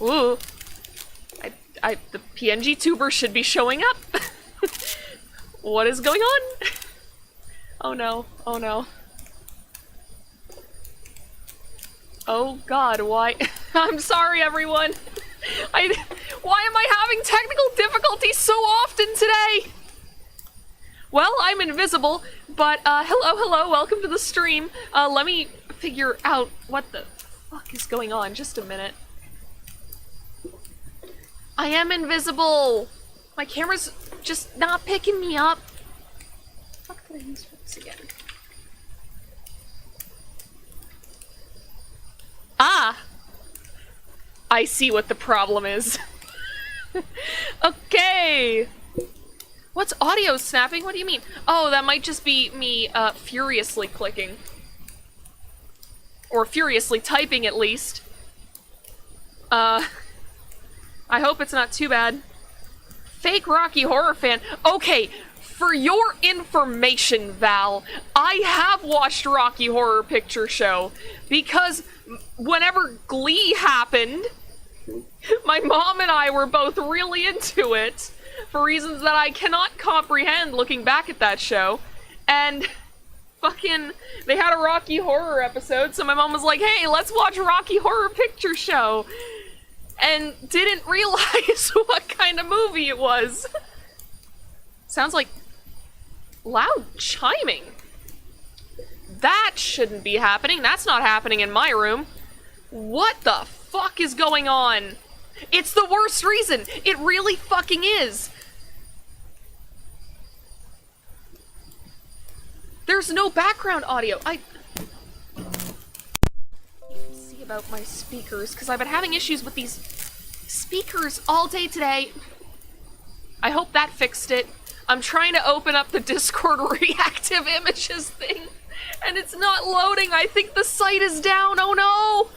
Ooh. The PNG tuber should be showing up. What is going on? Oh no, oh no. Oh god, why? I'm sorry everyone. Why am I having technical difficulties so often today? Well, I'm invisible, but hello, welcome to the stream. Let me figure out what the fuck is going on. Just a minute. I am invisible! My camera's just not picking me up. What the fuck did I use for this again? Ah! I see what the problem is. Okay! What's audio snapping? What do you mean? Oh, that might just be me, furiously clicking. Or furiously typing, at least. I hope it's not too bad. Fake Rocky Horror fan. Okay, for your information, Val, I have watched Rocky Horror Picture Show because whenever Glee happened, my mom and I were both really into it for reasons that I cannot comprehend looking back at that show. And fucking, they had a Rocky Horror episode, so my mom was like, hey, let's watch Rocky Horror Picture Show. And didn't realize what kind of movie it was. Sounds like loud chiming. That shouldn't be happening. That's not happening in my room. What the fuck is going on? It's the worst reason. It really fucking is. There's no background audio. About my speakers, because I've been having issues with these speakers all day today. I hope that fixed it. I'm trying to open up the Discord reactive images thing, and it's not loading. I think the site is down. Oh no!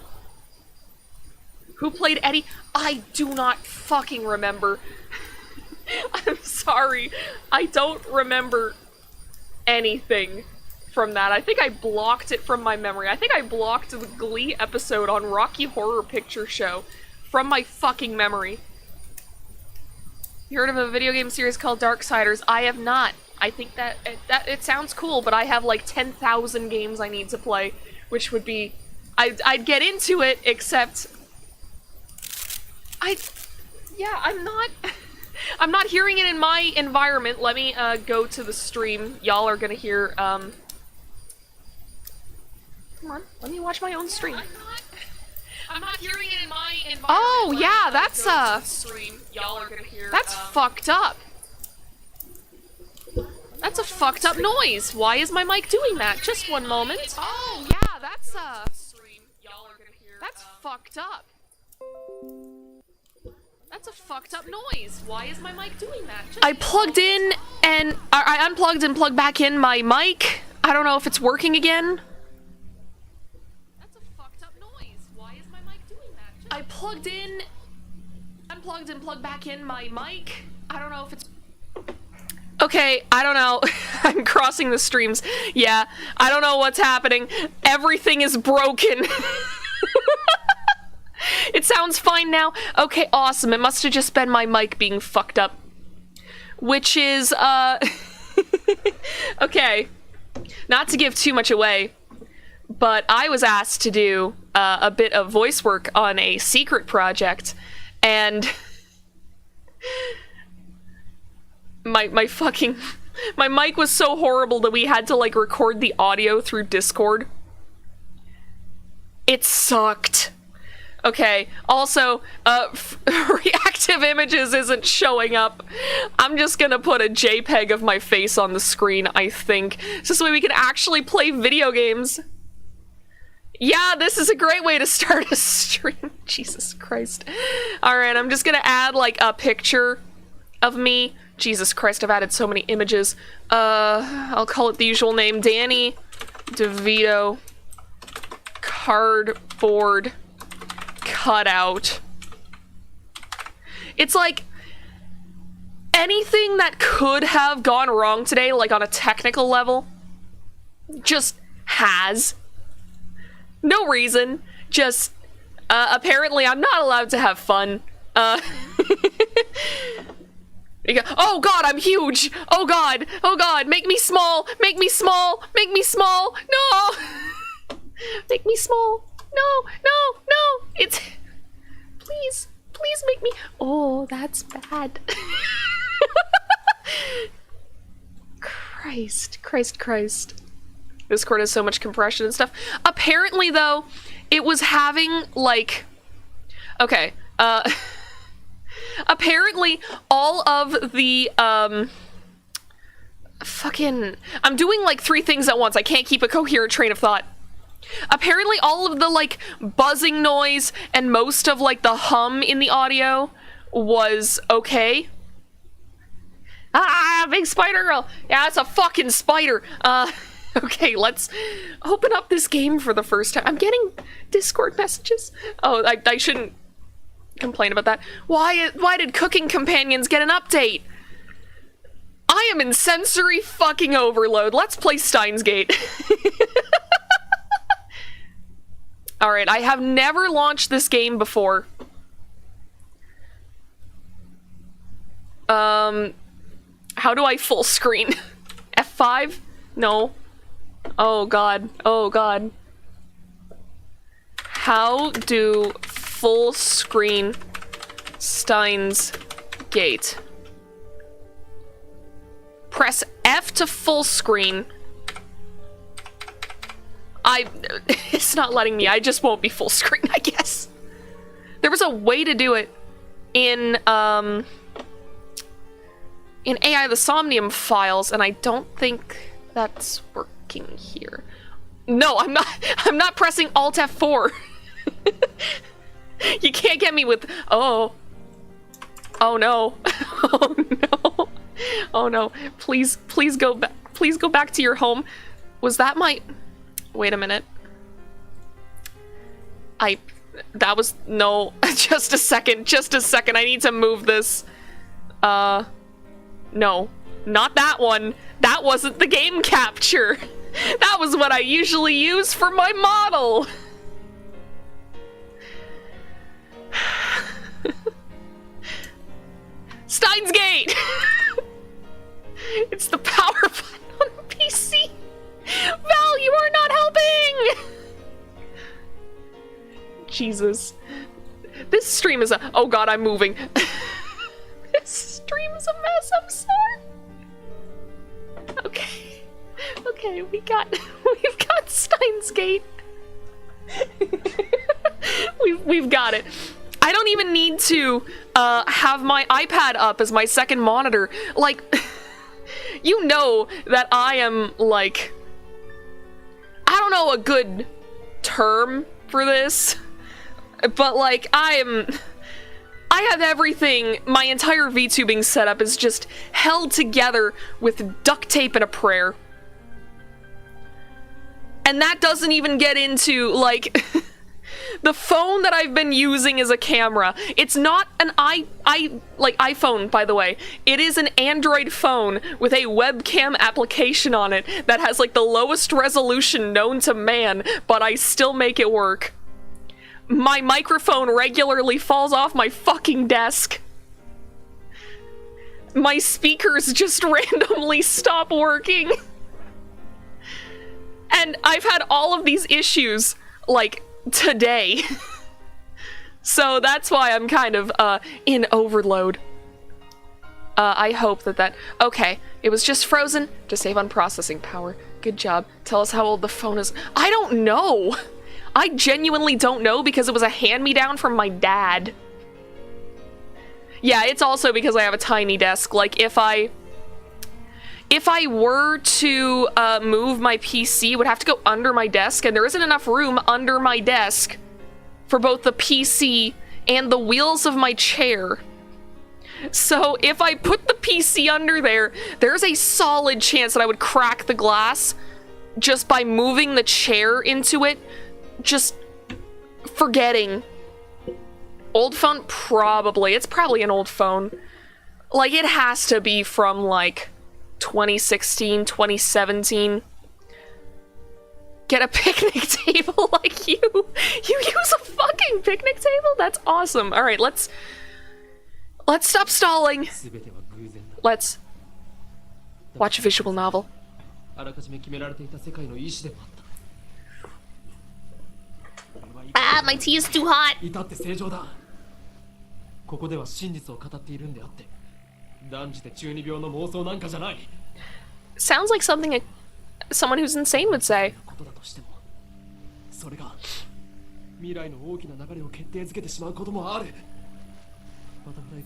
Who played Eddie? I do not fucking remember. I'm sorry. I don't remember anything from that. I think I blocked it from my memory. I think I blocked the Glee episode on Rocky Horror Picture Show from my fucking memory. You heard of a video game series called Darksiders? I have not. I think that it sounds cool, but I have like 10,000 games I need to play, which would be... I'd get into it, except... I'm not hearing it in my environment. Let me go to the stream. Y'all are gonna hear, Come on, let me watch my own stream. I'm not hearing it in my environment. Oh, yeah, that's, Y'all are gonna hear, that's fucked up. That's a fucked up noise. Why is my mic doing that? Just one moment. Oh, yeah, that's, that's fucked up. That's a fucked up noise. Why is my mic doing that? I plugged in and I unplugged and plugged back in my mic. I don't know if it's working again. That's a fucked up noise. Why is my mic doing that? I plugged in, unplugged and plugged back in my mic. I don't know if it's... Okay, I don't know. I'm crossing the streams. Yeah, I don't know what's happening. Everything is broken. It sounds fine now. Okay, awesome. It must have just been my mic being fucked up. Which is, okay. Not to give too much away, but I was asked to do a bit of voice work on a secret project, and my mic was so horrible that we had to, like, record the audio through Discord. It sucked. Okay, also, reactive images isn't showing up. I'm just gonna put a JPEG of my face on the screen, I think, so this way we can actually play video games. Yeah, this is a great way to start a stream. Jesus Christ. Alright, I'm just gonna add, like, a picture of me. Jesus Christ, I've added so many images. I'll call it the usual name. Danny DeVito. Cardboard cutout. It's like anything that could have gone wrong today, like on a technical level, just has. No reason. Just Apparently I'm not allowed to have fun. Oh god, I'm huge! Oh god, make me small! Make me small! Make me small! No! Make me small! No! It's... Please make me... Oh, that's bad. Christ. Discord has so much compression and stuff. Apparently, though, it was having, like... Okay, apparently, all of the, fucking... I'm doing, like, 3 things at once. I can't keep a coherent train of thought. Apparently, all of the, like, buzzing noise and most of, like, the hum in the audio was okay. Ah, big spider girl! Yeah, it's a fucking spider! Okay, let's open up this game for the first time. I'm getting Discord messages. Oh, I shouldn't complain about that. Why did Cooking Companions get an update? I am in sensory fucking overload. Let's play Steins Gate. Alright, I have never launched this game before. How do I full screen? F5? No. Oh god. How do full screen Steins Gate? Press F to full screen. It's not letting me. I just won't be full screen, I guess. There was a way to do it in AI the Somnium files, and I don't think that's working here. No, I'm not pressing Alt F4. You can't get me with oh no. Oh no. Please go back. Please go back to your home. Was that my... Wait a minute. That was... No. Just a second. I need to move this. No. Not that one. That wasn't the game capture. That was what I usually use for my model. Steins Gate! It's the power button on the PC. Val, you are not helping! Jesus. This stream is a... Oh god, I'm moving. This stream is a mess, I'm sorry. Okay, we've got Steins Gate. we've got it. I don't even need to have my iPad up as my second monitor. Like, you know that I am, like... I don't know a good term for this, but, like, I have everything, my entire VTubing setup is just held together with duct tape and a prayer. And that doesn't even get into, like... The phone that I've been using as a camera, it's not an iPhone, by the way. It is an Android phone with a webcam application on it that has, like, the lowest resolution known to man, but I still make it work. My microphone regularly falls off my fucking desk. My speakers just randomly stop working. And I've had all of these issues, like, today. So that's why I'm kind of in overload. I hope that okay, it was just frozen to save on processing power. Good job. Tell us how old the phone is. I don't know. I genuinely don't know because it was a hand-me-down from my dad. Yeah, it's also because I have a tiny desk. Like, if I were to move my PC, it would have to go under my desk, and there isn't enough room under my desk for both the PC and the wheels of my chair. So if I put the PC under there, there's a solid chance that I would crack the glass just by moving the chair into it, just forgetting. Old phone? Probably. It's probably an old phone. Like, it has to be from, like... 2016, 2017. get a picnic table like you. You use a fucking picnic table? That's awesome. All right, let's stop stalling. Let's watch a visual novel. Ah, my tea is too hot. Sounds like something someone who's insane would say.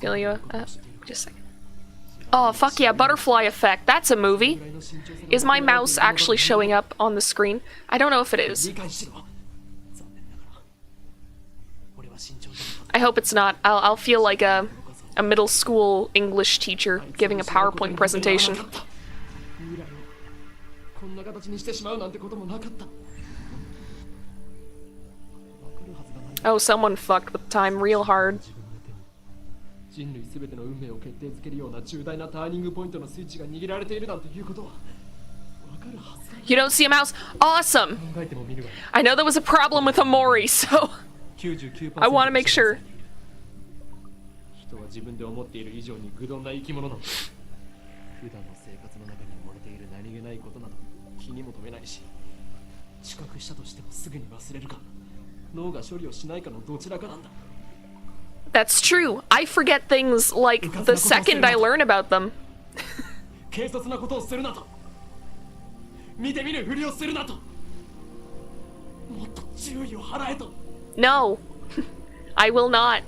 Feel you? Just a second. Oh, fuck yeah, Butterfly Effect. That's a movie. Is my mouse actually showing up on the screen? I don't know if it is. I hope it's not. I'll feel like a middle school English teacher giving a PowerPoint presentation. Oh, someone fucked with time real hard. You don't see a mouse? Awesome! I know there was a problem with Amori, so I want to make sure. That's true. I forget things like the second I learn about them. No, I will not.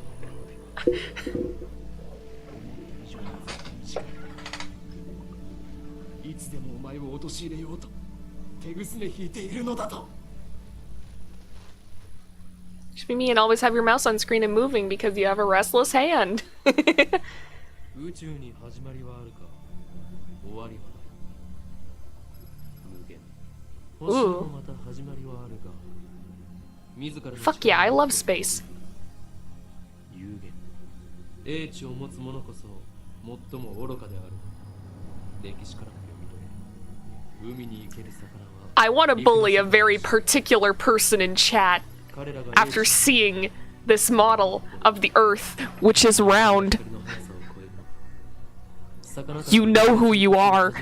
Should be me and always have your mouse on screen and moving because you have a restless hand. Ooh. Fuck yeah, I love space. I want to bully a very particular person in chat after seeing this model of the Earth, which is round. You know who you are.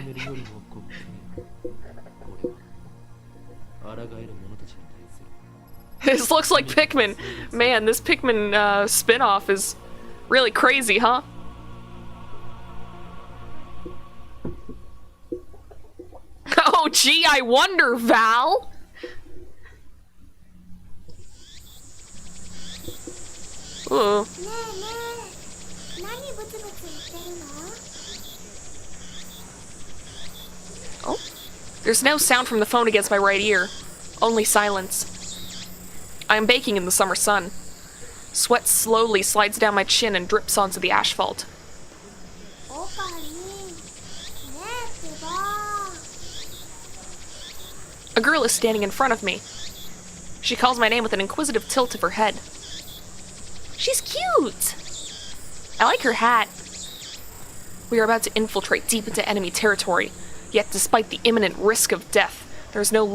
This looks like Pikmin. Man, this Pikmin spin-off is really crazy, huh? Oh, gee, I wonder, Val. Ooh. Oh, there's no sound from the phone against my right ear. Only silence. I am baking in the summer sun. Sweat slowly slides down my chin and drips onto the asphalt. A girl is standing in front of me. She calls my name with an inquisitive tilt of her head. She's cute! I like her hat. We are about to infiltrate deep into enemy territory, yet despite the imminent risk of death, there is no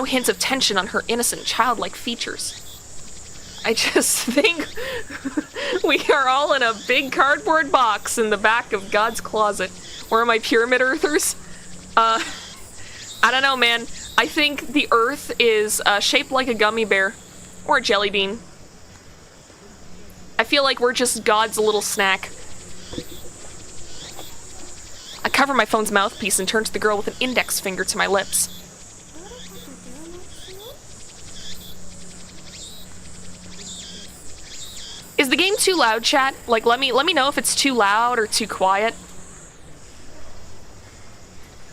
hint of tension on her innocent, childlike features. I just think we are all in a big cardboard box in the back of God's closet. Where are my pyramid earthers? I don't know, man. I think the Earth is shaped like a gummy bear. Or a jelly bean. I feel like we're just God's little snack. I cover my phone's mouthpiece and turn to the girl with an index finger to my lips. Is the game too loud, chat? Like, let me know if it's too loud or too quiet.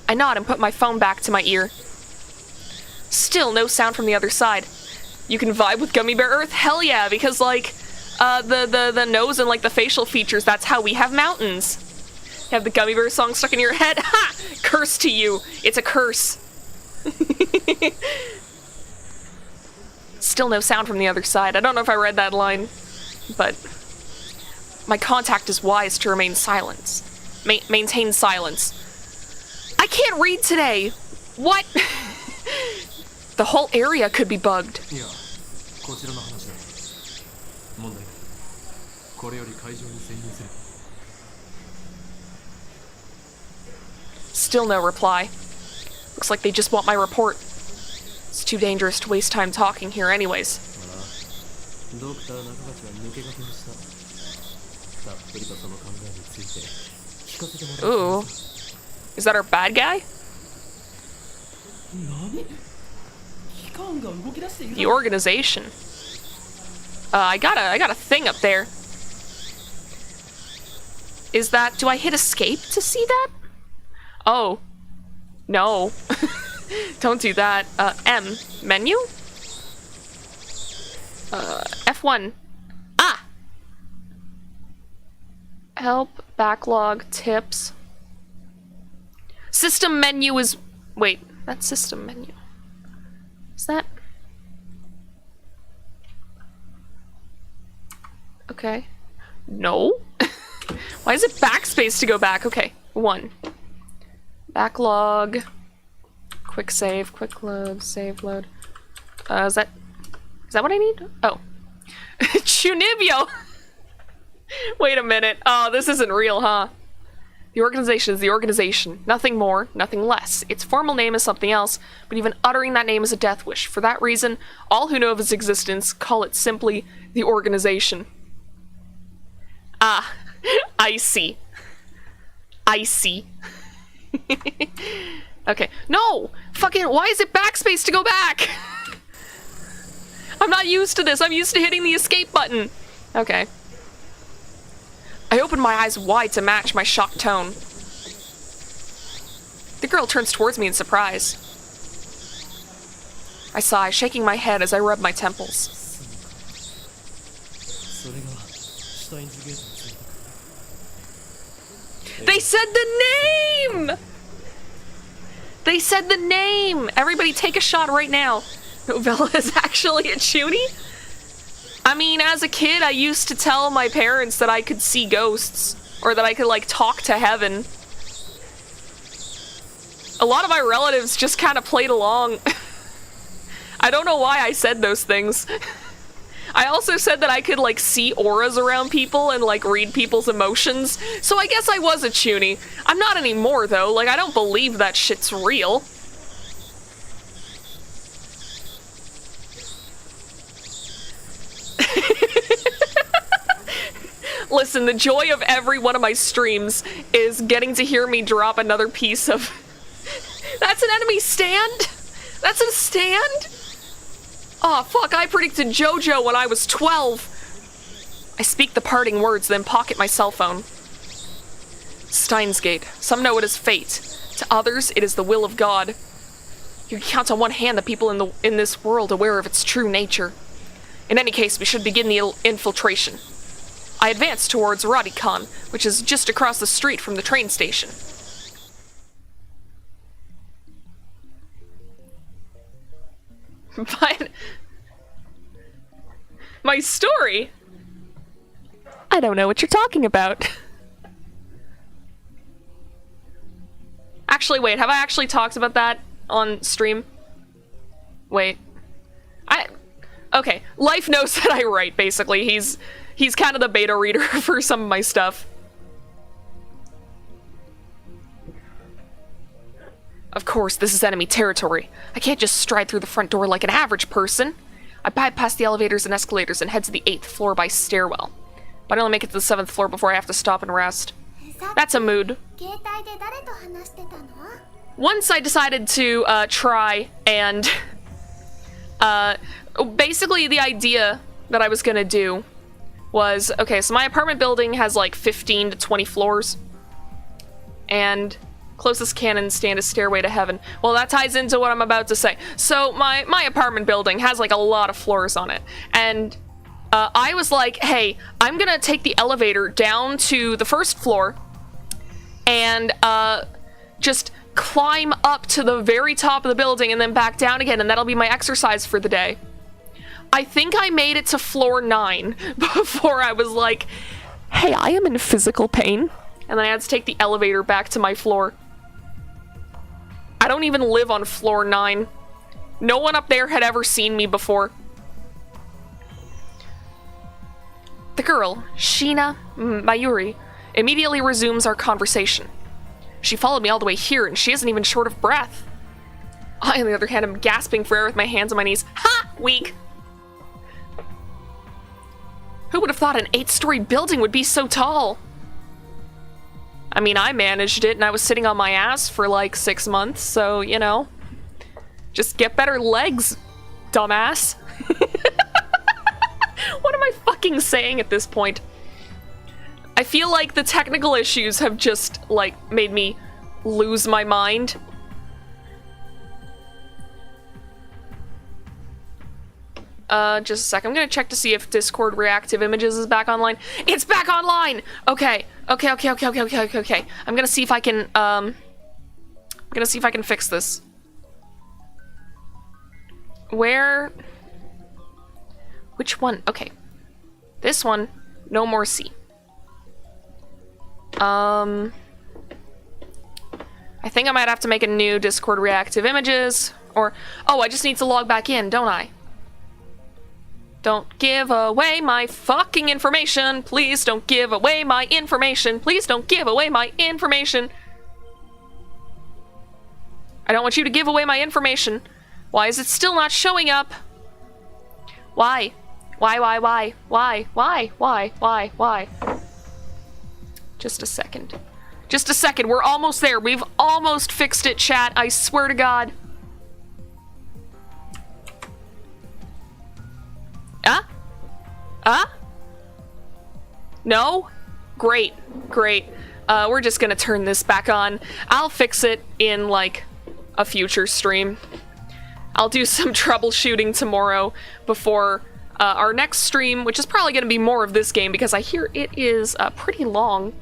I nod and put my phone back to my ear. Still no sound from the other side. You can vibe with Gummy Bear Earth? Hell yeah, because like, the nose and like the facial features, that's how we have mountains. You have the Gummy Bear song stuck in your head? Ha! Curse to you. It's a curse. Still no sound from the other side. I don't know if I read that line, but my contact is wise to remain silent. Maintain silence. I can't read today. What? The whole area could be bugged. Still no reply. Looks like they just want my report. It's too dangerous to waste time talking here anyways. Ooh. Is that our bad guy? The organization. I got a thing up there. Is that... do I hit escape to see that? Oh. No. Don't do that. M. Menu? F1. Ah! Help, backlog, tips. System menu is... wait, that's system menu. Is that... okay. No? Why is it backspace to go back? Okay, 1. Backlog. Quick save, quick load, save load. Is that what I need? Oh. Chunibyo! Wait a minute. Oh, this isn't real, huh? The organization is the organization. Nothing more, nothing less. Its formal name is something else, but even uttering that name is a death wish. For that reason, all who know of its existence call it simply the organization. Ah, I see. I see. Okay. No! Fucking, why is it backspace to go back? I'm not used to this. I'm used to hitting the escape button. Okay. I opened my eyes wide to match my shocked tone. The girl turns towards me in surprise. I sigh, shaking my head as I rub my temples. They said the name! They said the name! Everybody take a shot right now. Novella is actually a chunie? I mean, as a kid, I used to tell my parents that I could see ghosts, or that I could, like, talk to heaven. A lot of my relatives just kind of played along. I don't know why I said those things. I also said that I could, like, see auras around people and, like, read people's emotions, so I guess I was a chunie. I'm not anymore, though. Like, I don't believe that shit's real. Listen, the joy of every one of my streams is getting to hear me drop another piece of... That's an enemy stand? That's a stand? Oh, fuck, I predicted JoJo when I was 12. I speak the parting words, then pocket my cell phone. Steins Gate. Some know it as fate. To others, it is the will of God. You can count on one hand the people in this world aware of its true nature. In any case, we should begin the infiltration. I advance towards Radicon, which is just across the street from the train station. But... my story? I don't know what you're talking about. Actually, wait, have I actually talked about that on stream? Wait. Okay, Life knows that I write, basically. He's kind of the beta reader for some of my stuff. Of course, this is enemy territory. I can't just stride through the front door like an average person. I bypass the elevators and escalators and head to the 8th floor by stairwell. But I only make it to the 7th floor before I have to stop and rest. That's a mood. Once I decided to try and... basically the idea that I was gonna do was... okay, so my apartment building has like 15 to 20 floors. And... closest cannon stand is Stairway to Heaven. Well, that ties into what I'm about to say. So my apartment building has like a lot of floors on it. And I was like, hey, I'm gonna take the elevator down to the 1st floor and just climb up to the very top of the building and then back down again, and that'll be my exercise for the day. I think I made it to floor 9 before I was like, hey, I am in physical pain. And then I had to take the elevator back to my floor. I don't even live on floor 9. No one up there had ever seen me before. The girl, Sheena Mayuri, immediately resumes our conversation. She followed me all the way here, and she isn't even short of breath. I, on the other hand, am gasping for air with my hands on my knees. Ha! Weak! Who would have thought an 8-story building would be so tall? I mean, I managed it, and I was sitting on my ass for like 6 months, so, you know. Just get better legs, dumbass. What am I fucking saying at this point? I feel like the technical issues have just, like, made me lose my mind. Just a sec. I'm gonna check to see if Discord Reactive Images is back online. It's back online! Okay. Okay. I'm gonna see if I can, fix this. Where? Which one? Okay. This one. No more C. I think I might have to make a new Discord Reactive Images. Or, oh, I just need to log back in, don't I? Don't give away my fucking information. Please don't give away my information. Please don't give away my information. I don't want you to give away my information. Why is it still not showing up? Why? Why? Just a second. Just a second. We're almost there. We've almost fixed it, chat. I swear to God. No? Great. We're just gonna turn this back on. I'll fix it in, like, a future stream. I'll do some troubleshooting tomorrow before our next stream, which is probably gonna be more of this game because I hear it is pretty long.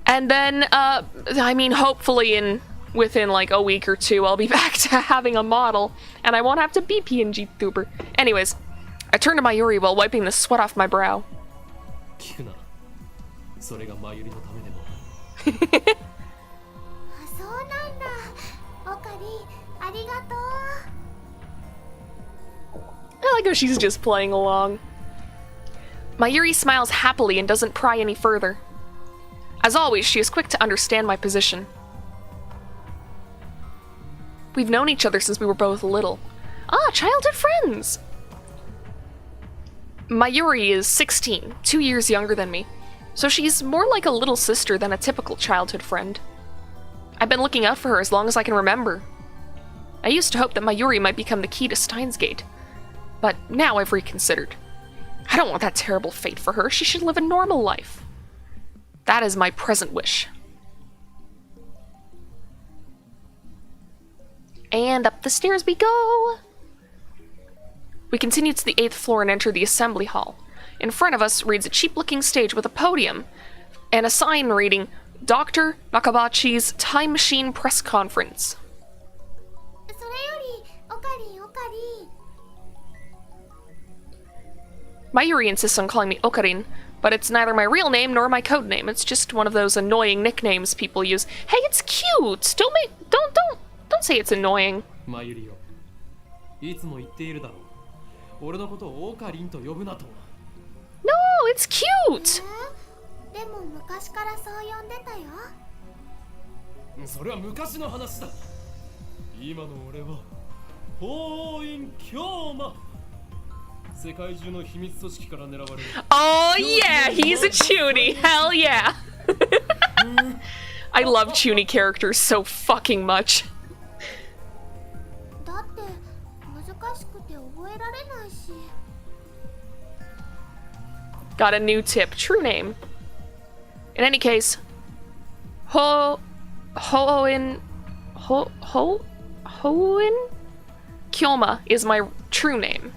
And then, I mean, hopefully within like a week or two, I'll be back to having a model, and I won't have to be PNG Tuber. Anyways, I turned to Mayuri while wiping the sweat off my brow. I like how she's just playing along. Mayuri smiles happily and doesn't pry any further. As always, she is quick to understand my position. We've known each other since we were both little. Ah, childhood friends! Mayuri is 16, 2 years younger than me, so she's more like a little sister than a typical childhood friend. I've been looking out for her as long as I can remember. I used to hope that Mayuri might become the key to Steins Gate, but now I've reconsidered. I don't want that terrible fate for her. She should live a normal life. That is my present wish. And up the stairs we go! We continue to the 8th floor and enter the assembly hall. In front of us reads a cheap-looking stage with a podium and a sign reading, Dr. Nakabachi's Time Machine Press Conference. Mayuri insists on calling me Okarin, but it's neither my real name nor my code name. It's just one of those annoying nicknames people use. Hey, it's cute! Don't say it's annoying. No, it's cute! Oh yeah, he's a Chuny. Hell yeah. I love Chuny characters so fucking much. Got a new tip. True name. In any case, Hoin Kyoma is my true name.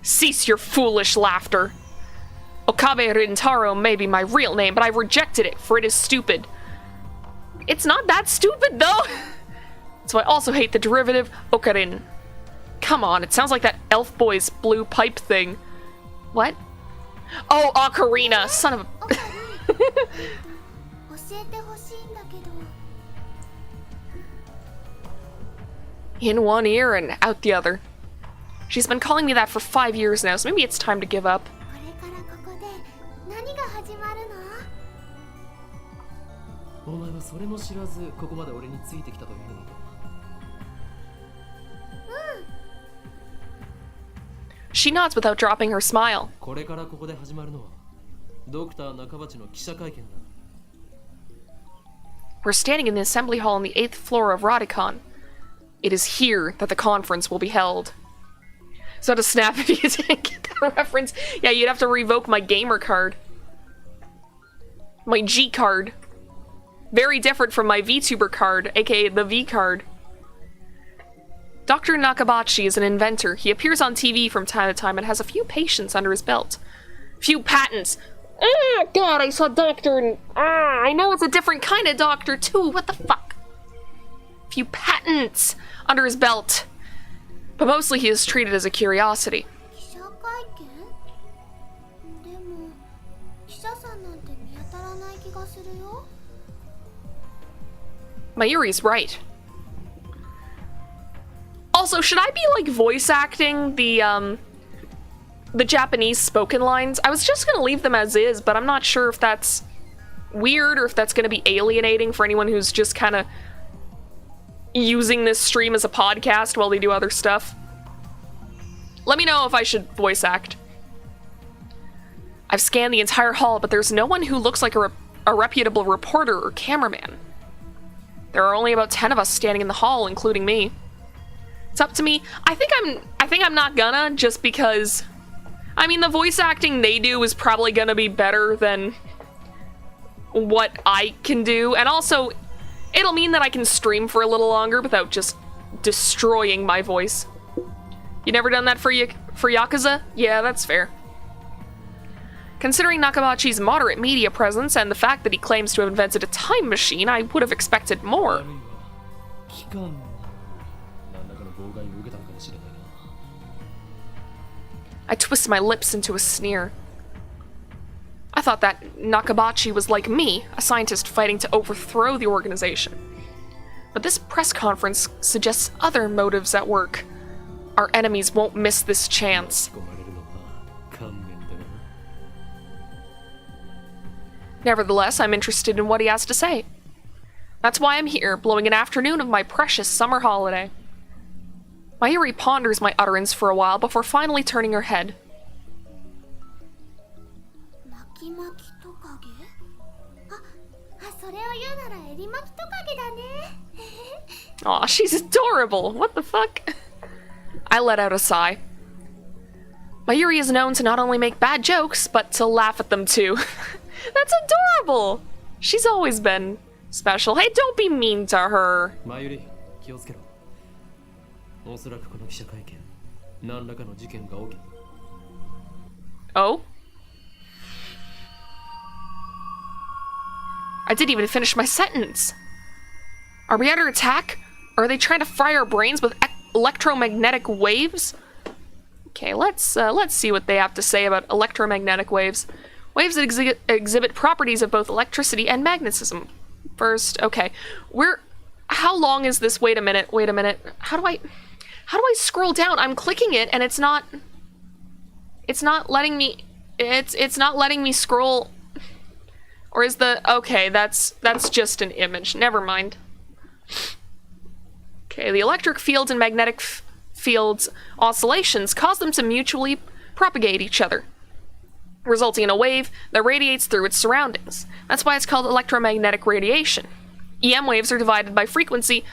Cease your foolish laughter. Okabe Rintaro may be my real name, but I've rejected it, for it is stupid. It's not that stupid, though! So I also hate the derivative Okarin. Come on, it sounds like that elf boy's blue pipe thing. What? Oh, Ocarina, son of a... In one ear and out the other. She's been calling me that for 5 years now, so maybe it's time to give up. お前はそれも知らずここまで俺についてきたというのか。She nods without dropping her smile. これからここで始まるのはドクター中鉢の記者会見だ。We're standing in the assembly hall on the 8th floor of Radicon. It is here that the conference will be held. So to snap if you didn't get that reference. Yeah, you'd have to revoke my gamer card. My G card. Very different from my VTuber card, aka the V card. Dr. Nakabachi is an inventor. He appears on TV from time to time and has a few patients under his belt. Few patents. Ah, God, I saw doctor and... Ah, I know it's a different kind of doctor, too. What the fuck? Few patents under his belt. But mostly he is treated as a curiosity. Mayuri's right. Also, should I be, like, voice acting the Japanese spoken lines? I was just gonna leave them as is, but I'm not sure if that's weird or if that's gonna be alienating for anyone who's just kind of using this stream as a podcast while they do other stuff. Let me know if I should voice act. I've scanned the entire hall, but there's no one who looks like a reputable reporter or cameraman. There are only about 10 of us standing in the hall, including me. It's up to me. I think I'm not gonna, just because... I mean, the voice acting they do is probably gonna be better than what I can do, and also, it'll mean that I can stream for a little longer without just destroying my voice. You never done that for Yakuza? Yeah, that's fair. Considering Nakabachi's moderate media presence and the fact that he claims to have invented a time machine, I would have expected more. I twist my lips into a sneer. I thought that Nakabachi was like me, a scientist fighting to overthrow the organization. But this press conference suggests other motives at work. Our enemies won't miss this chance. Nevertheless, I'm interested in what he has to say. That's why I'm here, blowing an afternoon of my precious summer holiday. Mayuri ponders my utterance for a while before finally turning her head. Aw, she's adorable! What the fuck? I let out a sigh. Mayuri is known to not only make bad jokes, but to laugh at them too. That's adorable! She's always been special. Hey, don't be mean to her. Mayuri, oh? I didn't even finish my sentence. Are we under attack? Or are they trying to fry our brains with electromagnetic waves? Okay, let's see what they have to say about electromagnetic waves. Waves that exhibit properties of both electricity and magnetism. First, okay. How long is this? Wait a minute. How do I scroll down? I'm clicking it and it's not letting me, it's not letting me scroll. Or is okay, that's just an image. Never mind. Okay, the electric fields and magnetic fields oscillations cause them to mutually propagate each other, resulting in a wave that radiates through its surroundings. That's why it's called electromagnetic radiation. EM waves are divided by frequency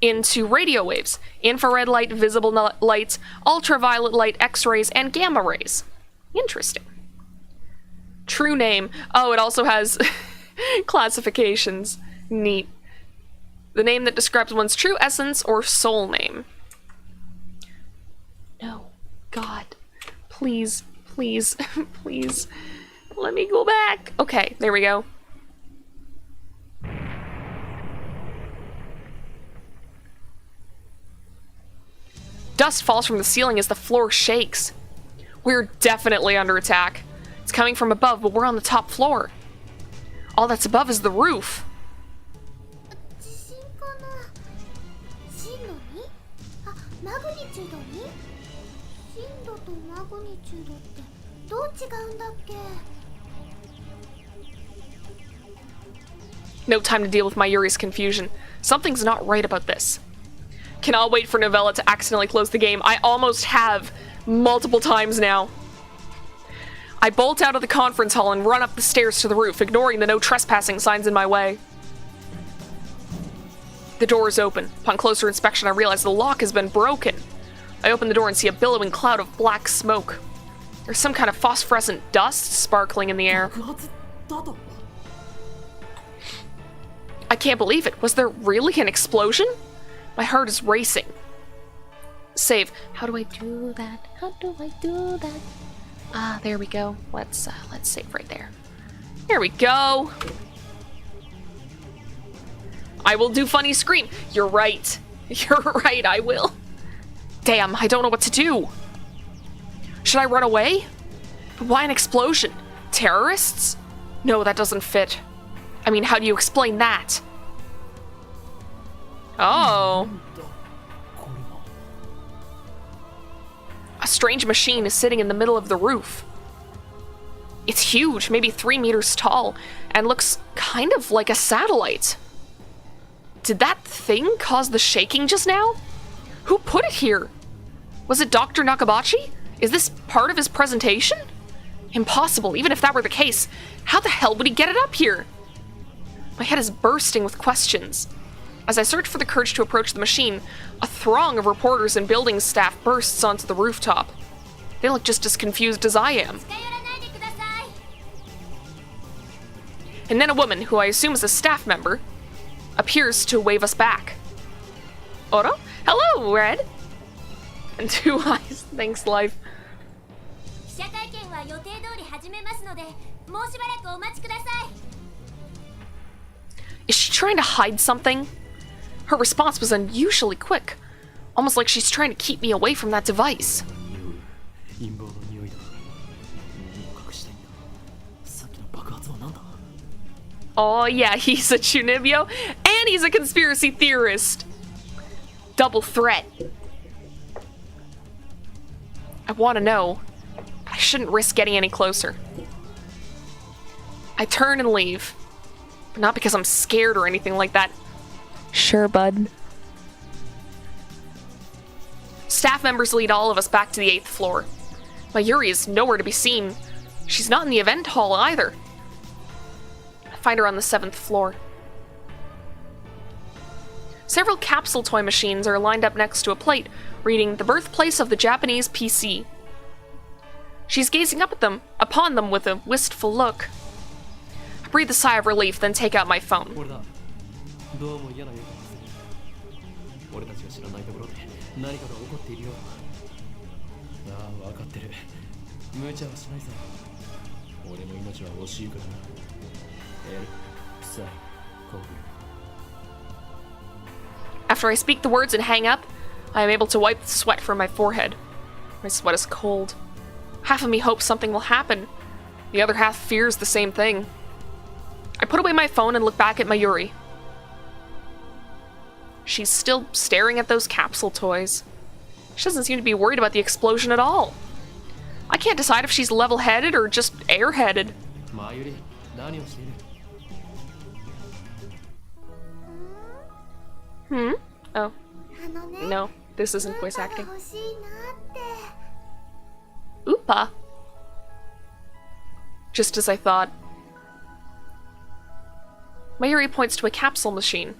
into radio waves, infrared light, visible light, ultraviolet light, X-rays, and gamma rays. Interesting. True name. Oh, it also has classifications. Neat. The name that describes one's true essence or soul name. No. God. Please. Please. Please. Let me go back. Okay, there we go. Dust falls from the ceiling as the floor shakes. We're definitely under attack. It's coming from above, but we're on the top floor. All that's above is the roof. 地震かな。震度 2？ あ、マグニチュード 2？ 震度とマグニチュードってどう違うんだっけ？ No time to deal with Mayuri's confusion. Something's not right about this. Cannot wait for Novella to accidentally close the game. I almost have multiple times now. I bolt out of the conference hall and run up the stairs to the roof, ignoring the no trespassing signs in my way. The door is open. Upon closer inspection, I realize the lock has been broken. I open the door and see a billowing cloud of black smoke. There's some kind of phosphorescent dust sparkling in the air. I can't believe it. Was there really an explosion? My heart is racing. Save. How do I do that? How do I do that? Ah, there we go. Let's save right there. There we go. I will do funny scream. You're right. You're right, I will. Damn, I don't know what to do. Should I run away? But why an explosion? Terrorists? No, that doesn't fit. I mean, how do you explain that? Oh. A strange machine is sitting in the middle of the roof. It's huge, maybe 3 meters tall, and looks kind of like a satellite. Did that thing cause the shaking just now? Who put it here? Was it Dr. Nakabachi? Is this part of his presentation? Impossible, even if that were the case. How the hell would he get it up here? My head is bursting with questions. As I search for the courage to approach the machine, a throng of reporters and building staff bursts onto the rooftop. They look just as confused as I am. And then a woman, who I assume is a staff member, appears to wave us back. Oro? Hello, Red! And 2 eyes. Thanks, life. Is she trying to hide something? Her response was unusually quick, almost like she's trying to keep me away from that device. Oh yeah, he's a Chunibyo, and he's a conspiracy theorist. Double threat. I want to know, but I shouldn't risk getting any closer. I turn and leave, but not because I'm scared or anything like that. Sure, bud. Staff members lead all of us back to the 8th floor. Mayuri is nowhere to be seen. She's not in the event hall either. I find her on the 7th floor. Several capsule toy machines are lined up next to a plate reading "The Birthplace of the Japanese PC." She's gazing up at upon them with a wistful look. I breathe a sigh of relief, then take out my phone. After I speak the words and hang up, I am able to wipe the sweat from my forehead. My sweat is cold. Half of me hopes something will happen. The other half fears the same thing. I put away my phone and look back at Mayuri. She's still staring at those capsule toys. She doesn't seem to be worried about the explosion at all. I can't decide if she's level-headed or just airheaded. Hmm? Oh. No, this isn't voice acting. Oopa. Just as I thought. Mayuri points to a capsule machine.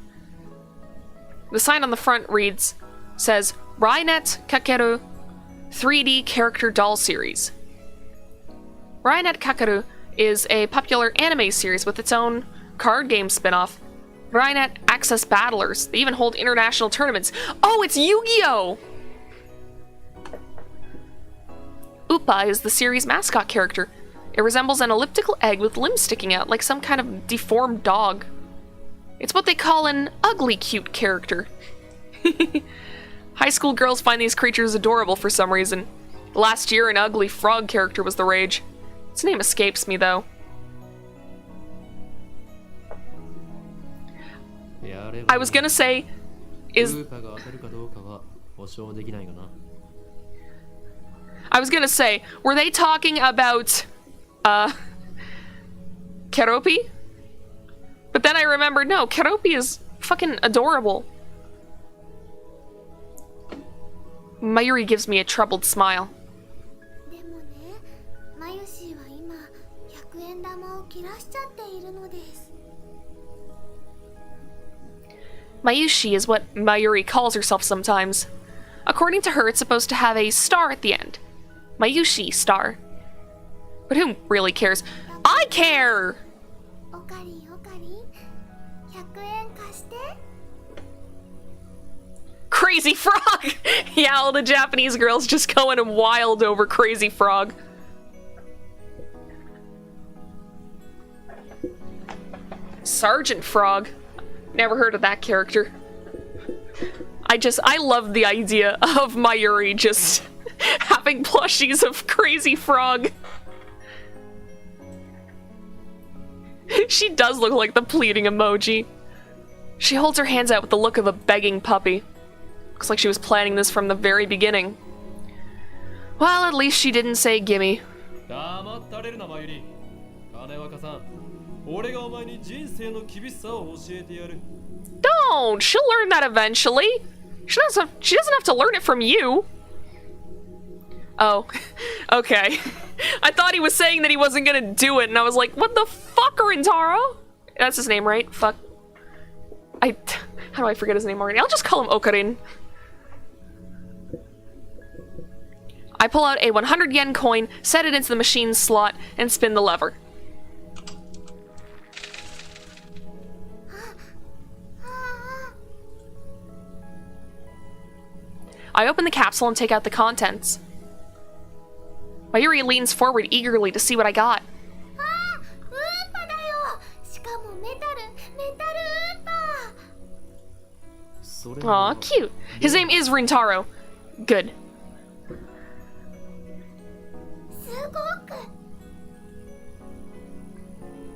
The sign on the front says, Rainet Kakeru 3D Character Doll Series. Rainet Kakeru is a popular anime series with its own card game spin-off, Rainet Access Battlers. They even hold international tournaments. Oh, it's Yu-Gi-Oh! Oopa is the series' mascot character. It resembles an elliptical egg with limbs sticking out, like some kind of deformed dog. It's what they call an ugly cute character. High school girls find these creatures adorable for some reason. Last year, an ugly frog character was the rage. Its name escapes me, though. I was gonna say, were they talking about, Keropi? But then I remembered, no, Keropi is fucking adorable. Mayuri gives me a troubled smile. Mayushi is what Mayuri calls herself sometimes. According to her, it's supposed to have a star at the end. Mayushi star. But who really cares? I care! Crazy Frog! Yeah, all the Japanese girls just going wild over Crazy Frog. Sergeant Frog. Never heard of that character. I love the idea of Mayuri just having plushies of Crazy Frog. She does look like the pleading emoji. She holds her hands out with the look of a begging puppy. Looks like she was planning this from the very beginning. Well, at least she didn't say gimme. Don't! She'll learn that eventually. She doesn't have to learn it from you. Oh, okay. I thought he was saying that he wasn't gonna do it, and I was like, what the fuck, Rintaro? That's his name, right? Fuck. How do I forget his name already? I'll just call him Okarin. I pull out a 100 yen coin, set it into the machine's slot, and spin the lever. I open the capsule and take out the contents. Mayuri leans forward eagerly to see what I got. Aw, cute. His name is Rintaro. Good.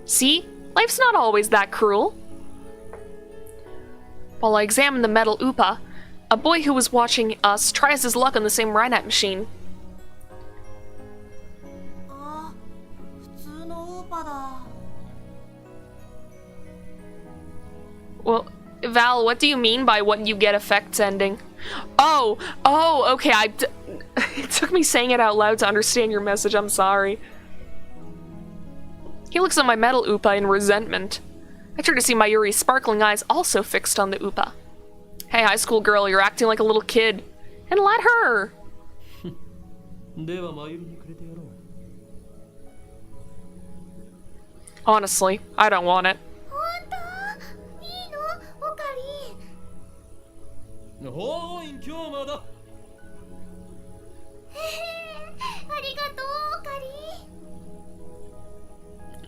See? Life's not always that cruel. While I examine the metal Upa, a boy who was watching us tries his luck on the same Rhinat machine. Well, Val, what do you mean by what you get effects ending? Oh, okay, it took me saying it out loud to understand your message, I'm sorry. He looks at my metal Upa in resentment. I turn to see Mayuri's sparkling eyes also fixed on the Upa. Hey, high school girl, you're acting like a little kid. And let her! Honestly, I don't want it.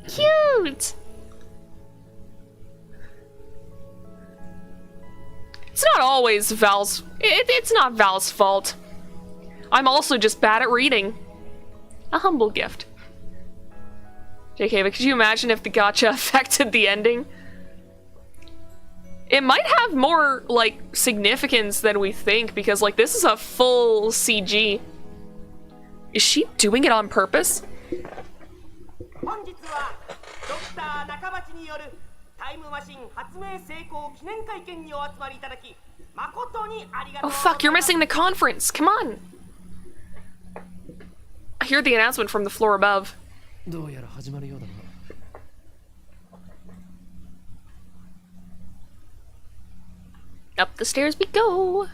Cute! It's not always Val's... It's not Val's fault. I'm also just bad at reading. A humble gift. JK, but could you imagine if the gacha affected the ending? It might have more, like, significance than we think, because, like, this is a full CG. Is she doing it on purpose? Oh fuck, you're missing the conference! Come on! I hear the announcement from the floor above. Up the stairs we go!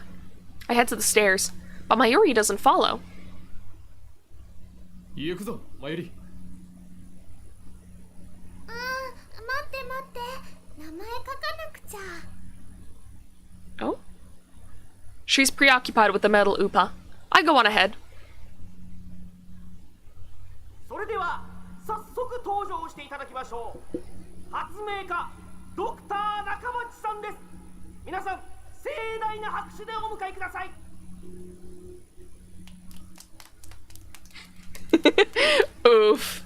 I head to the stairs, but Mayuri doesn't follow. Oh? She's preoccupied with the metal Upa. I go on ahead. Oof.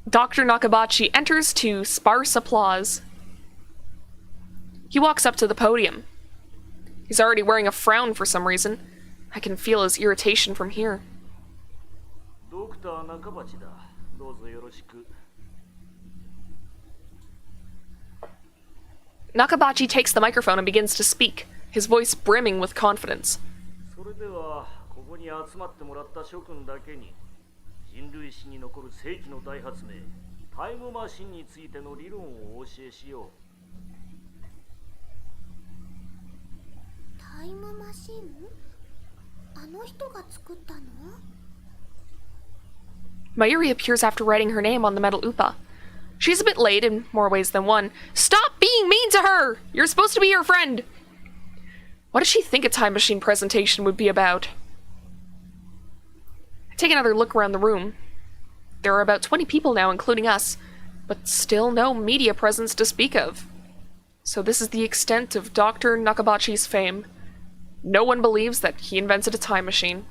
Dr. Nakabachi enters to sparse applause. He walks up to the podium. He's already wearing a frown for some reason. I can feel his irritation from here. Dr. Nakabachi だ。どうぞよろしく。Nakabachi takes the microphone and begins to speak, his voice brimming with confidence. それではここに集まってもらった諸君だけに人類史に残る世紀の大発明タイムマシンについての理論をお教えしよう。タイムマシン？あの人が作ったの？ Mayuri appears after writing her name on the metal upa. She's a bit late in more ways than one. Stop being mean to her! You're supposed to be her friend! What does she think a time machine presentation would be about? I take another look around the room. There are about 20 people now, including us, but still no media presence to speak of. So this is the extent of Dr. Nakabachi's fame. No one believes that he invented a time machine.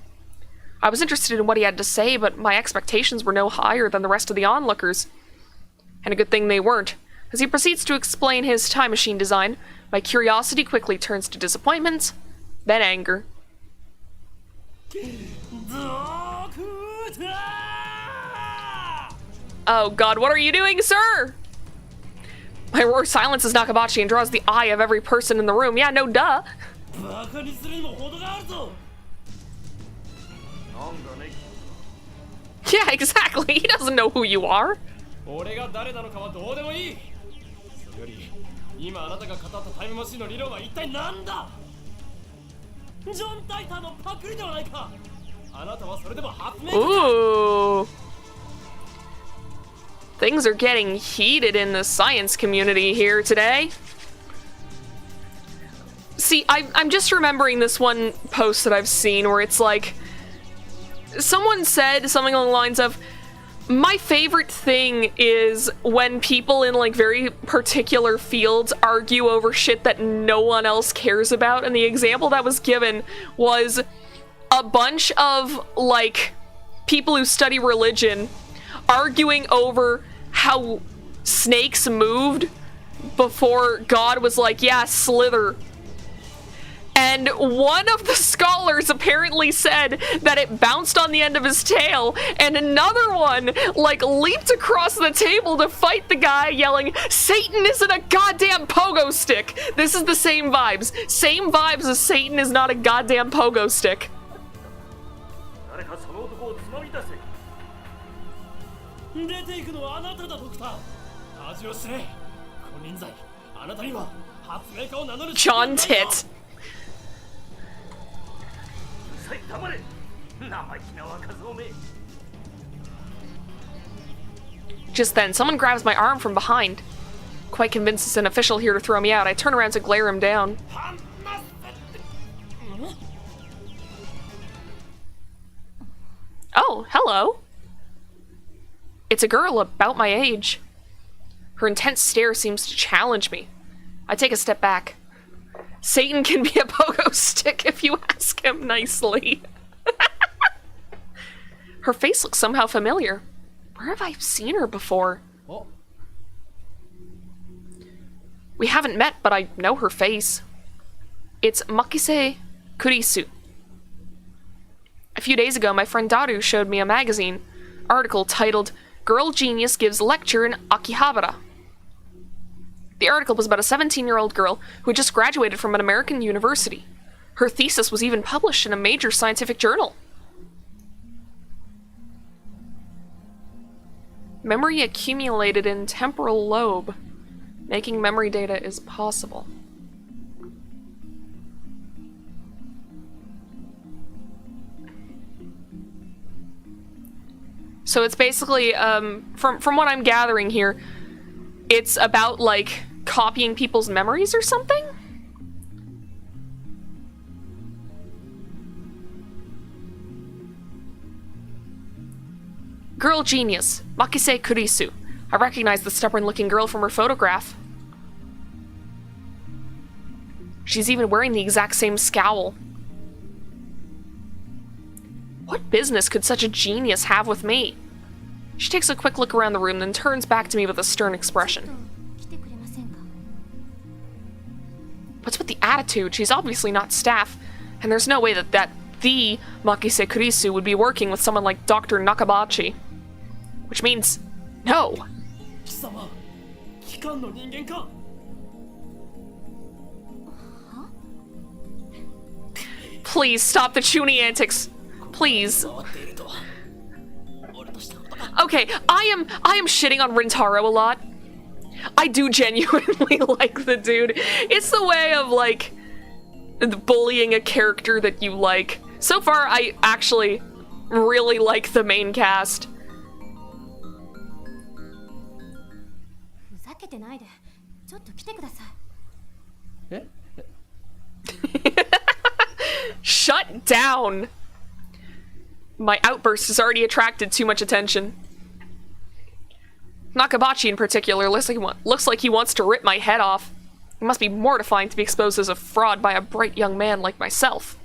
I was interested in what he had to say, but my expectations were no higher than the rest of the onlookers. And a good thing they weren't. As he proceeds to explain his time machine design, my curiosity quickly turns to disappointment, then anger. Oh god, what are you doing, sir? My roar silences Nakabachi and draws the eye of every person in the room. Yeah, no duh. Yeah, exactly. He doesn't know who you are. 俺が誰なのかはどうでもいい。それより今あなたが語ったタイムマシンの理論は一体何だ。ジョン・タイターのパクリではないか。あなたはそれでも発明家か。 Ooh. Things are getting heated in the science community here today. See, I'm just remembering this one post that I've seen where it's like, someone said something along the lines of, my favorite thing is when people in like very particular fields argue over shit that no one else cares about, and the example that was given was a bunch of like people who study religion arguing over how snakes moved before God was like, yeah, slither. And one of the scholars apparently said that it bounced on the end of his tail, and another one, like, leaped across the table to fight the guy yelling, Satan isn't a goddamn pogo stick! This is the same vibes. Same vibes as Satan is not a goddamn pogo stick. 誰かその男をつまみ出せ。出ていくのはあなただ、ドクター。恥を知れ。金輪際、あなたには発明家を名乗る。 John Tit. Just then, someone grabs my arm from behind. Quite convinced it's an official here to throw me out, I turn around to glare him down. Oh, hello. It's a girl about my age. Her intense stare seems to challenge me. I take a step back. Satan can be a pogo stick if you ask him nicely. Her face looks somehow familiar. Where have I seen her before? Oh. We haven't met, but I know her face. It's Makise Kurisu. A few days ago, my friend Daru showed me a magazine article titled Girl Genius Gives Lecture in Akihabara. The article was about a 17-year-old girl who had just graduated from an American university. Her thesis was even published in a major scientific journal. Memory accumulated in temporal lobe. Making memory data is possible. So it's basically, from what I'm gathering here, it's about, like, copying people's memories or something? Girl genius, Makise Kurisu. I recognize the stubborn-looking girl from her photograph. She's even wearing the exact same scowl. What business could such a genius have with me? She takes a quick look around the room, then turns back to me with a stern expression. What's with the attitude? She's obviously not staff, and there's no way that the Makise Kurisu would be working with someone like Dr. Nakabachi. Which means, no. 貴様機関の人間か Please stop the Chuny antics. Please. 回っているとは俺としてのことか Okay, I am shitting on Rintaro a lot. I do genuinely like the dude. It's the way of, like, bullying a character that you like. So far, I actually really like the main cast. ふざけてないでちょっと来てください え Shut down! My outburst has already attracted too much attention. Nakabachi in particular looks like he wants to rip my head off. It must be mortifying to be exposed as a fraud by a bright young man like myself.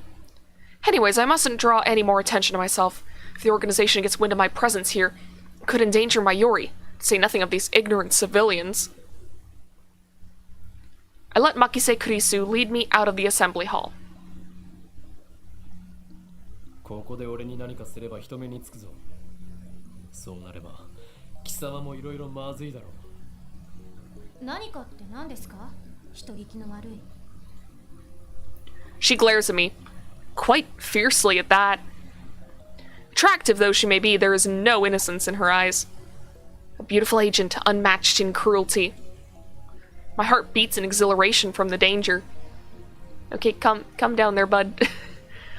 Anyways, I mustn't draw any more attention to myself. If the organization gets wind of my presence here, it could endanger my Yori, to say nothing of these ignorant civilians. I let Makise Kurisu lead me out of the assembly hall. ここで俺に何かすれば人目につくぞそうなれば貴様もいろいろまずいだろう何かって何ですか人聞きの悪い She glares at me, quite fiercely at that. Attractive though she may be, there is no innocence in her eyes. A beautiful agent unmatched in cruelty. My heart beats in exhilaration from the danger. Okay, come down there, bud.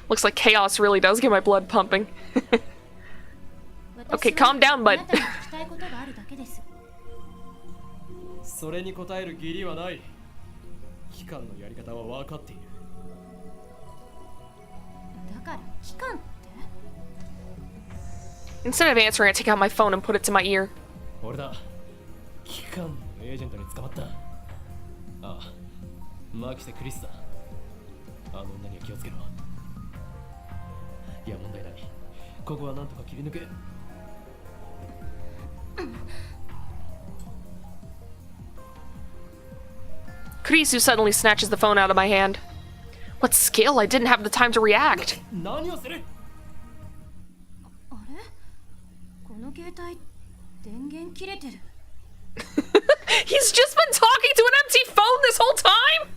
Looks like chaos really does get my blood pumping. Okay, calm down, bud. それに答える義理はない機関のやり方は分かっているだから機関って Instead of answering, I take out my phone and put it to my ear. 俺だ機関のエージェントに捕まったああマキセ・クリスだあの女には気をつけろいや問題ないここはなんとか切り抜け Kurisu suddenly snatches the phone out of my hand. What skill? I didn't have the time to react. 何をするあれこの携帯電源切れてる He's just been talking to an empty phone this whole time?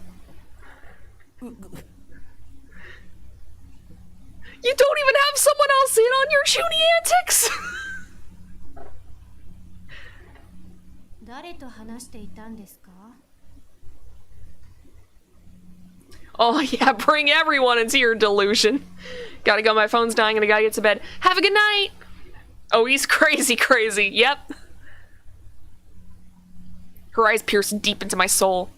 You don't even have someone else in on your Chuny antics? 誰と話していたんですか Oh yeah, bring everyone into your delusion. Gotta go, my phone's dying and I gotta get to bed. Have a good night! Oh, he's crazy. Yep. Her eyes pierce deep into my soul.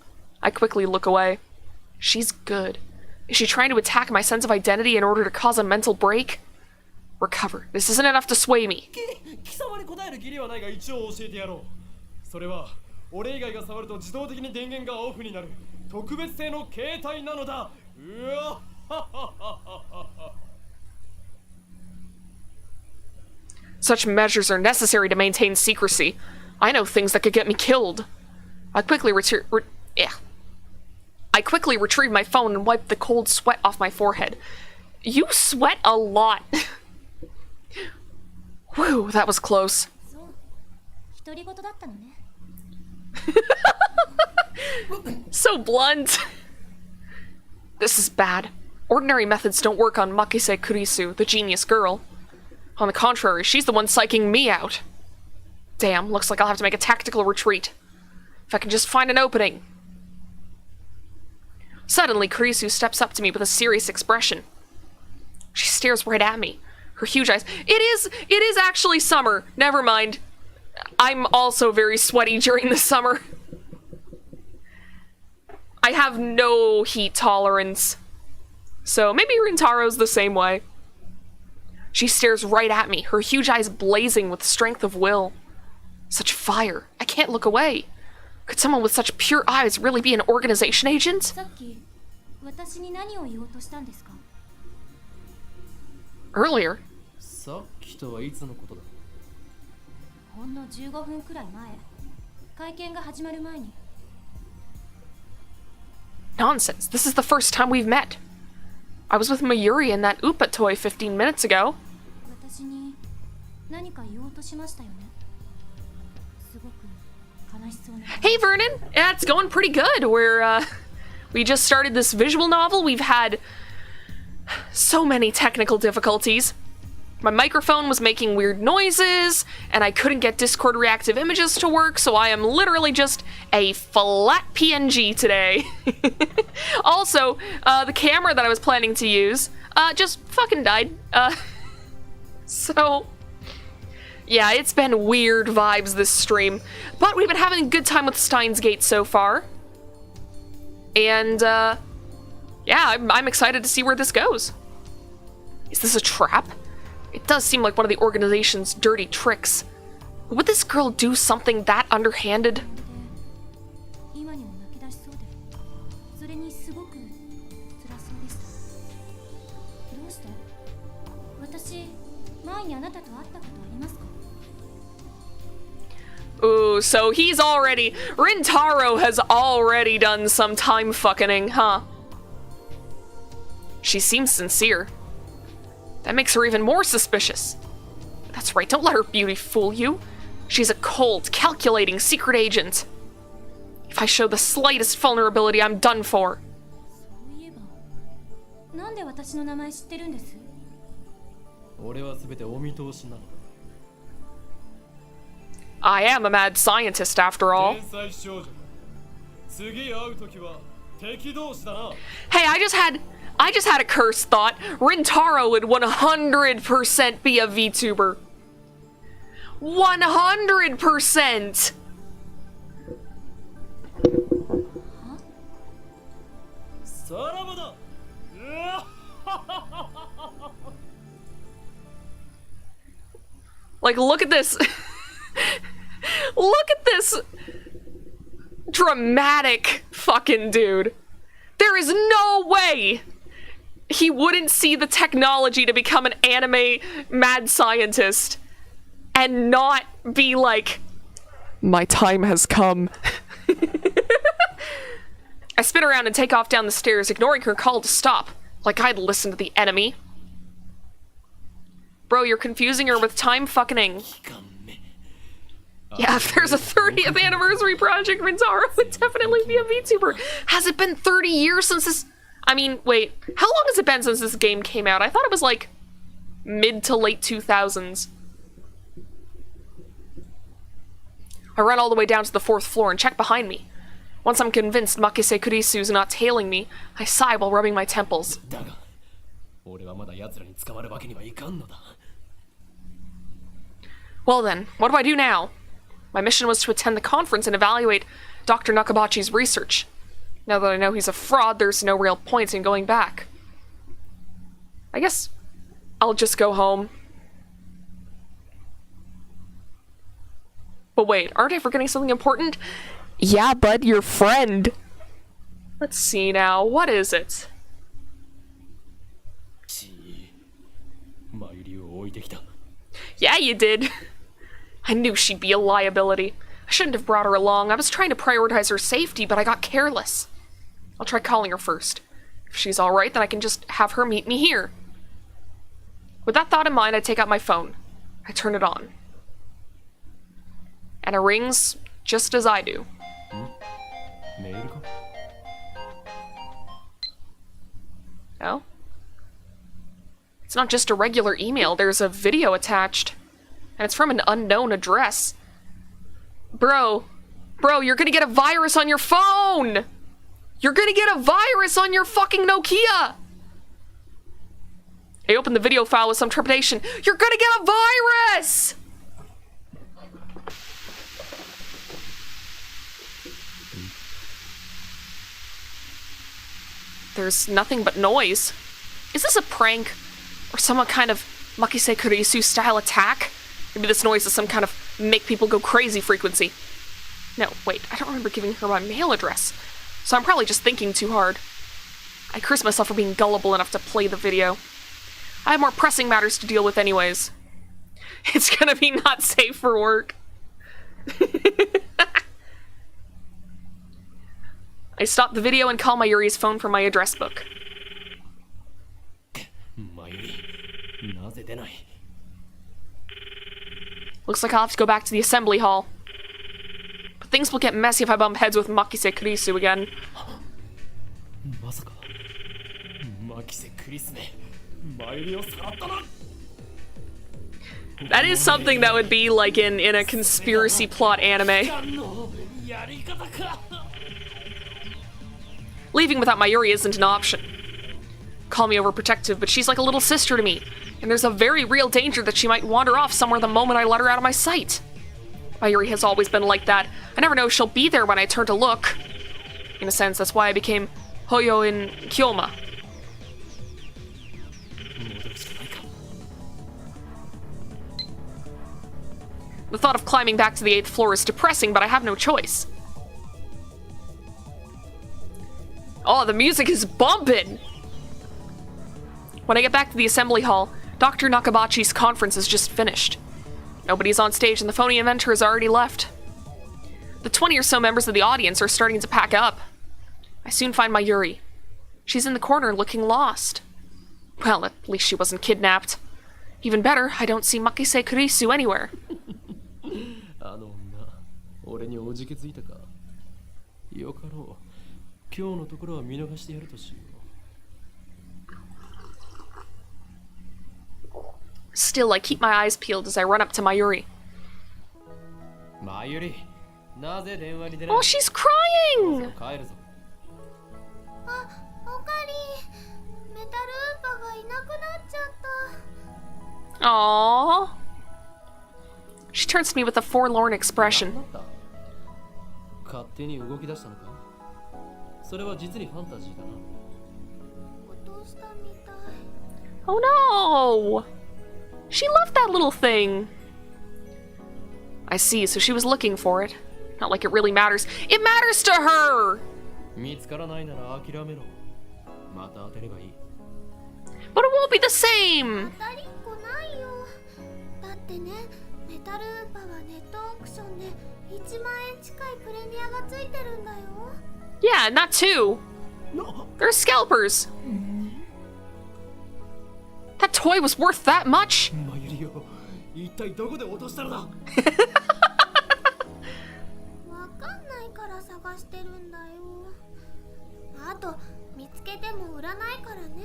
I quickly look away. She's good. Is she trying to attack my sense of identity in order to cause a mental break? Recover. This isn't enough to sway me. 貴様に答える義理はないが一応教えてやろうそれは俺以外が触ると自動的に電源がオフになる特別性の携帯なのだうわ Such measures are necessary to maintain secrecy. I know things that could get me killed. I quickly retrieved my phone and wiped the cold sweat off my forehead. You sweat a lot. Whew, that was close. そう独り言だったのね So blunt. This is bad. Ordinary methods don't work on Makise Kurisu, the genius girl. On the contrary, she's the one psyching me out. Damn, looks like I'll have to make a tactical retreat. If I can just find an opening. Suddenly, Kurisu steps up to me with a serious expression. She stares right at me. Her huge eyes. It is actually summer. Never mind. I'm also very sweaty during the summer. I have no heat tolerance. So maybe Rintaro's the same way. She stares right at me, her huge eyes blazing with strength of will. Such fire. I can't look away. Could someone with such pure eyes really be an organization agent? さっき私に何を言おうとしたんですか Earlier, さっきとはいつのことだ。ほんの15分くらい前、会見が始まる前に。 Nonsense. This is the first time we've met. I was with Mayuri in that Upa toy 15 minutes ago. 私に何か言おうとしましたよね。すごく悲しそうな。 Hey, Vernon. Yeah, it's going pretty good. We just started this visual novel. We've had so many technical difficulties. My microphone was making weird noises, and I couldn't get Discord reactive images to work, so I am literally just a flat PNG today. Also, the camera that I was planning to use, just fucking died. So, yeah, it's been weird vibes this stream, but we've been having a good time with Steins Gate so far. And, yeah, I'm excited to see where this goes. Is this a trap? It does seem like one of the organization's dirty tricks. Would this girl do something that underhanded? 今にも泣き出しそうで、それにすごく辛そうでした。どうして？私、前にあなたと会ったことありますか？ Ooh, so Rintaro has already done some time fucking, huh? She seems sincere. That makes her even more suspicious. That's right, don't let her beauty fool you. She's a cold, calculating secret agent. If I show the slightest vulnerability, I'm done for. そういえば、なんで私の名前知ってるんです？俺は全てお見通しなのだ。 I am a mad scientist, after all. 天才少女だ。次会うときは敵同士だな。 Hey, I just had a cursed thought. Rintaro would 100% be a VTuber. 100%! Like, look at this. Look at this dramatic fucking dude. There is no way he wouldn't see the technology to become an anime mad scientist and not be like, my time has come. I spin around and take off down the stairs, ignoring her call to stop, like I'd listen to the enemy. Bro, you're confusing her with time fucking. Yeah, if there's a 30th anniversary project, Rintaro would definitely be a VTuber. Has it been 30 years since this? I mean, wait, how long has it been since this game came out? I thought it was like mid to late 2000s. I run all the way down to the 4th floor and check behind me. Once I'm convinced Makise Kurisu's not tailing me, I sigh while rubbing my temples. Well then, what do I do now? My mission was to attend the conference and evaluate Dr. Nakabachi's research. Now that I know he's a fraud, there's no real point in going back. I guess I'll just go home. But wait, aren't I forgetting something important? Yeah, bud, your friend. Let's see now, what is it? Yeah, you did. I knew she'd be a liability. I shouldn't have brought her along. I was trying to prioritize her safety, but I got careless. I'll try calling her first. If she's alright, then I can just have her meet me here. With that thought in mind, I take out my phone. I turn it on. And it rings just as I do. Oh? It's not just a regular email, there's a video attached. And it's from an unknown address. Bro, you're gonna get a virus on your phone! You're gonna get a virus on your fucking Nokia! I opened the video file with some trepidation. You're gonna get a virus! There's nothing but noise. Is this a prank? Or some kind of Makise Kurisu style attack? Maybe this noise is some kind of make people go crazy frequency. No, wait, I don't remember giving her my mail address, so I'm probably just thinking too hard. I curse myself for being gullible enough to play the video. I have more pressing matters to deal with anyways. It's gonna be not safe for work. I stop the video and call Mayuri's phone from my address book. マユリ、なぜ出ない？ Looks like I'll have to go back to the assembly hall. But things will get messy if I bump heads with Makise Kurisu again. まさか、マキセクリスめ、マユリをさらったな。 That is something that would be like in a conspiracy plot anime. Leaving without Mayuri isn't an option. Call me overprotective, but she's like a little sister to me, and there's a very real danger that she might wander off somewhere the moment I let her out of my sight. Mayuri has always been like that. I never know if she'll be there when I turn to look. In a sense, that's why I became Hoyo in Kyoma. The thought of climbing back to the 8th floor is depressing, but I have no choice. Oh, the music is bumping! When I get back to the assembly hall, Dr. Nakabachi's conference is just finished. Nobody's on stage and the phony inventor has already left. The 20 or so members of the audience are starting to pack up. I soon find Mayuri. She's in the corner looking lost. Well, at least she wasn't kidnapped. Even better, I don't see Makise Kurisu anywhere. あの女、俺におじけづいたか。よかろう。今日のところは見逃してやるとしよう。Still, I keep my eyes peeled as I run up to Mayuri. マユリ、なぜ電話に出ない？ Oh, she's crying! 帰るぞ。あ、おかり。メタルウーパがいなくなっちゃった。 Aww. She turns to me with a forlorn expression. 勝手に動き出したのか？それは実にファンタジーだな。落としたみたい。 Oh no! She left that little thing. I see, so she was looking for it. Not like it really matters. It matters to her! 見つからないなら諦めろ。また当てればいい。 But it won't be the same! 当たりっこないよ。だってね、メタルウーパはネットオークションで1万円近いプレミアがついてるんだよ。 Yeah, not two. They're scalpers. That toy was worth that much? マユリよ、一体どこで落としたのだ？わかんないから探してるんだよ。あと見つけても売らないからね。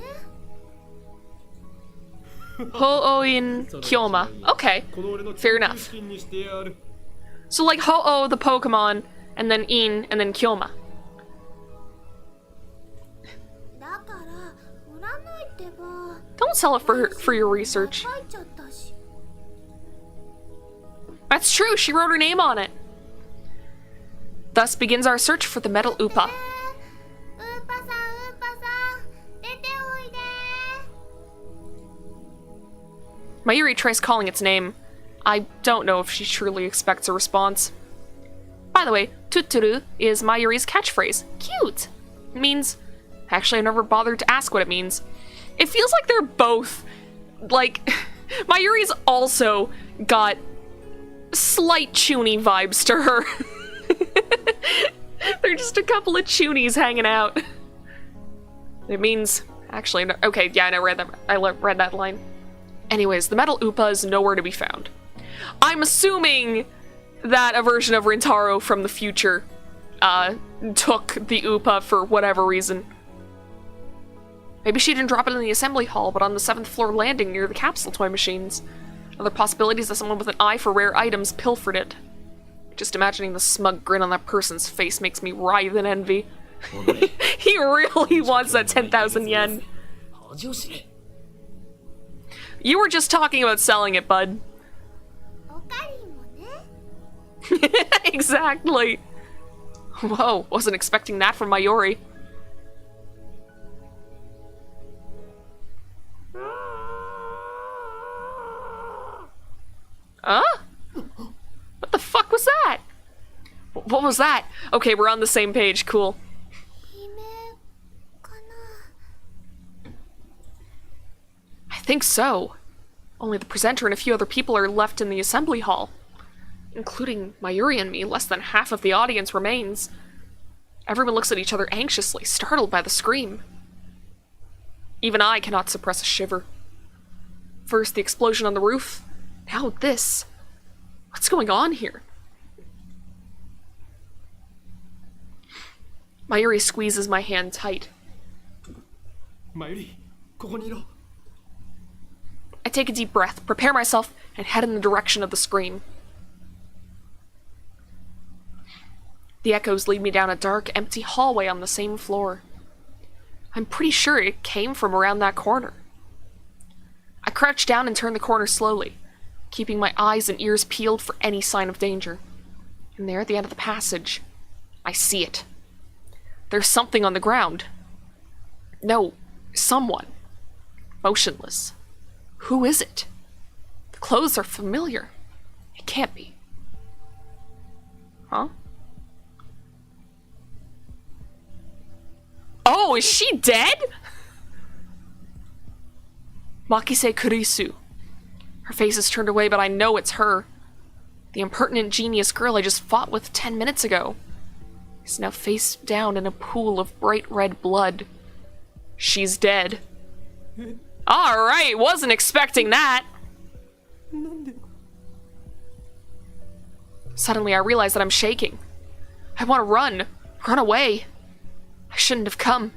Ho-Oh in Kyoma. Okay, fair enough. So like Ho-Oh the Pokemon, and then In, and then Kyoma. だから売らないってば。 Don't sell it for your research. 書いちゃったし。 That's true, she wrote her name on it. Thus begins our search for the metal Upa. ウーパさん、ウーパさん、出ておいで。 Mayuri tries calling its name. I don't know if she truly expects a response. By the way, tuturu is Mayuri's catchphrase. Cute! It means... Actually, I never bothered to ask what it means. It feels like they're both... Like, Mayuri's also got slight chuny vibes to her. They're just a couple of chunies hanging out. It means... Actually, no, okay, yeah, I read that line. Anyways, the metal Upa is nowhere to be found. I'm assuming that a version of Rintaro from the future took the Upa for whatever reason. Maybe she didn't drop it in the assembly hall, but on the 7th floor landing near the capsule toy machines. Other possibilities that someone with an eye for rare items pilfered it. Just imagining the smug grin on that person's face makes me writhe in envy. He really wants that 10,000 yen. You were just talking about selling it, bud. おかりもね。 Exactly. Whoa, wasn't expecting that from Mayuri. Huh? What the fuck was that? What was that? Okay, we're on the same page, cool. 姫かな。I think so. Only the presenter and a few other people are left in the assembly hall. Including Mayuri and me, less than half of the audience remains. Everyone looks at each other anxiously, startled by the scream. Even I cannot suppress a shiver. First the explosion on the roof, now this. What's going on here? Mayuri squeezes my hand tight. Mayuri, ここにいろ。 I take a deep breath, prepare myself, and head in the direction of the scream. The echoes lead me down a dark, empty hallway on the same floor. I'm pretty sure it came from around that corner. I crouch down and turn the corner slowly, keeping my eyes and ears peeled for any sign of danger. And there at the end of the passage, I see it. There's something on the ground. No, someone. Motionless. Who is it? The clothes are familiar. It can't be. Huh? Oh, is she dead? Makise Kurisu. Her face is turned away, but I know it's her. The impertinent genius girl I just fought with 10 minutes ago is now face down in a pool of bright red blood. She's dead. Alright, wasn't expecting that. Suddenly I realize that I'm shaking. I want to run away. I shouldn't have come.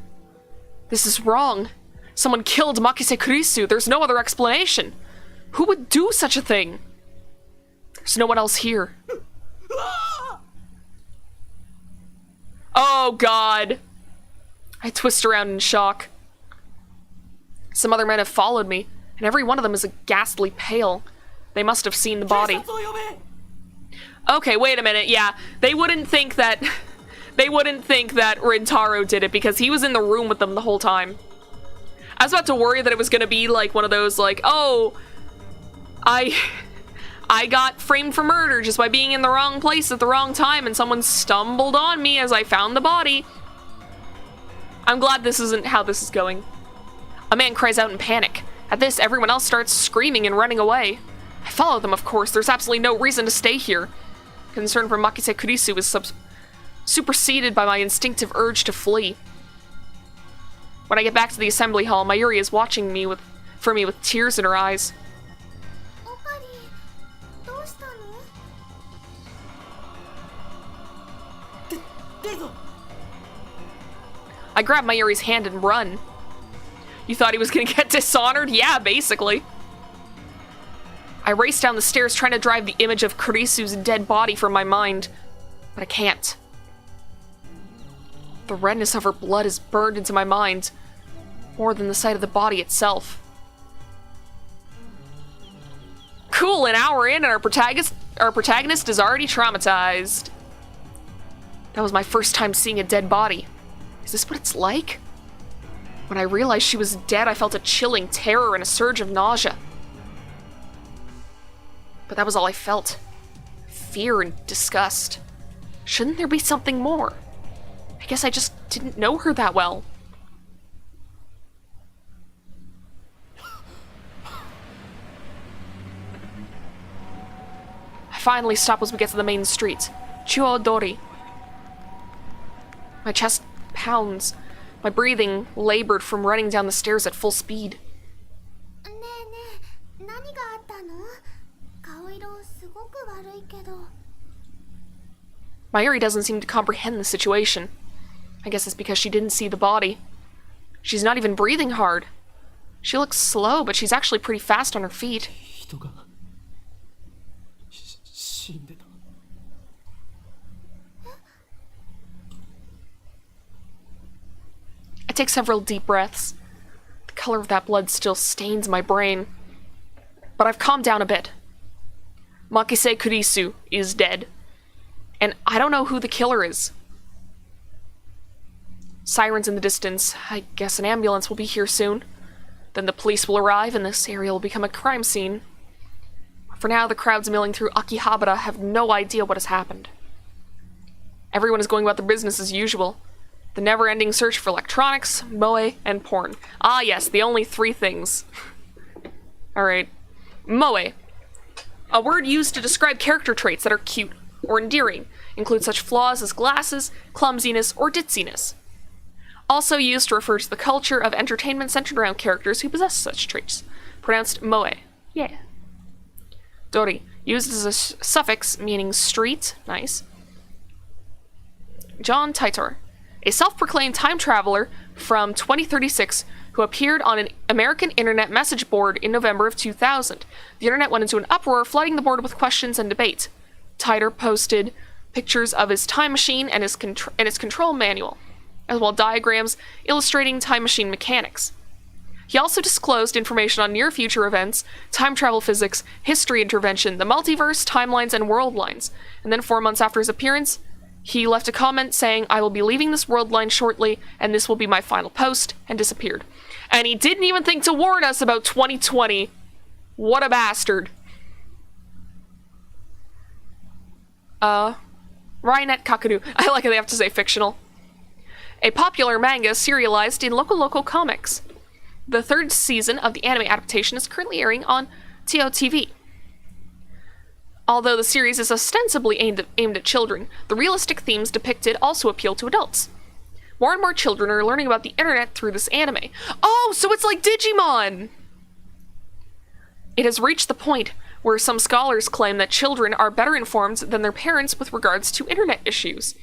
This is wrong. Someone killed Makise Kurisu. There's no other explanation. Who would do such a thing? There's no one else here. Oh god. I twist around in shock. Some other men have followed me, and every one of them is ghastly pale. They must have seen the body. Okay, wait a minute. Yeah, they wouldn't think that Rintaro did it because he was in the room with them the whole time. I was about to worry that it was gonna be like one of those like, oh, I got framed for murder just by being in the wrong place at the wrong time and someone stumbled on me as I found the body. I'm glad this isn't how this is going. A man cries out in panic. At this, everyone else starts screaming and running away. I follow them, of course. There's absolutely no reason to stay here. Concern for Makise Kurisu is superseded by my instinctive urge to flee. When I get back to the assembly hall, Mayuri is watching for me with tears in her eyes. I grab Mayuri's hand and run. You thought he was gonna get dishonored? Yeah, basically. I race down the stairs trying to drive the image of Kurisu's dead body from my mind, but I can't. The redness of her blood is burned into my mind, more than the sight of the body itself. Cool, an hour in and our protagonist is already traumatized. That was my first time seeing a dead body. Is this what it's like? When I realized she was dead, I felt a chilling terror and a surge of nausea. But that was all I felt. Fear and disgust. Shouldn't there be something more? I guess I just didn't know her that well. I finally stop as we get to the main street. Chuodori. My chest pounds. My breathing labored from running down the stairs at full speed. Mayuri doesn't seem to comprehend the situation. I guess it's because she didn't see the body. She's not even breathing hard. She looks slow, but she's actually pretty fast on her feet. I take several deep breaths. The color of that blood still stains my brain. But I've calmed down a bit. Makise Kurisu is dead. And I don't know who the killer is. Sirens in the distance. I guess an ambulance will be here soon. Then the police will arrive and this area will become a crime scene. For now, the crowds milling through Akihabara have no idea what has happened. Everyone is going about their business as usual. The never-ending search for electronics, moe, and porn. Ah yes, the only three things. Alright. Moe. A word used to describe character traits that are cute or endearing. Include such flaws as glasses, clumsiness, or ditziness. Also used to refer to the culture of entertainment centered around characters who possess such traits. Pronounced moe. Yeah. Dori. Used as a suffix meaning street. Nice. John Titor. A self-proclaimed time traveler from 2036 who appeared on an American internet message board in November of 2000. The internet went into an uproar, flooding the board with questions and debate. Titor posted pictures of his time machine and its control manual, as well as diagrams illustrating time machine mechanics. He also disclosed information on near-future events, time travel physics, history intervention, the multiverse, timelines, and world lines. And then 4 months after his appearance, he left a comment saying, "I will be leaving this world line shortly, and this will be my final post," and disappeared. And he didn't even think to warn us about 2020. What a bastard. Rainet Kakadu. I like how they have to say fictional. A popular manga serialized in Loco Comics. The 3rd season of the anime adaptation is currently airing on TOTV. Although the series is ostensibly aimed at children, the realistic themes depicted also appeal to adults. More and more children are learning about the internet through this anime. Oh, so it's like Digimon! It has reached the point where some scholars claim that children are better informed than their parents with regards to internet issues.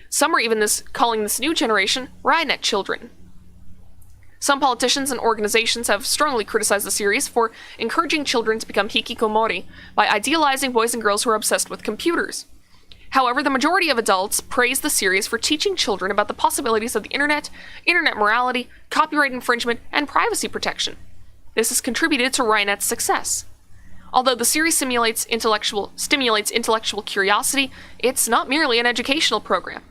Some are even calling this new generation Rainet children. Some politicians and organizations have strongly criticized the series for encouraging children to become hikikomori by idealizing boys and girls who are obsessed with computers. However, the majority of adults praise the series for teaching children about the possibilities of the internet morality, copyright infringement, and privacy protection. This has contributed to Rainet's success. Although the series stimulates intellectual curiosity, it's not merely an educational program.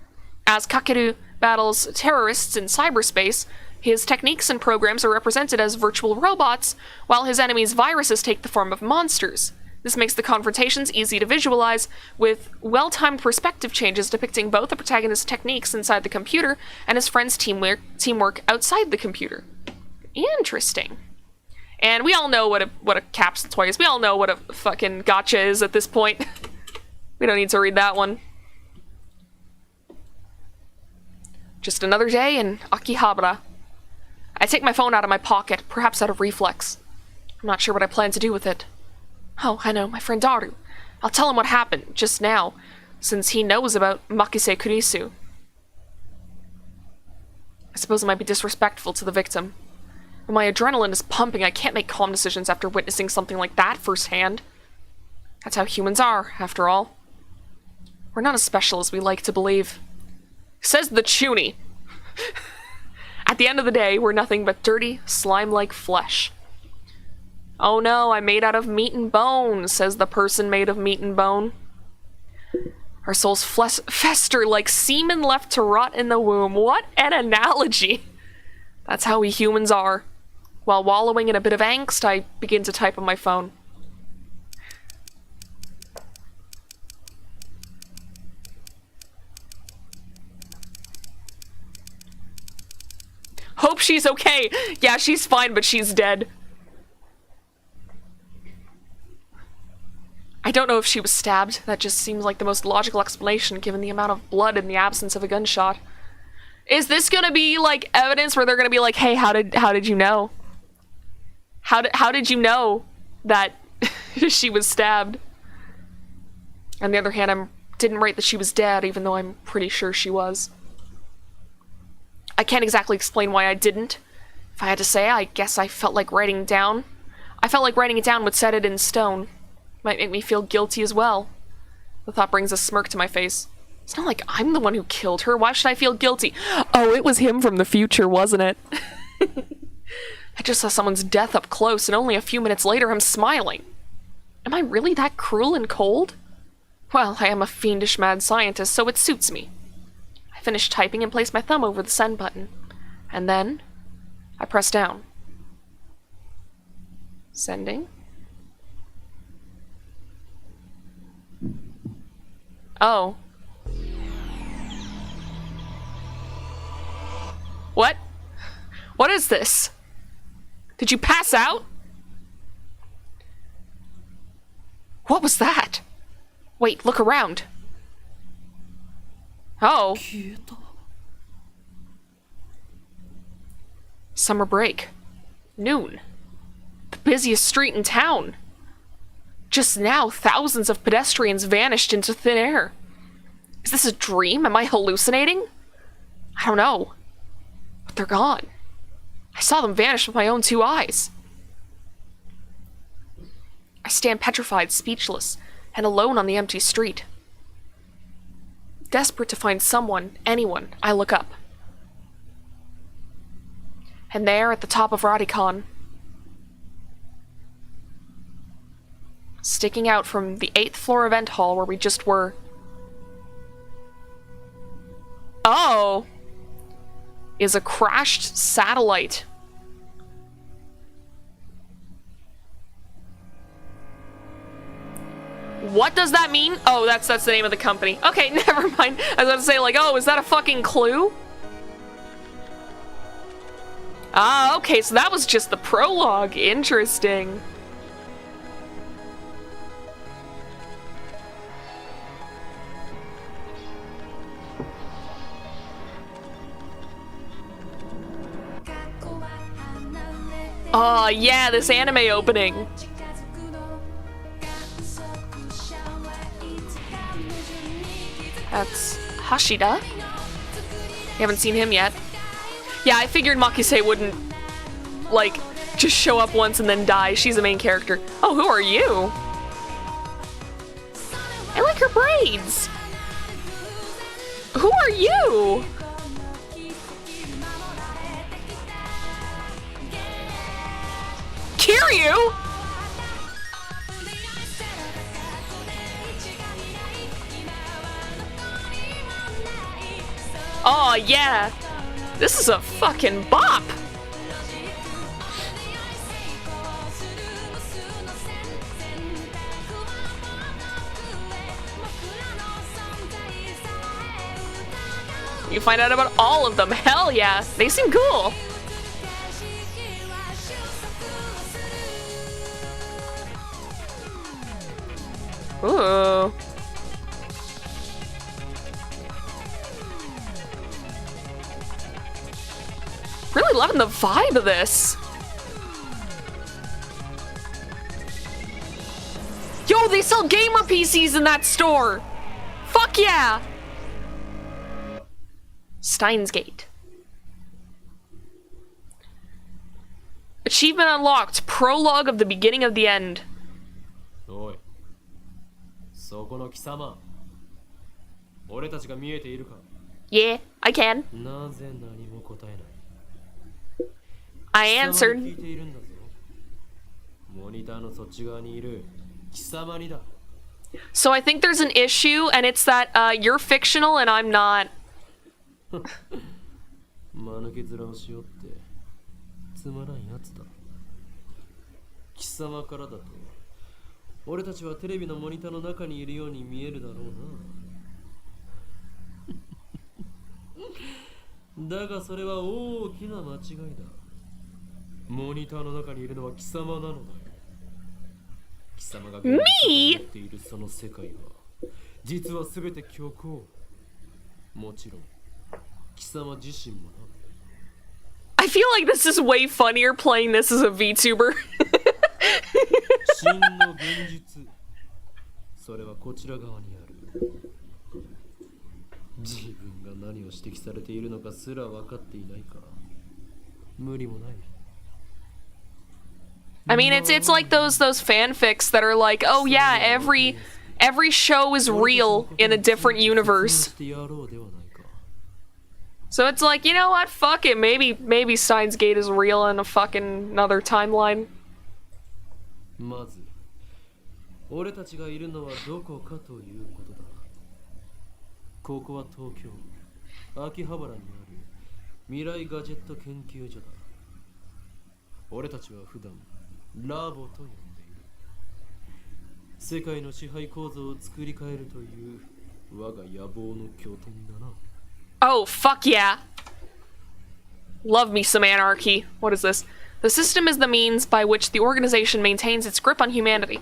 As Kakeru battles terrorists in cyberspace, his techniques and programs are represented as virtual robots, while his enemies' viruses take the form of monsters. This makes the confrontations easy to visualize, with well-timed perspective changes depicting both the protagonist's techniques inside the computer and his friend's teamwork outside the computer. Interesting. And we all know what a capsule toy is. We all know what a fucking gotcha is at this point. We don't need to read that one. Just another day in Akihabara. I take my phone out of my pocket, perhaps out of reflex. I'm not sure what I plan to do with it. Oh, I know, my friend Daru. I'll tell him what happened just now, since he knows about Makise Kurisu. I suppose it might be disrespectful to the victim. When my adrenaline is pumping, I can't make calm decisions after witnessing something like that firsthand. That's how humans are, after all. We're not as special as we like to believe. Says the Chuny. At the end of the day, we're nothing but dirty, slime-like flesh. Oh no, I'm made out of meat and bone, says the person made of meat and bone. Our souls fester like semen left to rot in the womb. What an analogy! That's how we humans are. While wallowing in a bit of angst, I begin to type on my phone. Hope she's okay. Yeah, she's fine, but she's dead. I don't know if she was stabbed. That just seems like the most logical explanation given the amount of blood in the absence of a gunshot. Is this gonna be like evidence where they're gonna be like, hey, how did you know? How did you know that she was stabbed? On the other hand, I didn't write that she was dead, even though I'm pretty sure she was. I can't exactly explain why I didn't. If I had to say, I guess I felt like writing it down. I felt like writing it down would set it in stone. Might make me feel guilty as well. The thought brings a smirk to my face. It's not like I'm the one who killed her. Why should I feel guilty? Oh, it was him from the future, wasn't it? I just saw someone's death up close, and only a few minutes later I'm smiling. Am I really that cruel and cold? Well, I am a fiendish mad scientist, so it suits me. I finish typing and place my thumb over the send button. And then, I press down. Sending. Oh. What? What is this? Did you pass out? What was that? Wait, look around. Oh. 消えた。 Summer break. Noon. The busiest street in town. Just now, thousands of pedestrians vanished into thin air. Is this a dream? Am I hallucinating? I don't know. But they're gone. I saw them vanish with my own 2 eyes. I stand petrified, speechless, and alone on the empty street. Desperate to find someone, anyone, I look up. And there, at the top of Radicon, sticking out from the 8th floor event hall where we just were. Oh! Is a crashed satellite. What does that mean? Oh, that's the name of the company. Okay, never mind. I was about to say, like, oh, is that a fucking clue? Ah, okay, so that was just the prologue. Interesting. Oh, yeah, this anime opening. That's Hashida. You haven't seen him yet. Yeah, I figured Makise wouldn't, like, just show up once and then die. She's the main character. Oh, who are you? I like her braids. Who are you? Kiryu? Oh, yeah. This is a fucking bop. You find out about all of them. Hell yeah. They seem cool. Ooh. Really loving the vibe of this. Yo, they sell gamer PCs in that store. Fuck yeah. Steins Gate. Achievement unlocked. Prologue of the beginning of the end. おい、そこの貴様、俺たちが見えているか？ Yeah, I can. なぜ何も答えない？ I 聞い answered. ているんだぞ。モニターのそっち側にいる貴様にだ。 So I think there's an issue, and it's that you're fictional and I'm not. 間抜け面をしよってつまらんやつだ。貴様からだと俺たちはテレビのモニターの中にいるように見えるだろうな。だがそれは大きな間違いだ。モニターの中にいるのは貴様なのだよ。貴様が現実だと思っているその世界は実は全て虚構。もちろん貴様自身もな。 I feel like this is way funnier playing this as a VTuber. 真の現実、それはこちら側にある。自分が何を指摘されているのかすら分かっていないか。無理もない。 I mean, it's like those fanfics that are like, oh yeah, every show is real in a different universe. So it's like, you know what? Fuck it. Maybe Steins Gate is real in a fucking another timeline. まず、俺たちがいるのはどこかということだ。ここは東京、秋葉原にある未来ガジェット研究所だ。俺たちは普段ラボと呼んでいる。世界の支配構造を作り変えるという我が野望の拠点だな。 Oh, fuck yeah. Love me some anarchy. What is this? The system is the means by which the organization maintains its grip on humanity.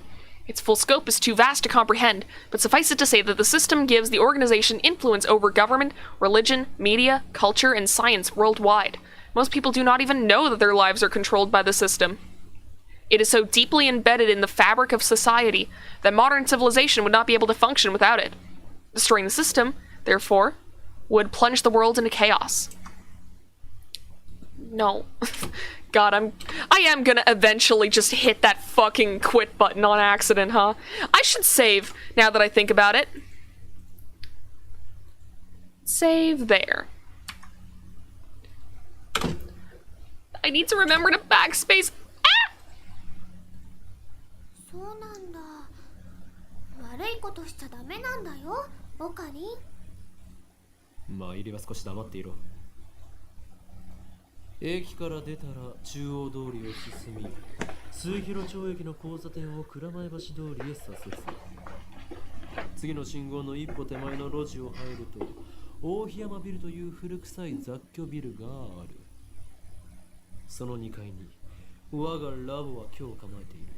Its full scope is too vast to comprehend, but suffice it to say that the system gives the organization influence over government, religion, media, culture, and science worldwide. Most people do not even know that their lives are controlled by the system. It is so deeply embedded in the fabric of society that modern civilization would not be able to function without it. Destroying the system, therefore, would plunge the world into chaos. No. God, I am gonna eventually just hit that fucking quit button on accident, huh? I should save, now that I think about it. Save there. I need to remember to backspace. Ah! そうなんだ。悪いことしちゃダメなんだよ、オカリン。参りは少し黙っていろ。駅から出たら中央通りを進み、末広町駅の交差点を蔵前橋通りへ左折。次の信号の一歩手前の路地を入ると、大檜山ビルという古臭い雑居ビルがある。その2階に我がラボは今日構えている。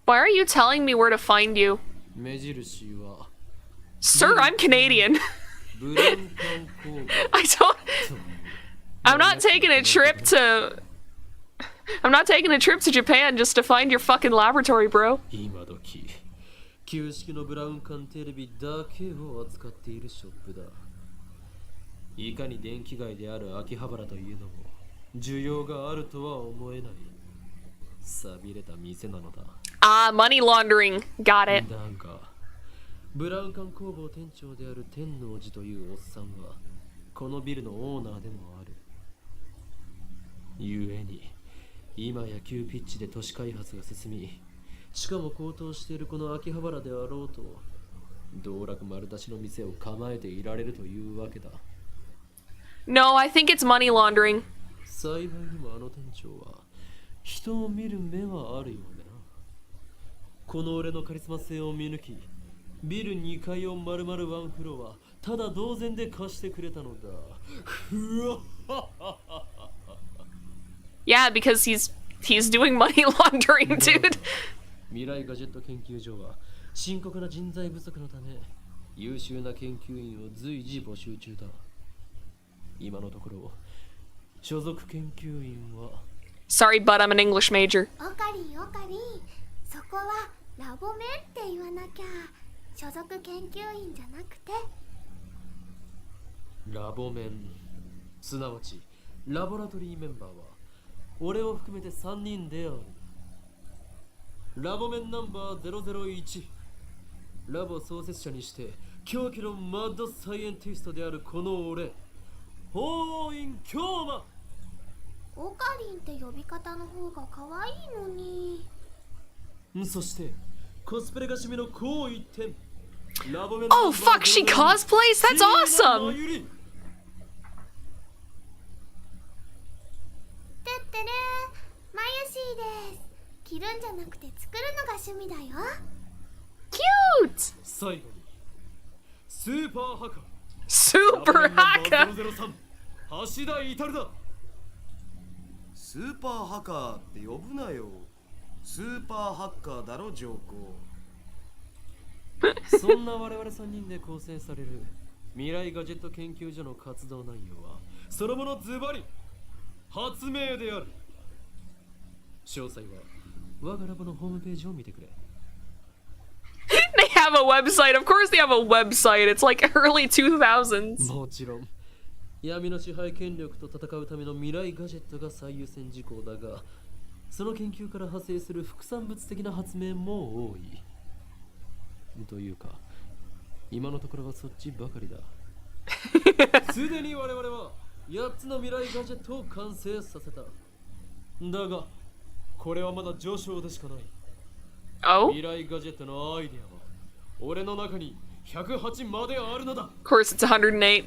Why are you telling me where to find you? 目印は Sir, I'm Canadian. ブラウン管工房。I don't... I'm not taking a trip to... I'm not taking a trip to Japan just to find your fucking laboratory, bro. 今時旧式のブラウン管テレビだけを扱っているショップだ。いかに電気街である秋葉原というのも需要があるとは思えない。寂れた店なのだ。Ah, money laundering. Got it. だがブラウン管工房店長である天王寺というおっさんはこのビルのオーナーでもある。ゆえに今や急ピッチで都市開発が進み、しかも高騰しているこの秋葉原であろうと道楽丸出しの店を構えていられるというわけだ。 No, I think it's money laundering. 幸いにもあの店長は人を見る目はあるようでな。この俺のカリスマ性を見抜き、ビル2階を丸々ワンフロアただ同然で貸してくれたのだ。ふわっはっはっは。 Yeah, because he's doing money laundering, dude. 未来ガジェット研究所は深刻な人材不足のため優秀な研究員を随時募集中だ。今のところ所属研究員は Sorry, but I'm an English major. オカリン、オカリン。そこはラボメンって言わなきゃ。所属研究員じゃなくて。ラボメン、すなわちラボラトリーメンバーは俺を含めて3人である。ラボメンナンバー001、ラボ創設者にして狂気のマッドサイエンティストであるこの俺、法院京馬。オカリンって呼び方の方が可愛いのに。そしてコスプレが趣味の高一点。ラボメン Oh, fuck, she cosplays? That's awesome! てってれー、マユシーです。着るんじゃなくて作るのが趣味だよ。Cute! 最後にスーパーハカ Super Haka! 003橋田至だ。スーパーハカーって呼ぶなよ。スーパーハッカーだろ、上皇。そんな我々3人で構成される未来ガジェット研究所の活動内容はそのものズバリ発明である。詳細は我がラボのホームページを見てくれ。 They have a website. Of course they have a website. It's like early 2000s. もちろん闇の支配権力と戦うための未来ガジェットが最優先事項だが、その研究から派生する副産物的な発明も多い。というか今のところはそっちばかりだ。すでに我々は8つの未来ガジェットを完成させた。だがこれはまだ序章でしかない。 Oh? 未来ガジェットのアイデアは俺の中に108まであるのだ。 Of course it's 108.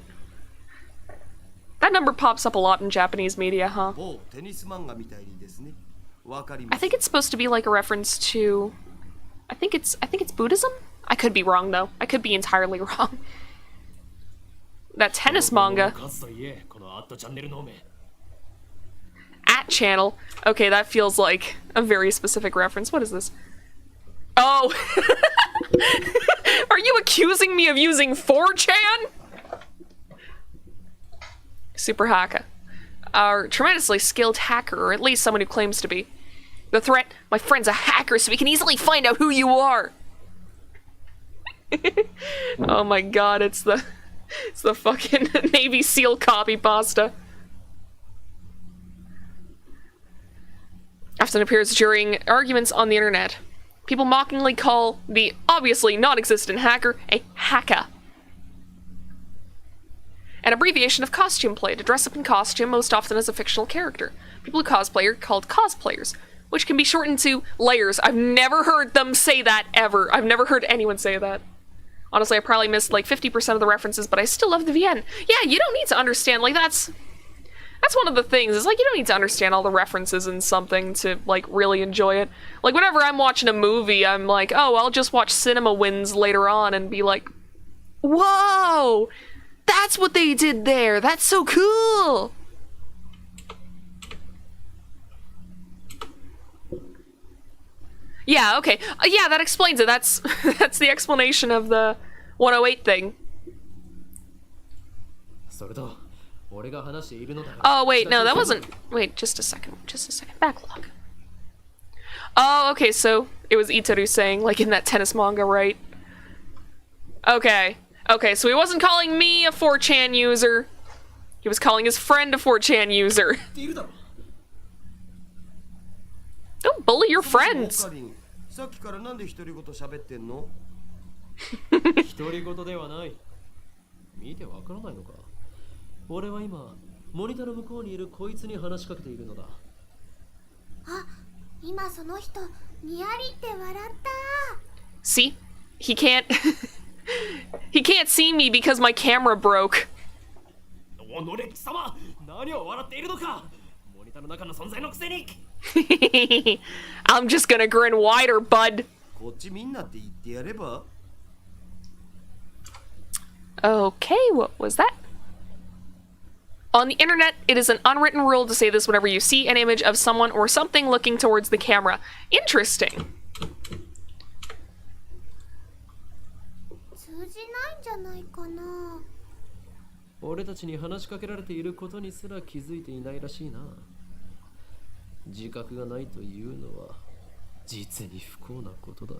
That number pops up a lot in Japanese media, huh? 某テニス漫画みたいにですね。わかり I ます。 think it's supposed to be like a reference to... I think it's Buddhism? I could be wrong though. I could be entirely wrong. That tennis manga. かつといえこのアットチャンネルの目。 At channel. Okay, that feels like a very specific reference. What is this? Oh. Are you accusing me of using 4chan? Super hacker. Our tremendously skilled hacker, or at least someone who claims to be. The threat, my friend's a hacker, so we can easily find out who you are. Oh my god, it's the fucking Navy SEAL copy pasta. Often appears during arguments on the internet. People mockingly call the obviously non-existent hacker a hacka. An abbreviation of costume play, to dress up in costume, most often as a fictional character. People who cosplay are called cosplayers, which can be shortened to layers. I've never heard them say that ever. I've never heard anyone say that. Honestly, I probably missed like 50% of the references, but I still love the VN. Yeah, you don't need to understand, like that's one of the things, is like you don't need to understand all the references in something to like really enjoy it. Like whenever I'm watching a movie, I'm like, oh, I'll just watch Cinema Wins later on and be like, whoa, that's what they did there. That's so cool. Yeah, okay. Yeah, that explains it. That's the explanation of the 108 thing. Oh, wait, no, that wasn't... Wait, just a second. Backlog. Oh, okay, so it was Itaru saying, like in that tennis manga, right? Okay, so he wasn't calling me a 4chan user. He was calling his friend a 4chan user. Don't bully your friends. さっきからなんで独り言喋ってんの？独り言ではない。見てわからないのか。俺は今モニターの向こうにいるこいつに話しかけているのだ。あ、今その人にやりって笑った。See? He can't he can't see me because my camera broke. おのれ貴様、何を笑っているのか。モニターの中の存在のくせに。I'm just gonna grin wider, bud. こっちみんなって言ってやれば? Okay, what was that? On the internet, it is an unwritten rule to say this whenever you see an image of someone or something looking towards the camera. Interesting. 通じないんじゃないかな。俺たちに話しかけられていることにすら気づいていないらしいな。自覚がないというのは実に不幸なことだ。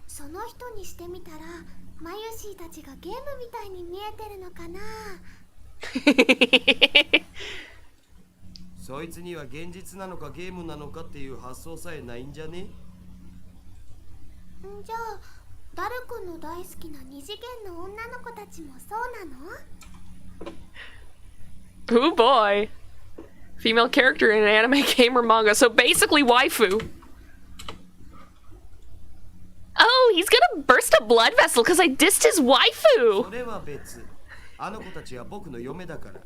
その人にしてみたらマユシーたちがゲームみたいに見えてるのかな。そいつには現実なのかゲームなのかっていう発想さえないんじゃね？じゃあダル君の大好きな二次元の女の子たちもそうなの？ Oh boy. Female character in an anime, game, or manga. So basically waifu. Oh, he's gonna burst a blood vessel because I dissed his waifu. それは別。あの子たちは僕の嫁だから。Yeah!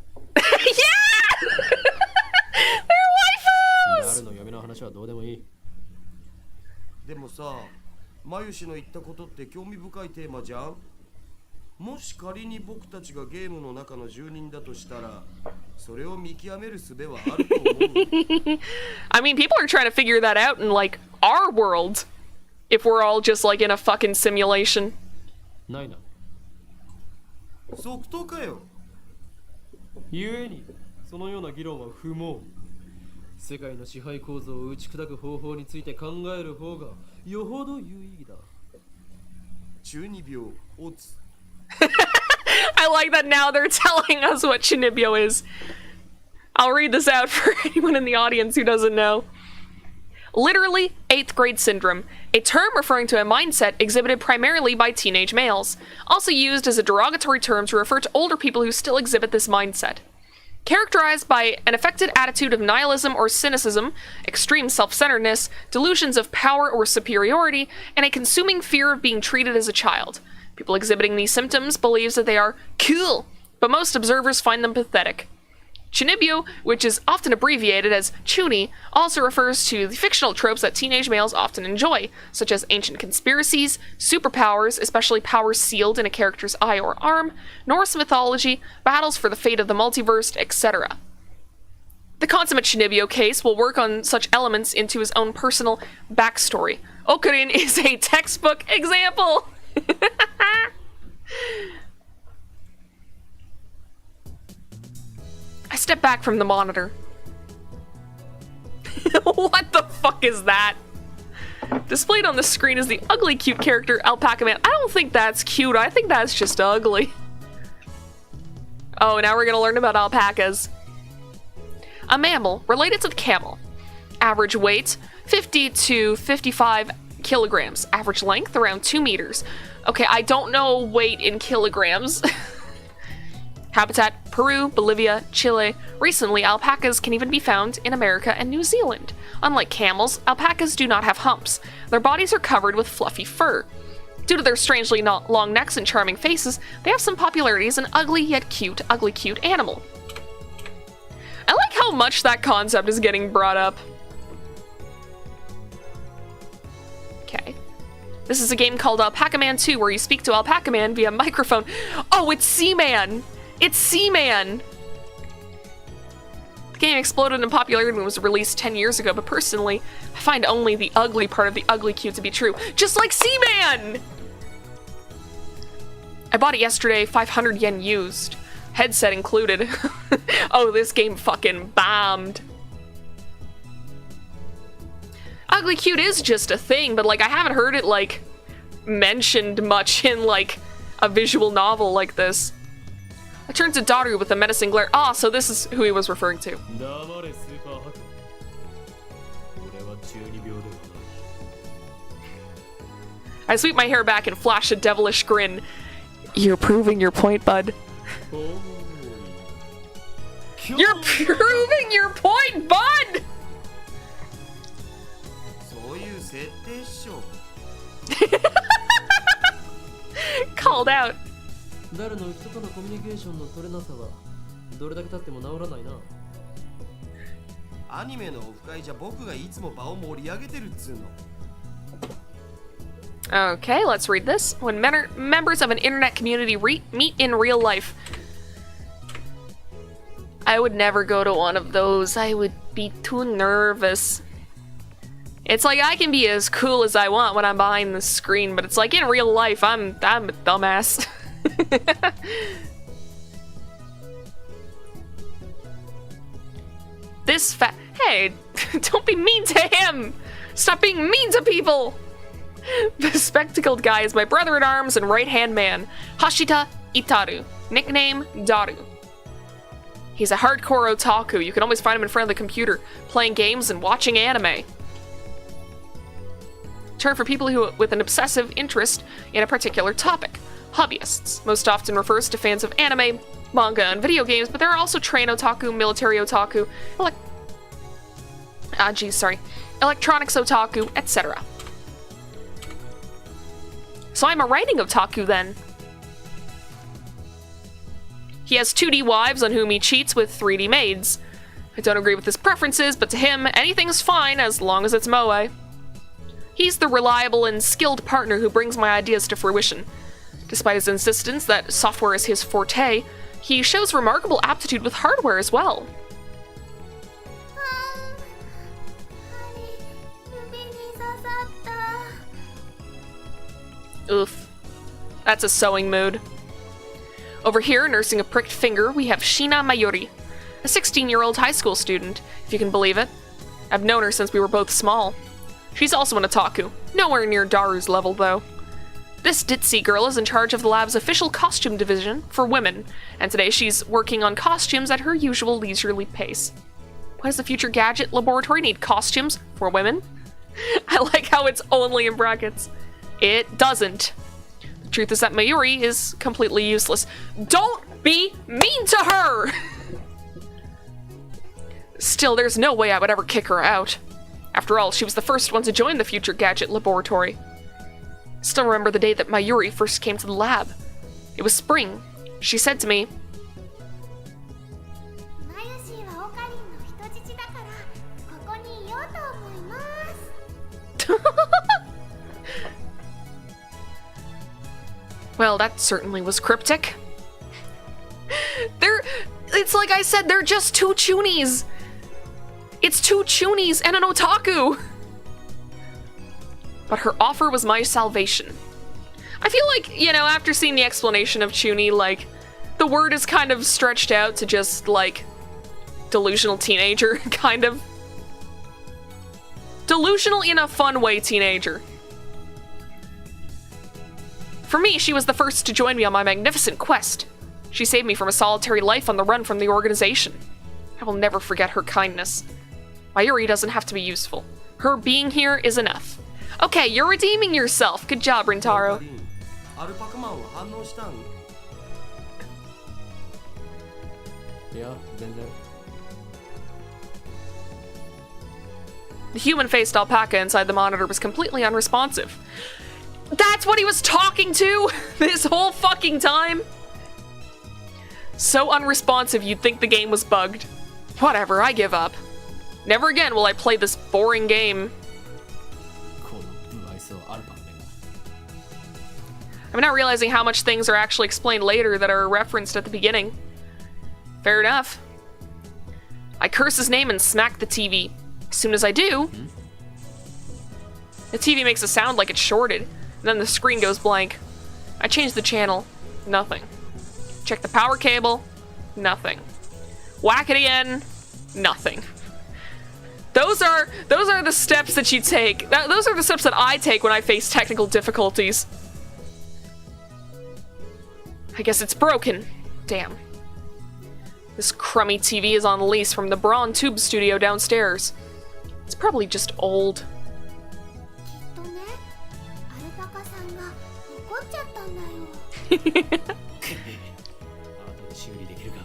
They're waifus! 誰の嫁の話はどうでもいい。でもさ、マユシの言ったことって興味深いテーマじゃん。もし仮に僕たちがゲームの中の住人だとしたら、それを見極める術はあると思う。I mean, people are trying to figure that out in, like, our world. If we're all just, like, in a fucking simulation. ないな。即答かよ。故に、そのような議論は不毛。世界の支配構造を打ち砕く方法について考える方がよほど有意義だ。中二病、オツ。I like that now they're telling us what Chinibyo is. I'll read this out for anyone in the audience who doesn't know. Literally, 8th grade syndrome, a term referring to a mindset exhibited primarily by teenage males, also used as a derogatory term to refer to older people who still exhibit this mindset. Characterized by an affected attitude of nihilism or cynicism, extreme self-centeredness, delusions of power or superiority, and a consuming fear of being treated as a child. People exhibiting these symptoms believes that they are cool, but most observers find them pathetic. Chinibyo, which is often abbreviated as Chuni, also refers to the fictional tropes that teenage males often enjoy, such as ancient conspiracies, superpowers, especially powers sealed in a character's eye or arm, Norse mythology, battles for the fate of the multiverse, etc. The consummate Shinibio case will work on such elements into his own personal backstory. Okurin is a textbook example! I step back from the monitor. What the fuck is that? Displayed on the screen is the ugly cute character Alpaca Man. I don't think that's cute, I think that's just ugly. Oh, now we're gonna learn about alpacas. A mammal related to the camel. Average weight 50 to 55 kilograms. Average length around 2 meters. Okay, I don't know weight in kilograms. Habitat Peru, Bolivia, Chile. Recently, alpacas can even be found in America and New Zealand. Unlike camels, alpacas do not have humps. Their bodies are covered with fluffy fur. Due to their strangely long necks and charming faces, they have some popularity as an ugly cute animal. I like how much that concept is getting brought up. Okay. This is a game called Alpaca Man 2 where you speak to Alpaca Man via microphone. Oh, it's Seaman! It's Seaman! The game exploded in popularity when it was released 10 years ago, but personally, I find only the ugly part of the ugly cute to be true. Just like Seaman! I bought it yesterday, 500 yen used. Headset included. Oh, this game fucking bombed. Ugly cute is just a thing, but like I haven't heard it like mentioned much in like a visual novel like this. I turned to Daru with a menacing glare. Ah, so this is who he was referring to. I sweep my hair back and flash a devilish grin. You're proving your point, bud. You're proving your point, bud! Called out. 誰の人とのコミュニケーションの取れなさはどれだけ経っても治らないな。アニメのオフ会じゃ僕がいつも場を盛り上げてるっつうの。Okay, let's read this. When members of an internet community meet in real life. I would never go to one of those. I would be too nervous. It's like I can be as cool as I want when I'm behind the screen, but it's like in real life, I'm a dumbass. Hey, don't be mean to him! Stop being mean to people! The spectacled guy is my brother-at-arms and right-hand man, Hashita Itaru, nickname Daru. He's a hardcore otaku. You can always find him in front of the computer, playing games and watching anime. Term for people with an obsessive interest in a particular topic. Hobbyists most often refers to fans of anime, manga, and video games, but there are also train otaku, military otaku, electronics otaku, etc. So I'm a writing otaku then. He has 2D wives on whom he cheats with 3D maids. I don't agree with his preferences, but to him, anything's fine as long as it's moe. He's the reliable and skilled partner who brings my ideas to fruition. Despite his insistence that software is his forte, he shows remarkable aptitude with hardware as well. Oof. That's a sewing mood. Over here, nursing a pricked finger, we have Shina Mayuri, a 16-year-old high school student, if you can believe it. I've known her since we were both small. She's also an otaku, nowhere near Daru's level though. This ditzy girl is in charge of the lab's official costume division for women, and today she's working on costumes at her usual leisurely pace. Why does the future gadget laboratory need costumes for women? I like how it's only in brackets. It doesn't. The truth is that Mayuri is completely useless. Don't be mean to her! Still, there's no way I would ever kick her out. After all, she was the first one to join the future gadget laboratory. Still remember the day that Mayuri first came to the lab. It was spring. She said to me, well, that certainly was cryptic. It's like I said, they're just two chunies. It's 2 Chunies and an otaku! But her offer was my salvation. I feel like, you know, after seeing the explanation of Chuni, like, the word is kind of stretched out to just, like, delusional teenager, kind of. Delusional in a fun way teenager. For me, she was the first to join me on my magnificent quest. She saved me from a solitary life on the run from the organization. I will never forget her kindness. Mayuri doesn't have to be useful. Her being here is enough. Okay, you're redeeming yourself. Good job, Rintaro. アルパカマンは反応したん？いや、全然。 The human-faced alpaca inside the monitor was completely unresponsive. That's what he was talking to this whole fucking time? So unresponsive you'd think the game was bugged. Whatever, I give up. Never again will I play this boring game. I'm not realizing how much things are actually explained later that are referenced at the beginning. Fair enough. I curse his name and smack the TV. As soon as I do, the TV makes a sound like it's shorted, and then the screen goes blank. I change the channel. Nothing. Check the power cable. Nothing. Whack it again. Nothing. Those are the steps that you take. Those are the steps that I take when I face technical difficulties. I guess it's broken. Damn. This crummy TV is on lease from the Braun Tube studio downstairs. It's probably just old. きっとね、アルパカさんが怒っちゃったんだよ。後で修理できるか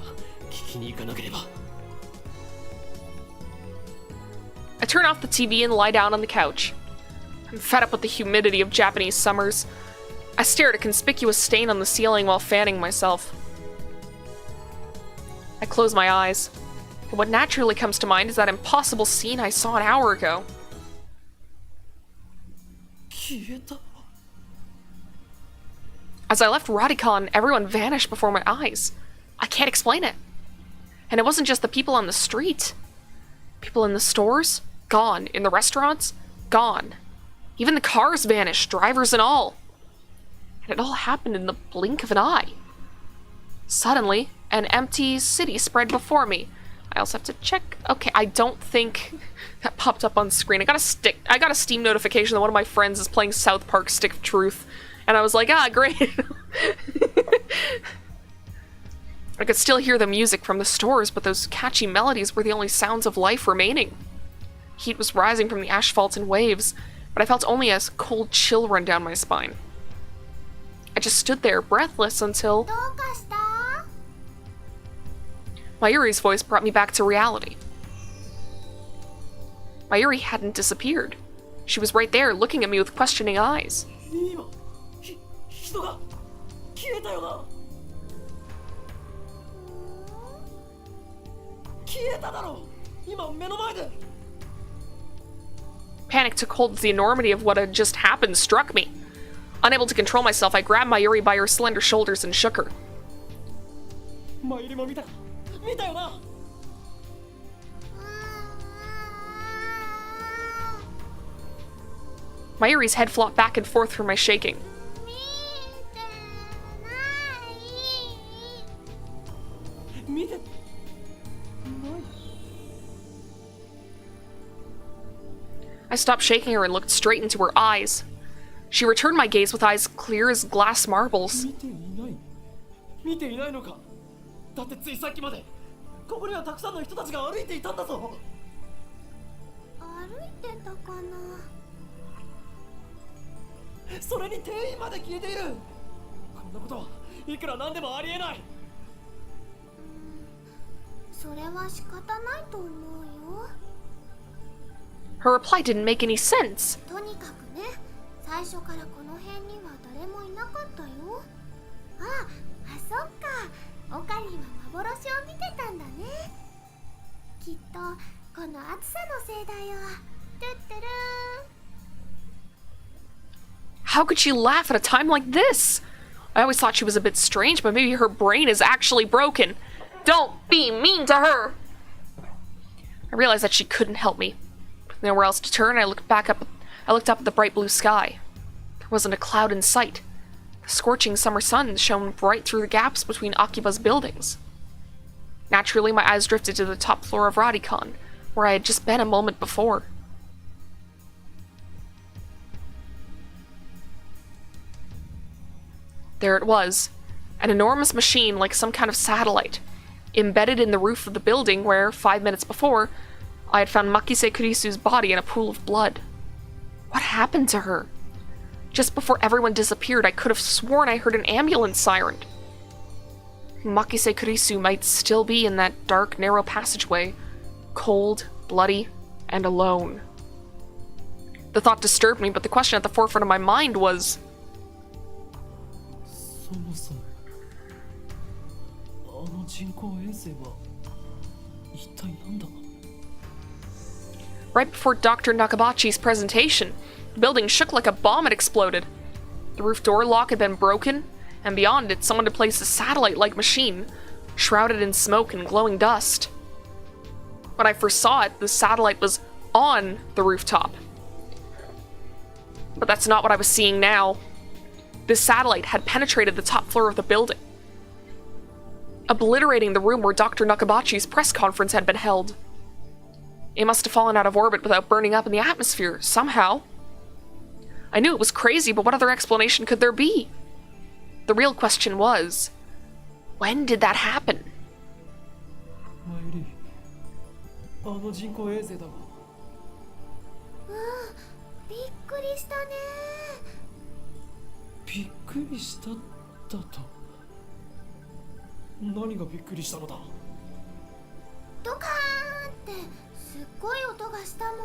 聞きに行かなければ。 I turn off the TV and lie down on the couch. I'm fed up with the humidity of Japanese summers. I stare at a conspicuous stain on the ceiling while fanning myself. I close my eyes. And what naturally comes to mind is that impossible scene I saw an hour ago. 消えた。 As I left Radicon, everyone vanished before my eyes. I can't explain it. And it wasn't just the people on the street. People in the stores? Gone. In the restaurants? Gone. Even the cars vanished, drivers and all. And it all happened in the blink of an eye. Suddenly, an empty city spread before me. I also have to check. Okay, I don't think that popped up on screen. I got a Steam notification that one of my friends is playing South Park Stick of Truth. And I was like, ah, great. I could still hear the music from the stores, but those catchy melodies were the only sounds of life remaining. Heat was rising from the asphalt in waves, but I felt only a cold chill run down my spine. I just stood there, breathless, until どうかした？ Mayuri's voice brought me back to reality. Mayuri hadn't disappeared. She was right there, looking at me with questioning eyes. 今、人が消えたよな。消えただろ。今目の前で。 Panic took hold as the enormity of what had just happened struck me. Unable to control myself, I grabbed Mayuri by her slender shoulders and shook her. マユリも見たよな。 Mayuri's head flopped back and forth from my shaking. 見てない。見て。ない。 I stopped shaking her and looked straight into her eyes. She returned my gaze with eyes clear as glass marbles. 見ていない。見ていないのか。だってついさっきまでここにはたくさんの人たちが歩いていたんだぞ。歩いてたかな。それに店員まで消えている。こんなことはいくらなんでもありえない。それは仕方ないと思うよ。 Her reply didn't make any sense. とにかくね、最初からこの辺には誰もいなかったよ。あ、そっか。オカリンは幻を見てたんだね。きっとこの暑さのせいだよ。トゥットゥルー。 How could she laugh at a time like this? I always thought she was a bit strange, but maybe her brain is actually broken. Don't be mean to her! I realized that she couldn't help me. With nowhere else to turn, I looked up at the bright blue sky. There wasn't a cloud in sight. The scorching summer sun shone right through the gaps between Akiba's buildings. Naturally, my eyes drifted to the top floor of Radicon, where I had just been a moment before. There it was, an enormous machine like some kind of satellite, embedded in the roof of the building where, 5 minutes before, I had found Makise Kurisu's body in a pool of blood. What happened to her? Just before everyone disappeared, I could have sworn I heard an ambulance siren. Makise Kurisu might still be in that dark, narrow passageway, cold, bloody, and alone. The thought disturbed me, but the question at the forefront of my mind was, そもそもあの人工衛星は一体何だ。 right before Dr. Nakabachi's presentation, the building shook like a bomb had exploded. The roof door lock had been broken, and beyond it, someone had placed a satellite-like machine, shrouded in smoke and glowing dust. When I first saw it, the satellite was on the rooftop. But that's not what I was seeing now. This satellite had penetrated the top floor of the building, obliterating the room where Dr. Nakabachi's press conference had been held. It must have fallen out of orbit without burning up in the atmosphere, somehow. I knew it was crazy, but what other explanation could there be? The real question was, when did that happen? マユリ、あの人工衛星だが。びっくりしたね。びっくりしただと。何がびっくりしたのだ。ドカーンってすっごい音がしたもん。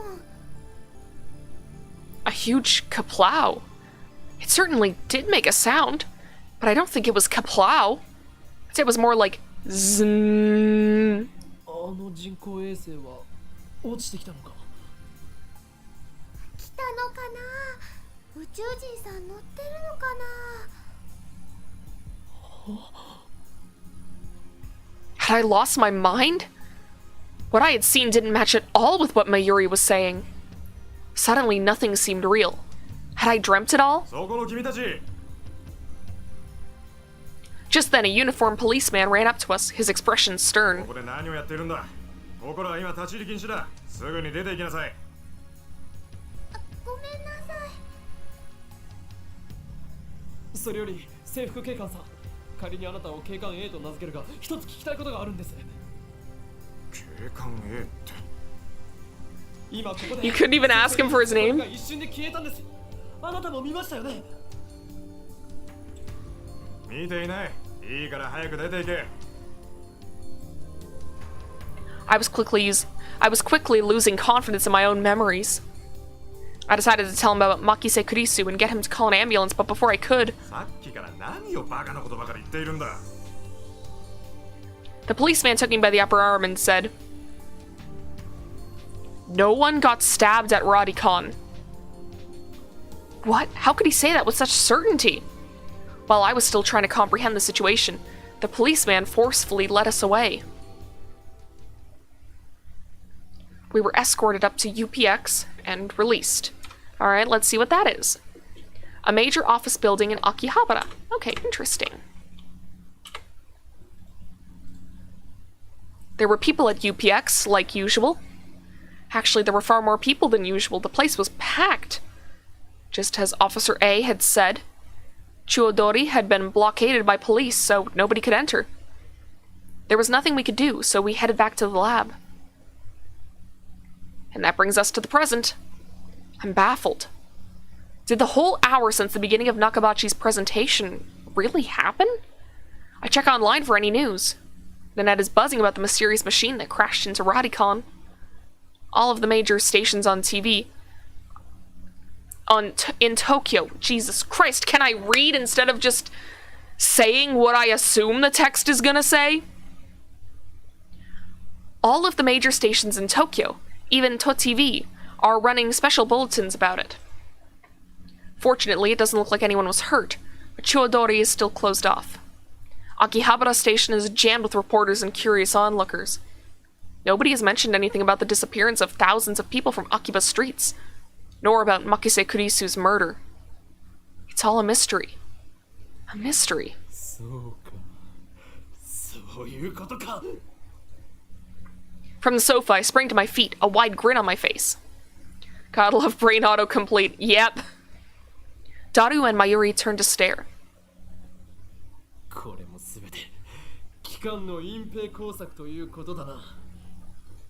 A huge kaplow. It certainly did make a sound, but I don't think it was kaplow. I'd say it was more like zzz. あの人工衛星は落ちてきたのか。来たのかな。宇宙人さん乗ってるのかな。 Had I lost my mind? What I had seen didn't match at all with what Mayuri was saying. Suddenly, nothing seemed real. Had I dreamt it all? そこの君たち。 Just then, a uniformed policeman ran up to us, his expression stern. ここで何をやってるんだ。ここらは今立ち入り禁止だ。すぐに出て行きなさい。ごめんなさい。それより制服警官さん、仮にあなたを警官 A と名付けるが、一つ聞きたいことがあるんです。警官 A って。今ここで。 You couldn't even ask him for his name? 一瞬で消えたんです。あなたも見ましたよね。見ていない。いいから早く出て行け。 I was quickly losing confidence in my own memories. I decided to tell him about Makise Kurisu and get him to call an ambulance, but before I could, さっきから何をバカなことばかり言っているんだ。 the policeman took me by the upper arm and said, "No one got stabbed at Radicon." What? How could he say that with such certainty? While I was still trying to comprehend the situation, the policeman forcefully led us away. We were escorted up to UPX and released. Alright, let's see what that is. A major office building in Akihabara. Okay, interesting. There were people at UPX, like usual. Actually, there were far more people than usual. The place was packed. Just as Officer A had said, Chuodori had been blockaded by police, so nobody could enter. There was nothing we could do, so we headed back to the lab. And that brings us to the present. I'm baffled. Did the whole hour since the beginning of Nakabachi's presentation really happen? I check online for any news. The net is buzzing about the mysterious machine that crashed into Radicon. All of the major stations on TV. In Tokyo. Jesus Christ, can I read instead of just saying what I assume the text is gonna say? All of the major stations in Tokyo, even TOTV, are running special bulletins about it. Fortunately, it doesn't look like anyone was hurt, but Chuodori is still closed off. Akihabara Station is jammed with reporters and curious onlookers. Nobody has mentioned anything about the disappearance of thousands of people from Akiba streets, nor about Makise Kurisu's murder. It's all a mystery. A mystery. そうか。そういうことか。 From the sofa, I sprang to my feet, a wide grin on my face. God love brain autocomplete. Yep. Daru and Mayuri turned to stare. これもすべて機関の隠蔽工作ということだな。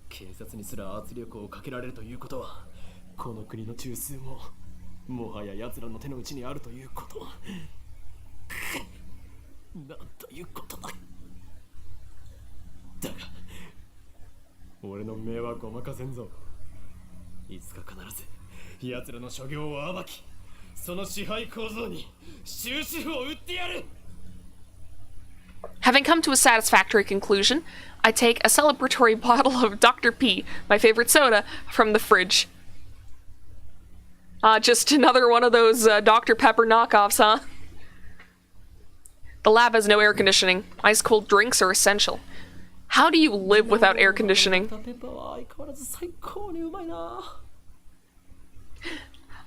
警察にすら圧力をかけられるということは、この国の中枢ももはや奴らの手の内にあるということ。なんということだ。だが俺の迷惑を任せんぞ。いつか必ず奴らの所業を暴き、その支配構造に終止符を打ってやる。 Having come to a satisfactory conclusion, I take a celebratory bottle of Dr. P, my favorite soda, from the fridge. Just another one of those Dr. Pepper knockoffs, huh? The lab has no air conditioning. Ice-cold drinks are essential. How do you live without air conditioning?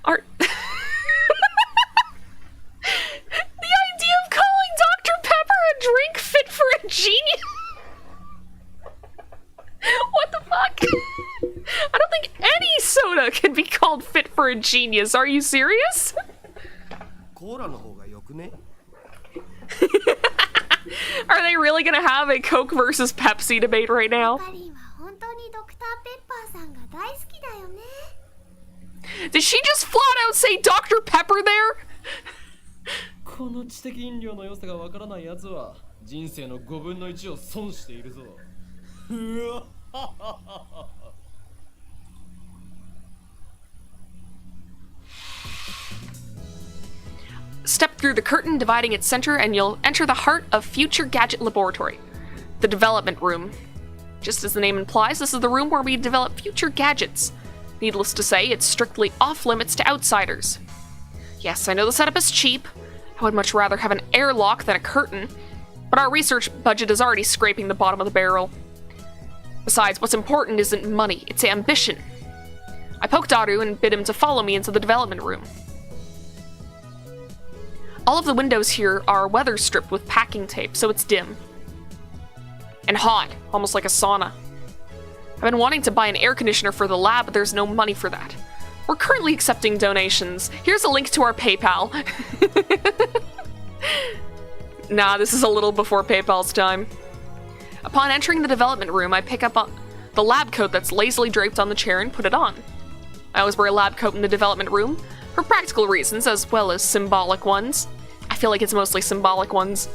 Are... The idea of calling Dr. Pepper a drink fit for a genius? What the fuck? I don't think any soda can be called fit for a genius. Are you serious? Are they really gonna have a Coke versus Pepsi debate right now? カリンは本当にドクターペッパーさんが大好きだよね。 Did she just flat out say Dr. Pepper there? この知的飲料の良さがわからない奴は人生の5分の1を損しているぞ。うわ Step through the curtain dividing its center and you'll enter the heart of Future Gadget Laboratory, the development room. Just as the name implies, this is the room where we develop future gadgets. Needless to say, it's strictly off-limits to outsiders. Yes, I know the setup is cheap. I would much rather have an airlock than a curtain, but our research budget is already scraping the bottom of the barrel. Besides, what's important isn't money, it's ambition. I poked Daru and bid him to follow me into the development room. All of the windows here are weather stripped with packing tape, so it's dim. And hot, almost like a sauna. I've been wanting to buy an air conditioner for the lab, but there's no money for that. We're currently accepting donations. Here's a link to our PayPal. Nah, this is a little before PayPal's time. Upon entering the development room, I pick up the lab coat that's lazily draped on the chair and put it on. I always wear a lab coat in the development room, for practical reasons as well as symbolic ones. I feel like it's mostly symbolic ones.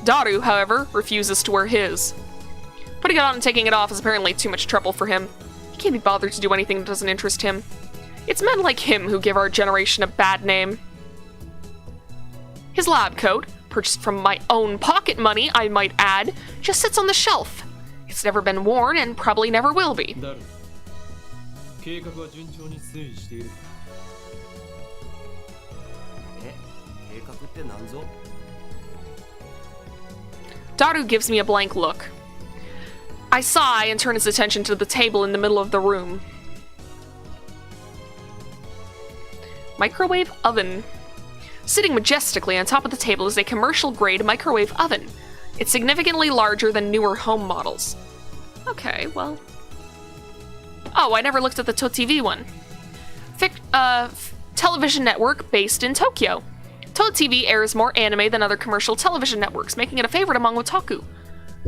Daru, however, refuses to wear his. Putting it on and taking it off is apparently too much trouble for him. He can't be bothered to do anything that doesn't interest him. It's men like him who give our generation a bad name. His lab coat, purchased from my own pocket money, I might add, just sits on the shelf. It's never been worn and probably never will be. 計画は順調に推移している。計画って何ぞ? Daru gives me a blank look. I sigh and turn his attention to the table in the middle of the room. Microwave oven. Sitting majestically on top of the table is a commercial-grade microwave oven. It's significantly larger than newer home models. Okay, well... Oh, I never looked at the ToTV one. Television network based in Tokyo. ToTV airs more anime than other commercial television networks, making it a favorite among otaku.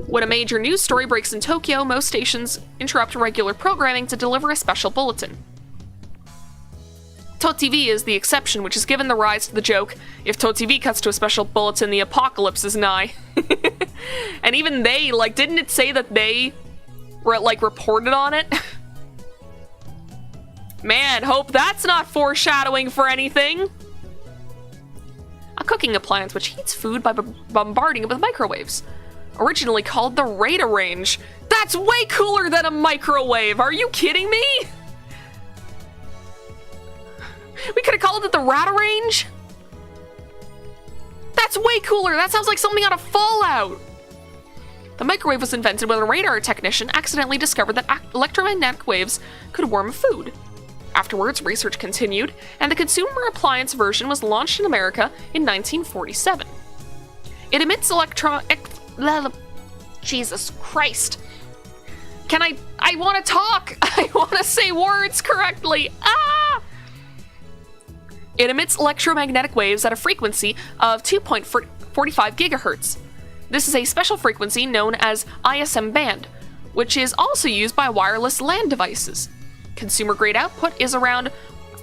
When a major news story breaks in Tokyo, most stations interrupt regular programming to deliver a special bulletin. ToTV is the exception, which has given the rise to the joke, if ToTV cuts to a special bulletin, the apocalypse is nigh. And even they, didn't it say that they, reported on it? Man, hope that's not foreshadowing for anything! A cooking appliance which heats food by bombarding it with microwaves. Originally called the Radarange. That's way cooler than a microwave! Are you kidding me? We could have called it the Radarange? That's way cooler! That sounds like something out of Fallout! The microwave was invented when a radar technician accidentally discovered that electromagnetic waves could warm food. Afterwards, research continued, and the consumer appliance version was launched in America in 1947. It emits Jesus Christ. I want to talk! I want to say words correctly! Ah! It emits electromagnetic waves at a frequency of 2.45 gigahertz. This is a special frequency known as ISM band, which is also used by wireless LAN devices. Consumer-grade output is around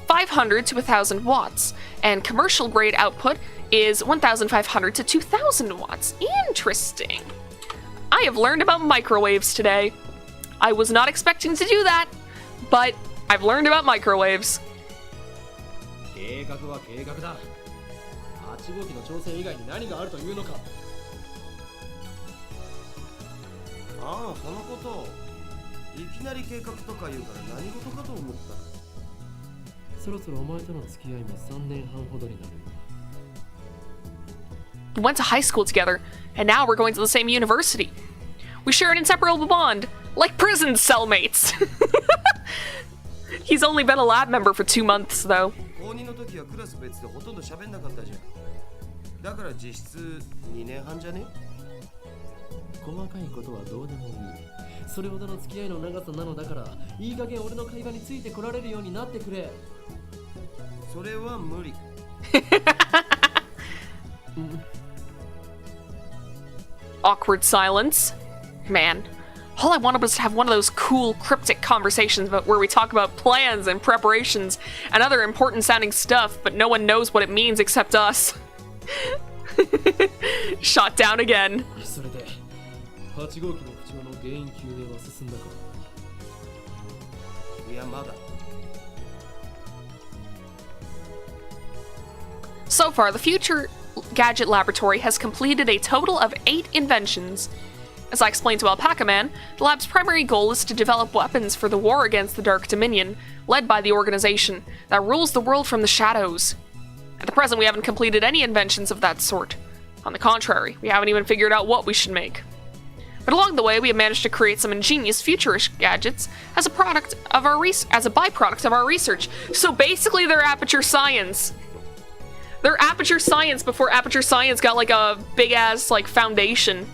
500 to 1,000 watts, and commercial-grade output is 1,500 to 2,000 watts. Interesting. I have learned about microwaves today. I was not expecting to do that, but I've learned about microwaves. 計画は計画だ。8号機の挑戦以外に何があるというのか。ああ、そのこと。いきなり計画とか言うから何事かと思った。そろそろお前との付き合いも3年半ほどになる。We went to high school together, and now we're going to the same university. We share an inseparable bond, like prison cellmates. He's only been a lab member for 2 months, though. 高2の時はクラス別でほとんど喋んなかったじゃん。だから実質2年半じゃね？細かいことはどうでもいい。それほどの付き合いの長さなのだから、いい加減俺の会話についてこられるようになってくれ。それは無理。Awkward silence. Man, all I wanted was to have one of those cool, cryptic conversations where we talk about plans and preparations and other important sounding stuff, but no one knows what it means except us. Shot down again. それで、8号機の不調の原因究明は進んだか？いや、まだ。So far, the Future Gadget Laboratory has completed a total of 8 inventions. As I explained to Alpaca Man, the lab's primary goal is to develop weapons for the war against the Dark Dominion, led by the organization that rules the world from the shadows. At the present, we haven't completed any inventions of that sort. On the contrary, we haven't even figured out what we should make. But along the way, we have managed to create some ingenious futurish gadgets as a byproduct of our research. So basically, they're Aperture Science. They're Aperture Science before Aperture Science got like a big ass like foundation.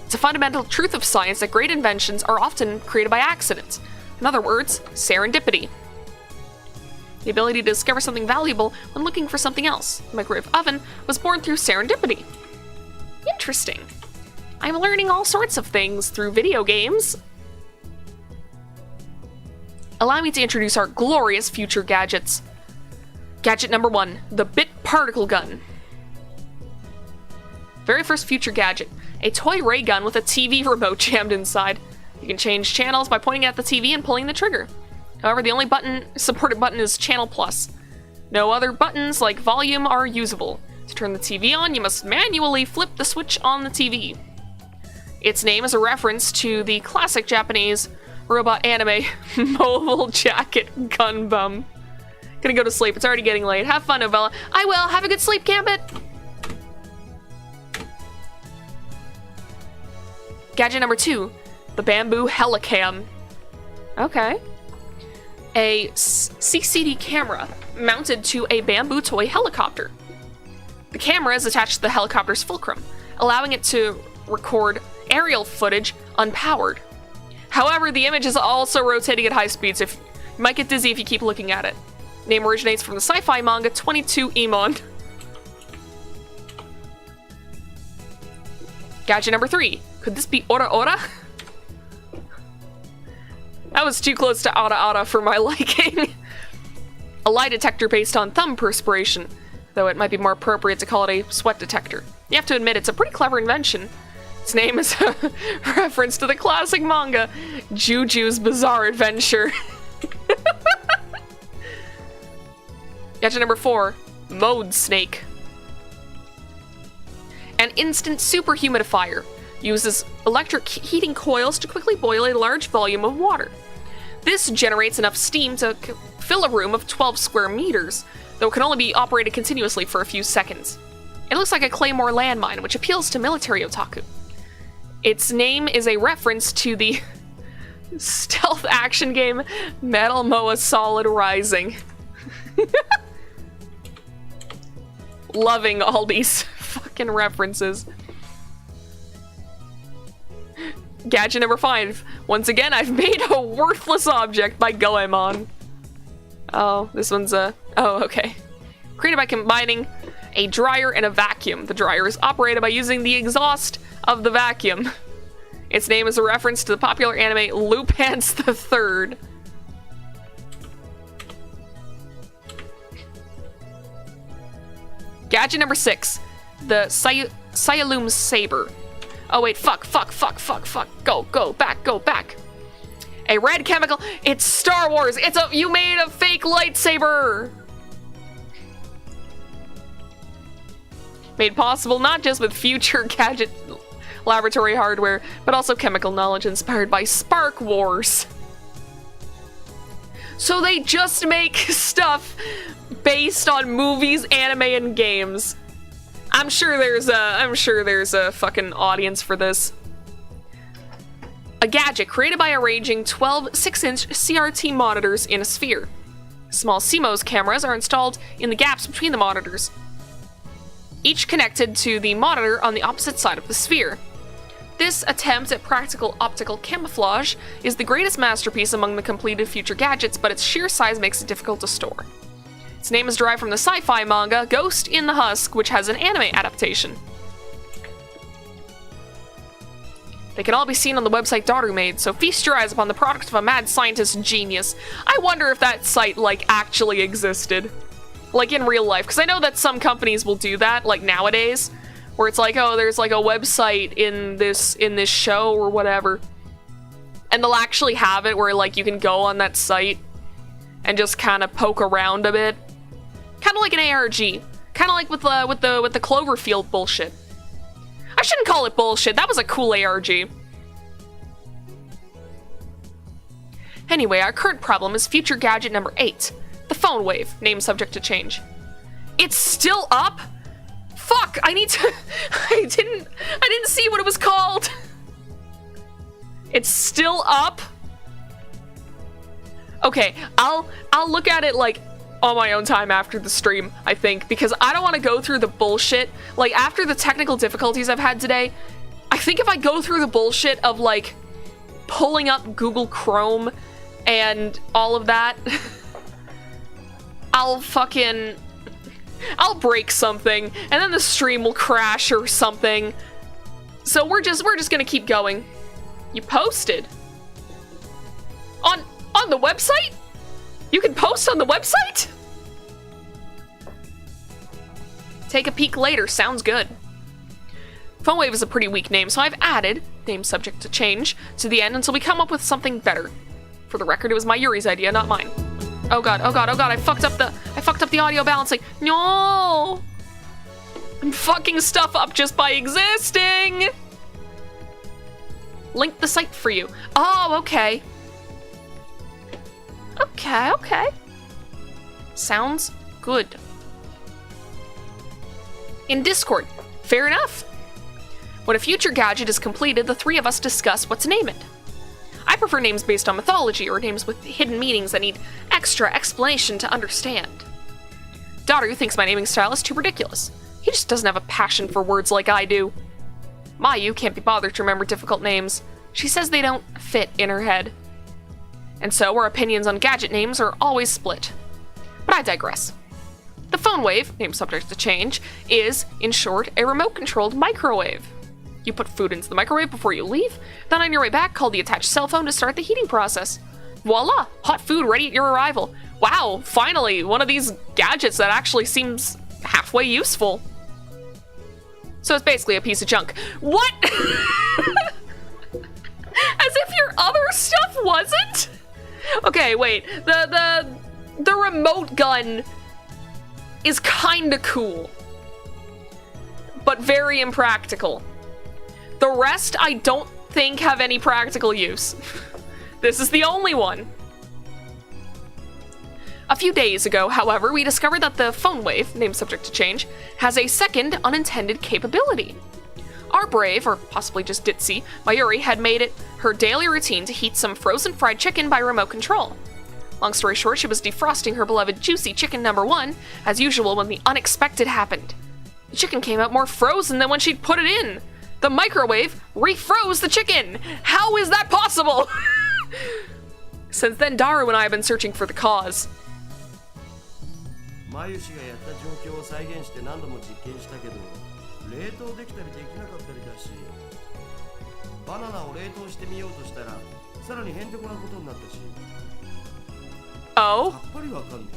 It's a fundamental truth of science that great inventions are often created by accident. In other words, serendipity. The ability to discover something valuable when looking for something else. The microwave oven was born through serendipity. Interesting. I'm learning all sorts of things through video games. Allow me to introduce our glorious future gadgets. Gadget number 1, the Bit Particle Gun. Very first future gadget, a toy ray gun with a TV remote jammed inside. You can change channels by pointing at the TV and pulling the trigger. However, the only supported button is Channel Plus. No other buttons like volume are usable. To turn the TV on, you must manually flip the switch on the TV. Its name is a reference to the classic Japanese robot anime Mobile Jacket Gun Bum. Gonna go to sleep, it's already getting late. Have fun, Novella. I will. Have a good sleep, Gambit. Gadget number 2, the Bamboo Helicam. Okay. A CCD camera mounted to a bamboo toy helicopter. The camera is attached to the helicopter's fulcrum, allowing it to record aerial footage unpowered. However, the image is also rotating at high speeds. You might get dizzy if you keep looking at it. Name originates from the sci-fi manga 22 Emon. Gadget number 3. Could this be Ora Ora? That was too close to Ara Ara for my liking. A lie detector based on thumb perspiration, though it might be more appropriate to call it a sweat detector. You have to admit, it's a pretty clever invention. Its name is a reference to the classic manga, Juju's Bizarre Adventure. Gadget number 4, Mode Snake. An instant super humidifier. Uses electric heating coils to quickly boil a large volume of water. This generates enough steam to fill a room of 12 square meters, though it can only be operated continuously for a few seconds. It looks like a Claymore landmine, which appeals to military otaku. Its name is a reference to the stealth action game Metal Moa Solid Rising. Loving all these fucking references. Gadget number 5. Once again, I've made a worthless object by Goemon. Oh, this one's a... Oh, okay. Created by combining a dryer and a vacuum. The dryer is operated by using the exhaust of the vacuum. Its name is a reference to the popular anime Lupin's the Third. Gadget number 6. The Sialoom Saber. Oh wait, fuck. Go back. A red chemical. It's Star Wars. You made a fake lightsaber. Made possible not just with future gadget laboratory hardware, but also chemical knowledge inspired by Spark Wars. So they just make stuff based on movies, anime, and games. I'm sure there's a fucking audience for this. A gadget created by arranging 12 6-inch CRT monitors in a sphere. Small CMOS cameras are installed in the gaps between the monitors, each connected to the monitor on the opposite side of the sphere. This attempt at practical optical camouflage is the greatest masterpiece among the completed future gadgets, but its sheer size makes it difficult to store. Its name is derived from the sci-fi manga Ghost in the Husk, which has an anime adaptation. They can all be seen on the website Daughter made, so feast your eyes upon the product of a mad scientist genius. I wonder if that site, like, actually existed. Like, in real life, because I know that some companies will do that, like, nowadays, where it's like, oh, there's, like, a website in this show or whatever, and they'll actually have it where, like, you can go on that site and just kind of poke around a bit. Kind of like an ARG. Kind of like with the Cloverfield bullshit. I shouldn't call it bullshit. That was a cool ARG. Anyway, our current problem is future gadget number 8. The phone wave, name subject to change. It's still up? Fuck, I need to... I didn't see what it was called. It's still up? Okay, I'll look at it, like, on my own time after the stream, I think, because I don't want to go through the bullshit. Like, after the technical difficulties I've had today, I think if I go through the bullshit of, like, pulling up Google Chrome and all of that, I'll break something, and then the stream will crash or something. So we're just gonna keep going. You posted? On the website? You can post on the website? Take a peek later, sounds good. PhoneWave is a pretty weak name, so I've added, name subject to change, to the end until we come up with something better. For the record, it was Mayuri's idea, not mine. Oh god, I fucked up the audio balancing. No! I'm fucking stuff up just by existing! Link the site for you. Oh, okay. Okay. Sounds good. In Discord. Fair enough. When a future gadget is completed, the three of us discuss what to name it. I prefer names based on mythology or names with hidden meanings that need extra explanation to understand. Daughter thinks my naming style is too ridiculous. He just doesn't have a passion for words like I do. Mayu can't be bothered to remember difficult names. She says they don't fit in her head. And so our opinions on gadget names are always split. But I digress. The phone wave, name subject to change, is, in short, a remote-controlled microwave. You put food into the microwave before you leave, then on your way back, call the attached cell phone to start the heating process. Voila! Hot food ready at your arrival. Wow, finally, one of these gadgets that actually seems halfway useful. So it's basically a piece of junk. What? As if your other stuff wasn't? Okay, wait. The remote gun is kinda cool, but very impractical. The rest I don't think have any practical use. This is the only one. A few days ago, however, we discovered that the phone wave, named subject to change, has a second unintended capability. Our brave, or possibly just ditzy, Mayuri had made it her daily routine to heat some frozen fried chicken by remote control. Long story short, she was defrosting her beloved juicy chicken number 1, as usual, when the unexpected happened. The chicken came out more frozen than when she'd put it in. The microwave refroze the chicken! How is that possible? Since then, Daru and I have been searching for the cause. マユシがやった状況を再現して何度も実験したけど、冷凍できたりできなかったりだし、バナナを冷凍してみようとしたら、さらにへんてこなことになったし。Oh? さっぱりわかんない。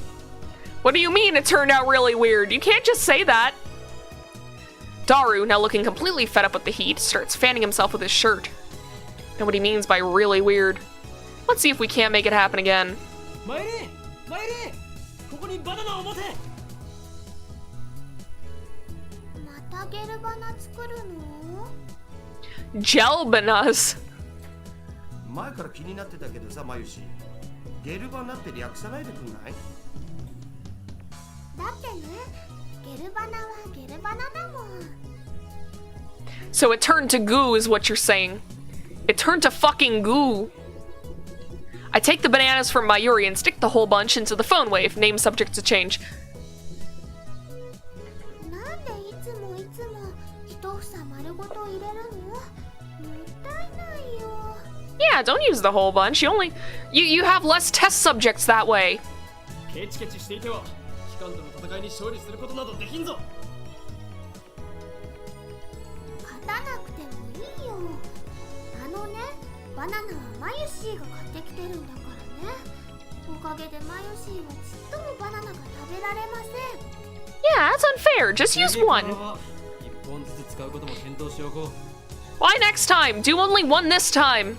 What do you mean it turned out really weird? You can't just say that. Daru, now looking completely fed up with the heat, starts fanning himself with his shirt. Know what he means by really weird. Let's see if we can't make it happen again. マイリーここにバナナを持て。またゲルバナ作るの？ Gel bananas. 前から気になってたけどさ、マユシ。ゲルバナって略さないでくんない？だってね、ゲルバナはゲルバナだもん。 So it turned to goo is what you're saying. It turned to fucking goo. I take the bananas from Mayuri and stick the whole bunch into the phone wave, name subject to change. なんでいつも一房丸ごと入れるの？もったいないよ。 Yeah, don't use the whole bunch. You have less test subjects that way. ケチケチしていては機関との戦いに勝利することなどできんぞ。勝たなくてもいいよ。バナナはマユシーが買ってきてるんだからね。おかげでマユシーはちっともバナナが食べられません。 Yeah, that's unfair. Just use one. 一本ずつ使うことも検討しておこう。 Why next time? Do only one this time.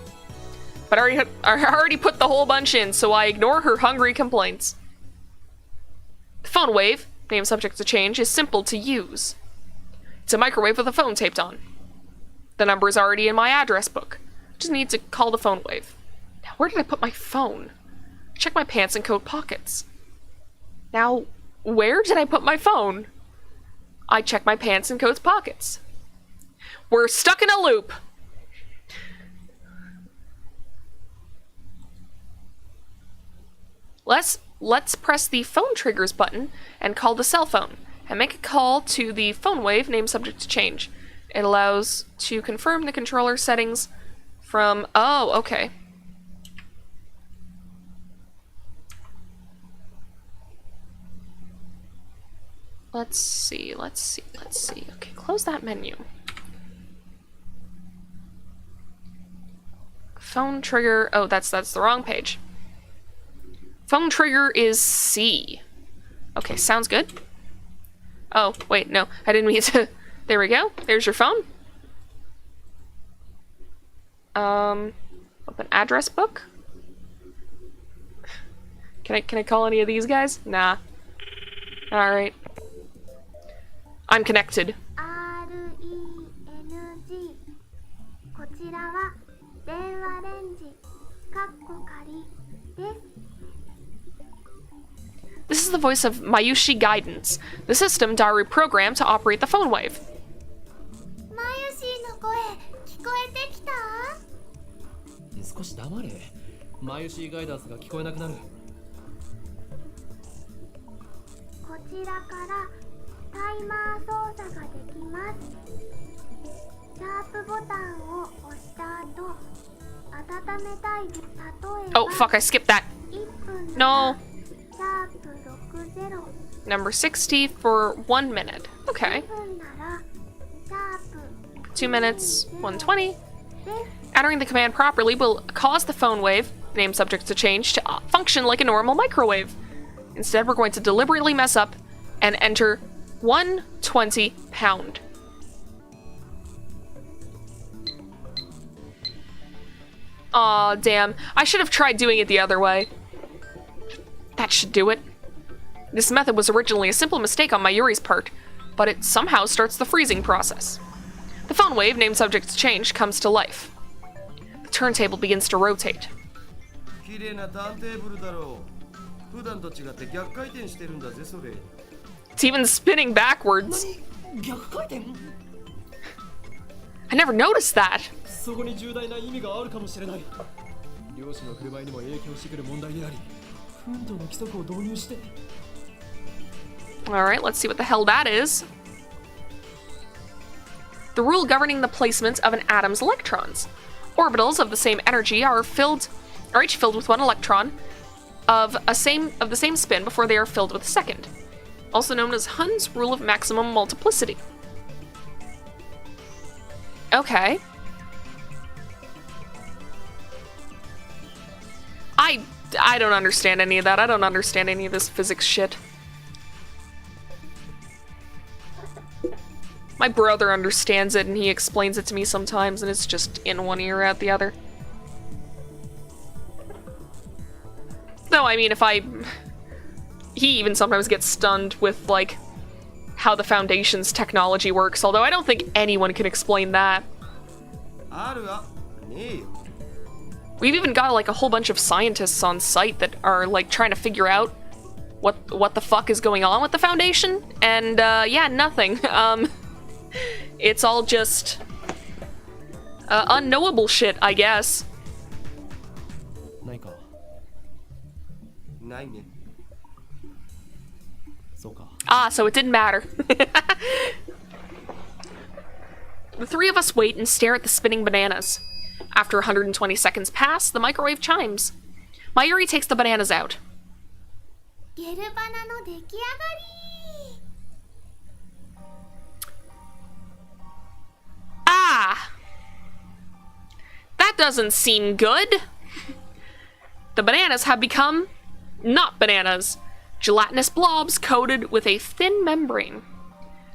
But I already put the whole bunch in, so I ignore her hungry complaints. The phone wave, name subject to change, is simple to use. It's a microwave with a phone taped on. The number is already in my address book. Just need to call the phone wave. Now, where did I put my phone? Check my pants and coat pockets. Now, where did I put my phone? I check my pants and coat's pockets. We're stuck in a loop. Let's press the phone triggers button and call the cell phone and make a call to the phone wave, name subject to change. It allows to confirm the controller settings from... Oh, okay. Let's see. Okay, close that menu. Phone trigger... Oh, that's the wrong page. Phone trigger is C. Okay, sounds good. Oh, wait, no, I didn't mean to... There we go. There's your phone. Open address book. Can I call any of these guys? Nah. Alright. I'm connected. RENG こちらは電話レンジかっこ仮です。 This is the voice of Mayushi Guidance, the system Daru programmed to operate the phone wave. マユシーの声聞こえてきた？少し黙れ。マユシーガイダンスが聞こえなくなる。こちらからタイマー操作ができます。シャープボタンを押した後、温めたい例えば Oh, fuck, I skipped that. 1分 No. シャープ60 Number 60 for 1 minute. Okay. 分ならシャープ 2 minutes, 120. です。 Entering the command properly will cause the phone wave, name subject to change, to function like a normal microwave. Instead, we're going to deliberately mess up and enter 120 pound. Aw, damn. I should have tried doing it the other way. That should do it. This method was originally a simple mistake on Mayuri's part, but it somehow starts the freezing process. The phone wave, name subject to change, comes to life. The turntable begins to rotate. 綺麗なターンテーブルだろう。普段と違って逆回転してるんだぜそれ。 It's even spinning backwards. 逆回転？ I never noticed that. そこに重大な意味があるかもしれない。漁師の振る舞いにも影響してくる問題であり、風土の規則を導入して。 Alright, let's see what the hell that is. The rule governing the placement of an atom's electrons. Orbitals of the same energy are each filled with one electron of the same spin before they are filled with a second. Also known as Hund's rule of maximum multiplicity. Okay. I don't understand any of that. I don't understand any of this physics shit. My brother understands it and he explains it to me sometimes and it's just in one ear out the other. Though, I mean, he even sometimes gets stunned with, like, how the Foundation's technology works, although I don't think anyone can explain that. We've even got, like, a whole bunch of scientists on site that are, like, trying to figure out what the fuck is going on with the Foundation, and, yeah, nothing. It's all just unknowable shit, I guess. ないか。ないね。そうか。 Ah, so it didn't matter. The three of us wait and stare at the spinning bananas. After 120 seconds pass, the microwave chimes. Mayuri takes the bananas out. ゲルバナの出来上がり。 Ah! That doesn't seem good. The bananas have become not bananas. Gelatinous blobs coated with a thin membrane.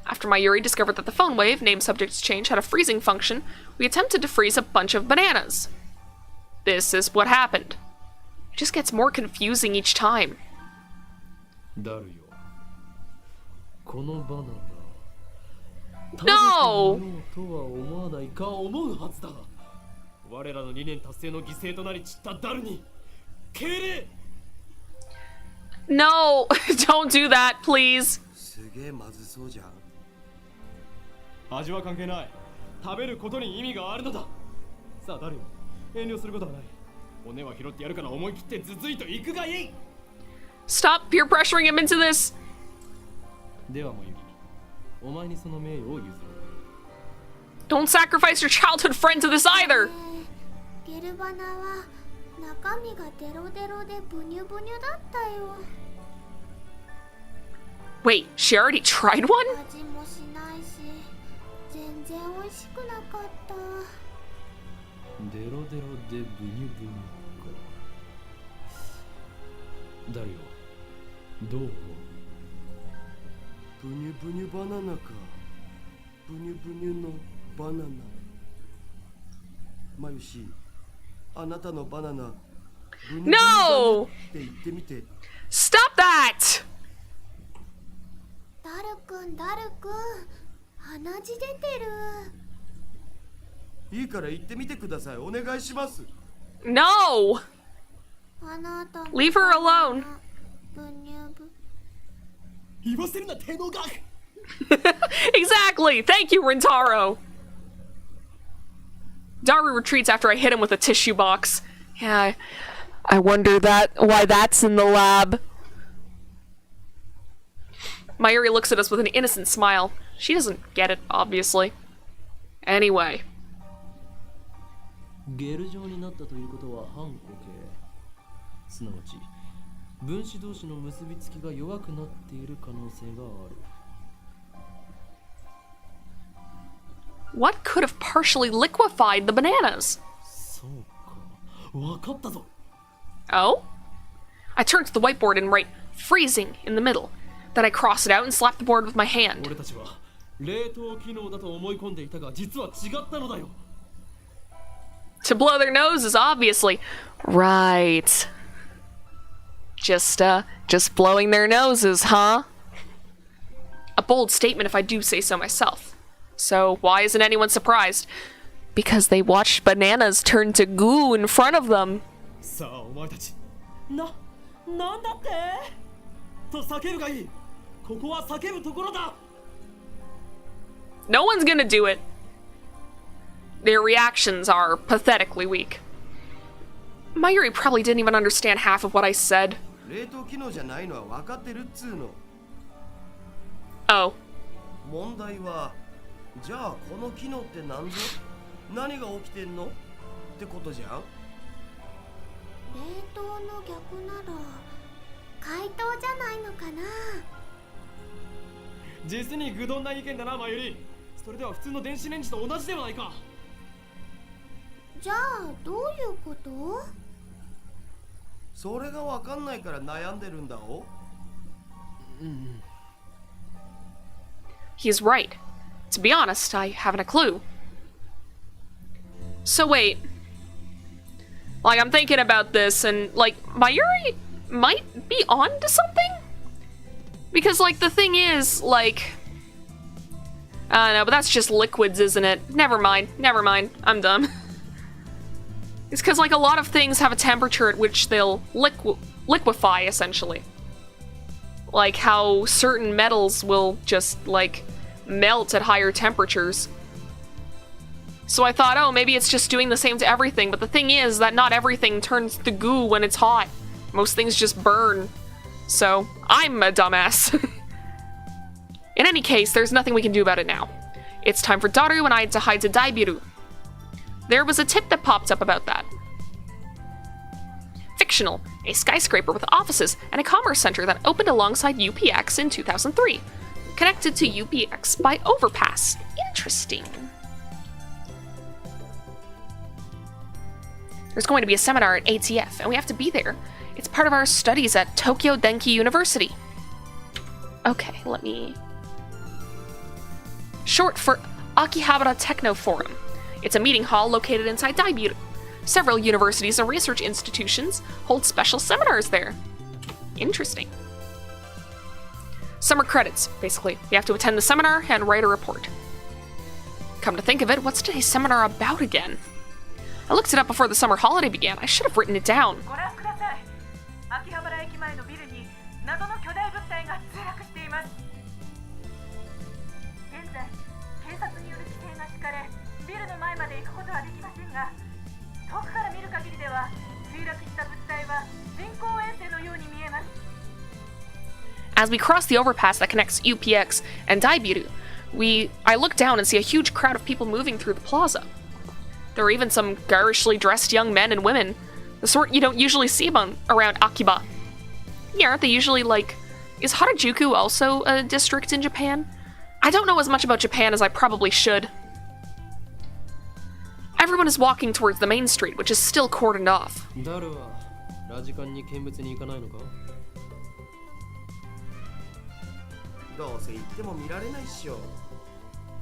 After Mayuri discovered that the phone wave, name subject's change, had a freezing function, we attempted to freeze a bunch of bananas. This is what happened. It just gets more confusing each time. ダルよ。このバナナ。 No! とは思わないか思うはずだ。我らの理念達成の犠牲となり散ったダルに敬礼。 No! Don't do that, please. すげえまずそうじゃん。味は関係ない。食べることに意味があるのだ。さあダルよ、遠慮することはない。骨は拾ってやるから思い切ってズズイと行くがいい。 Stop peer pressuring him into this. ではもゆり、お前にその名誉を譲る。 Don't sacrifice your childhood friend to this either. ゲルバナは中身がデロデロでブニュブニュだったよ。 Wait, she already tried one? 味もしないし、全然美味しくなかった。デロデロでブニュブニュか。ダルよ、どう思う？ブニュブニュバナナか。ブニュブニュのバナナ。マユシ、あなたのバナナ。ブニュブニュだね No! って言ってみて。 Stop that! ダルくん、ダルくん、鼻血出てる。いいから言ってみてください。お願いします。 No! あなたの Leave her alone. ブニュブ。言わせるな、天皇が。 Exactly! Thank you, Rintaro! Daru retreats after I hit him with a tissue box. Yeah, I wonder why that's in the lab. Mayuri looks at us with an innocent smile. She doesn't get it, obviously. Anyway. ゲル状になったということは反固形。すなわち、分子同士の結びつきが弱くなっている可能性がある。 What could have partially liquefied the bananas? そうか、わかったぞ。 Oh? I turn to the whiteboard and write freezing in the middle. Then I cross it out and slap the board with my hand. 俺たちは冷凍機能だと思い込んでいたが、実は違ったのだよ。 To blow their noses, obviously. Right. Just blowing their noses, huh? A bold statement if I do say so myself. So why isn't anyone surprised? Because they watched bananas turn to goo in front of them. さあお前たち、な、なんだってと叫ぶがいい。ここは叫ぶところだ。 No one's gonna do it. Their reactions are pathetically weak. Mayuri probably didn't even understand half of what I said. 冷凍機能じゃないのは分かってるっつうの。 Oh. 問題は、じゃあこの機能って何ぞ？何が起きてんの？ってことじゃん。冷凍の逆なら解凍じゃないのかな。実に愚鈍な意見だな、マユリ。それでは普通の電子レンジと同じではないか。じゃあどういうこと？それが分かんないから悩んでるんだお。He's right. To be honest, I haven't a clue. So wait. Like, I'm thinking about this, and, like, Mayuri might be onto something? Because, like, the thing is, like... I don't know, but that's just liquids, isn't it? Never mind. I'm dumb. It's because, like, a lot of things have a temperature at which they'll liquefy, essentially. Like how certain metals will just, like, melt at higher temperatures. So I thought, oh, maybe it's just doing the same to everything, but the thing is that not everything turns to goo when it's hot. Most things just burn. So, I'm a dumbass. In any case, there's nothing we can do about it now. It's time for Daru and I to hide to Daibiru. There was a tip that popped up about that. Fictional, a skyscraper with offices and a commerce center that opened alongside UPX in 2003. Connected to UPX by overpass. Interesting. There's going to be a seminar at ATF, and we have to be there. It's part of our studies at Tokyo Denki University. Okay, let me... Short for Akihabara Techno Forum. It's a meeting hall located inside Daibiru. Several universities and research institutions hold special seminars there. Interesting. Summer credits, basically. You have to attend the seminar and write a report. Come to think of it, what's today's seminar about again? I looked it up before the summer holiday began. I should have written it down. As we cross the overpass that connects UPX and Daibiru, I look down and see a huge crowd of people moving through the plaza. There are even some garishly dressed young men and women, the sort you don't usually see around Akiba. Yeah, aren't they usually like... Is Harajuku also a district in Japan? I don't know as much about Japan as I probably should. Everyone is walking towards the main street, which is still cordoned off. どうせ言っても見られないっしょ。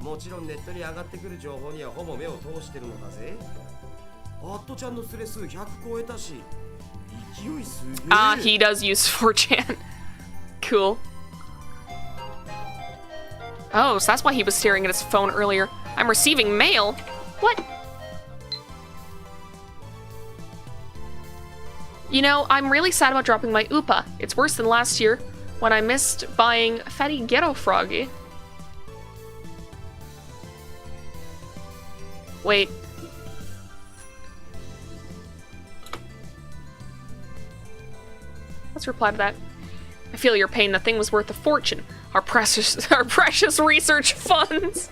もちろんネットに上がってくる情報にはほぼ目を通してるのだぜ。アットちゃんのスレ数100超えたし、勢いすげえ。Ah, he does use 4chan. Cool. Oh, so that's why he was staring at his phone earlier. I'm receiving mail? What? You know, I'm really sad about dropping my UPA. It's worse than last year, when I missed buying Fatty Ghetto Froggy. Wait. Let's reply to that. I feel your pain. The thing was worth a fortune. Our precious research funds.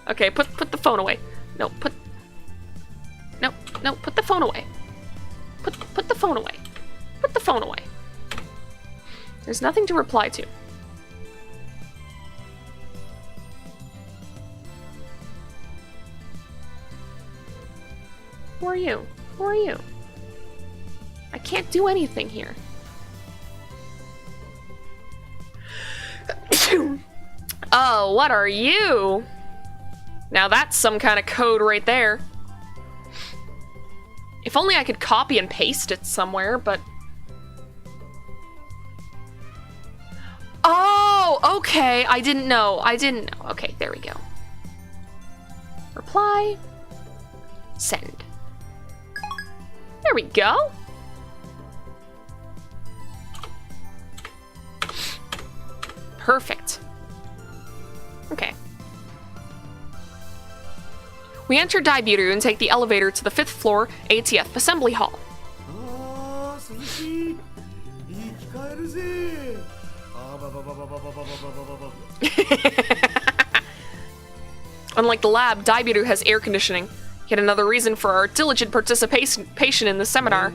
Okay, put the phone away. No, put the phone away. Put the phone away. Put the phone away. There's nothing to reply to. Who are you? Who are you? I can't do anything here. Oh, what are you? Now that's some kind of code right there. If only I could copy and paste it somewhere, but... Oh, okay. I didn't know. Okay, there we go. Reply. Send. There we go. Perfect. Okay. We enter Daibiru and take the elevator to the 5th floor ATF Assembly Hall. あー涼しい生き返るぜあーばばばばばばばばばば Unlike the lab, Daibiru has air conditioning. Yet another reason for our diligent participation in the seminar.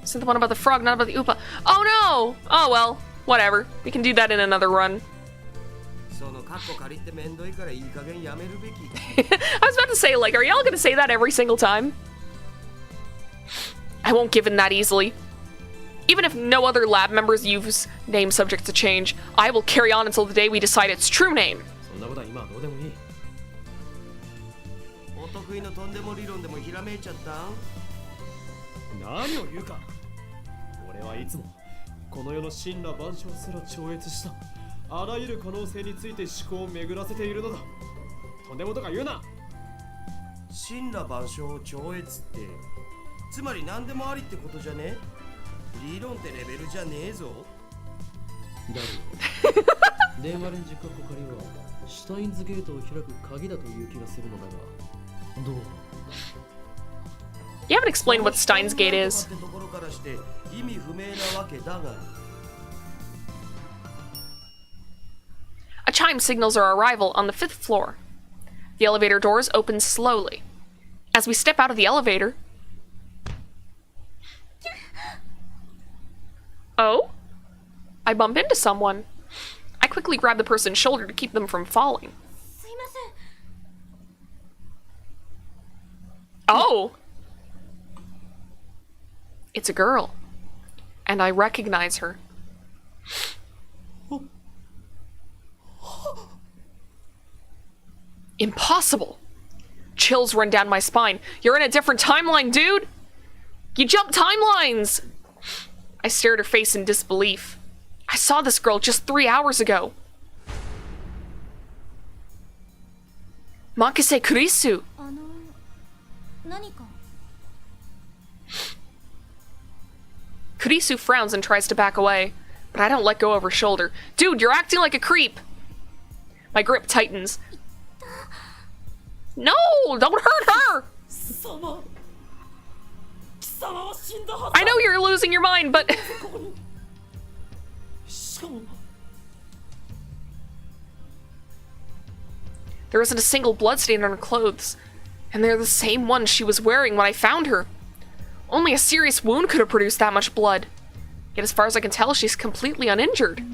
Isn't the one about the frog, not about the Upa? Oh no! Oh well, whatever. We can do that in another run. そのカッコ借りてめんどいからいい加減やめるべき I was about to say, like, are y'all gonna say that every single time? I won't give in that easily. Even if no other lab members use name subject to change, I will carry on until the day we decide its true name. そんなことは今はどうでもいい。お得意のとんでも理論でもひらめいちゃったん何を言うか。俺はいつもこの世の神羅万象すら超越したあらゆる可能性について思考を巡らせているのだ。とんでもとか言うな。神羅万象を超越ってつまり何でもありってことじゃね理論ってレベルじゃねえぞだろう電話レンジカッコ仮はシュタインズゲートを開く鍵だという気がするのだがどう You haven't explained what Steins Gate is. ってところからして意味不明なわけだが A chime signals our arrival on the 5th floor. The elevator doors open slowly. As we step out of the elevator... Oh? I bump into someone. I quickly grab the person's shoulder to keep them from falling. Oh! It's a girl. And I recognize her. Impossible! Chills run down my spine. You're in a different timeline, dude! You jumped timelines! I stare at her face in disbelief. I saw this girl just 3 hours ago. Makise Kurisu! 何か Kurisu frowns and tries to back away, but I don't let go of her shoulder. Dude, you're acting like a creep! My grip tightens. No! Don't hurt her! I know you're losing your mind, but... There isn't a single bloodstain on her clothes, and they're the same ones she was wearing when I found her. Only a serious wound could have produced that much blood. Yet as far as I can tell, she's completely uninjured.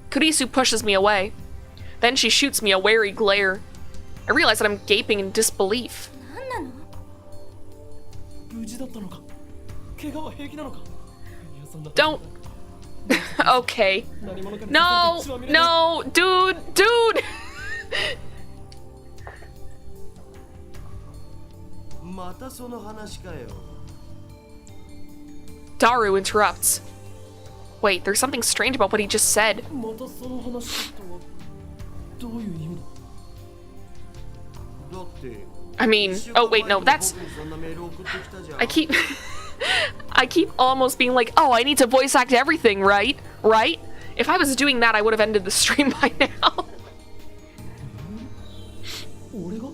Kurisu pushes me away. Then she shoots me a wary glare. I realize that I'm gaping in disbelief. 無事だったのか怪我は平気なのかいやそんな Don't. Okay. No, no, dude, dude! またその話かよ Daru interrupts. Wait, there's something strange about what he just said. またその話とはどういう意味だだって I mean, oh wait, no, that's... 僕にそんなメール送ってきたじゃん I keep almost being like, oh, I need to voice act everything, right? Right? If I was doing that, I would have ended the stream by now. 俺が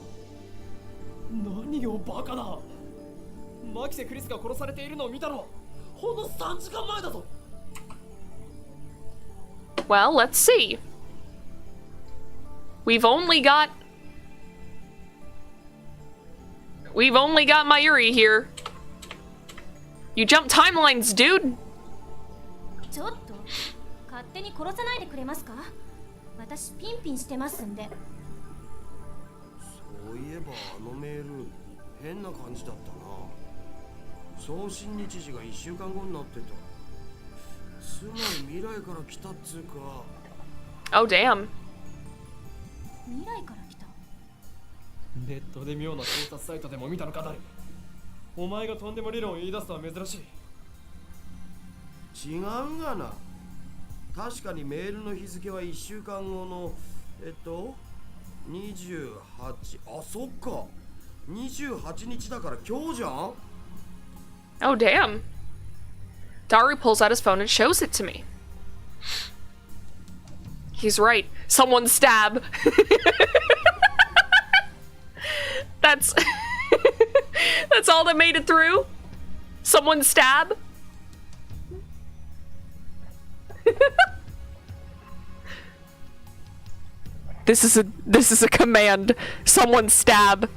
何をバカなマキセ・クリスが殺されているのを見たのほんの3時間前だぞ Well, let's see. We've only got Mayuri here. You jumped timelines, dude. ちょっと勝手に殺さないでくれますか私ピンピンしてますんでそういえばあのメール変な感じだったな送信日時が1週間後になってたつまり未来から来たっつうか Oh, damn. 未来から来たネットで妙な考察サイトでも見たのか誰お前がとんでも理論を言い出すとは珍しい違うがな確かにメールの日付は1週間後の28、あ、そっか。28日だから今日じゃん。 Oh, damn. Daru pulls out his phone and shows it to me. He's right. Someone stab. That's that's all that made it through. Someone stab. This is a command. Someone stab.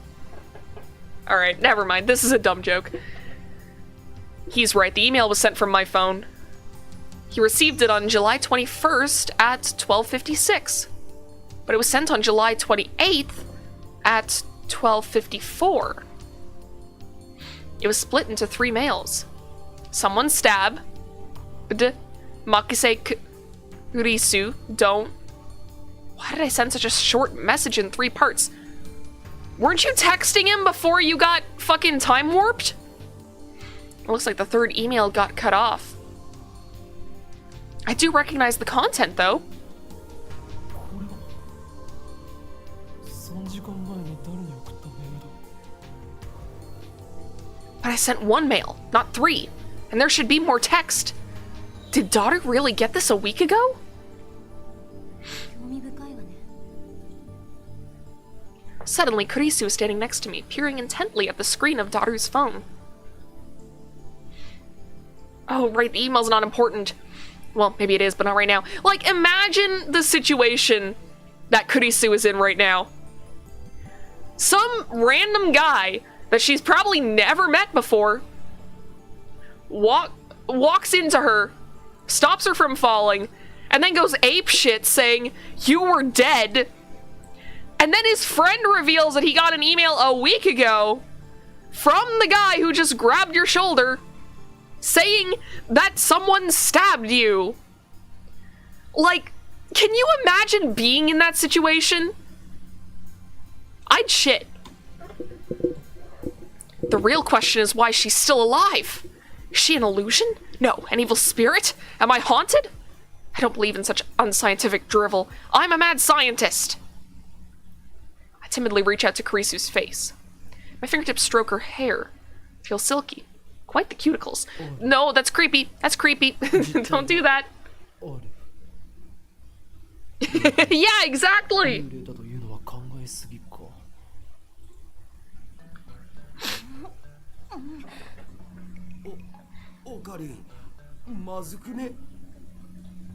All right, never mind. This is a dumb joke. He's right. The email was sent from my phone. He received it on July 21st at 12:56. But it was sent on July 28th at 12:54. It was split into 3 mails. Someone stab. Makise Kurisu. Don't. Why did I send such a short message in 3 parts? Weren't you texting him before you got fucking time warped? It looks like the 3rd email got cut off. I do recognize the content, though. But I sent 1 mail, not 3. And there should be more text. Did Daru really get this a week ago? Suddenly, Kurisu was standing next to me, peering intently at the screen of Daru's phone. Oh, right, the email's not important. Well, maybe it is, but not right now. Like, imagine the situation that Kurisu is in right now. Some random guy that she's probably never met before walks into her, stops her from falling, and then goes apeshit saying, "You were dead." And then his friend reveals that he got an email a week ago from the guy who just grabbed your shoulder saying that someone stabbed you. Like, can you imagine being in that situation? I'd shit. The real question is why she's still alive. Is she an illusion? No, an evil spirit? Am I haunted? I don't believe in such unscientific drivel. I'm a mad scientist. I timidly reach out to Kurisu's face. My fingertips stroke her hair. Feel silky. Quite the cuticles. No, that's creepy. That's creepy. Don't do that. Yeah, exactly.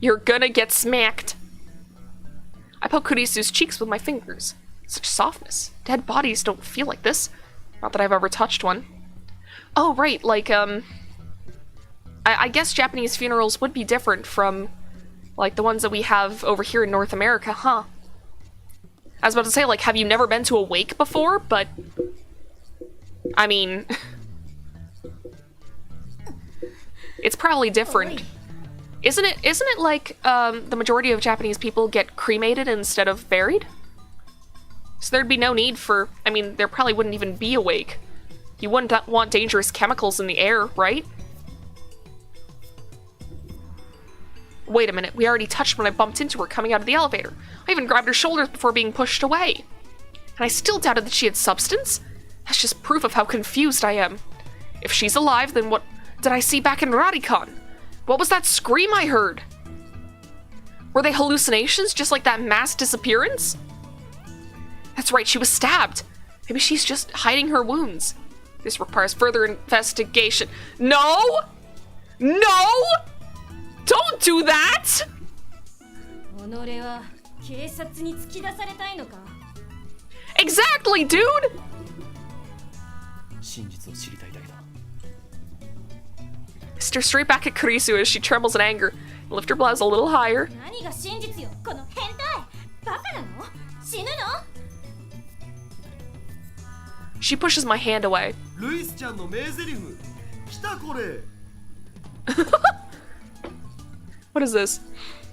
You're gonna get smacked. I poke Kurisu's cheeks with my fingers. Such softness. Dead bodies don't feel like this. Not that I've ever touched one. Oh, right, like, I guess Japanese funerals would be different from, like, the ones that we have over here in North America, huh? I was about to say, like, have you never been to a wake before? But, I mean, it's probably different. Isn't it like, the majority of Japanese people get cremated instead of buried? So there'd be no need for, I mean, there probably wouldn't even be a wake. You wouldn't want dangerous chemicals in the air, right? Wait a minute, we already touched when I bumped into her coming out of the elevator. I even grabbed her shoulders before being pushed away. And I still doubted that she had substance? That's just proof of how confused I am. If she's alive, then what did I see back in Radicon? What was that scream I heard? Were they hallucinations, just like that mass disappearance? That's right, she was stabbed. Maybe she's just hiding her wounds. This requires further investigation. No! No! Don't do that! Exactly, dude! Stare straight back at Kurisu as she trembles in anger. Lift her blouse a little higher. She pushes my hand away. What is this?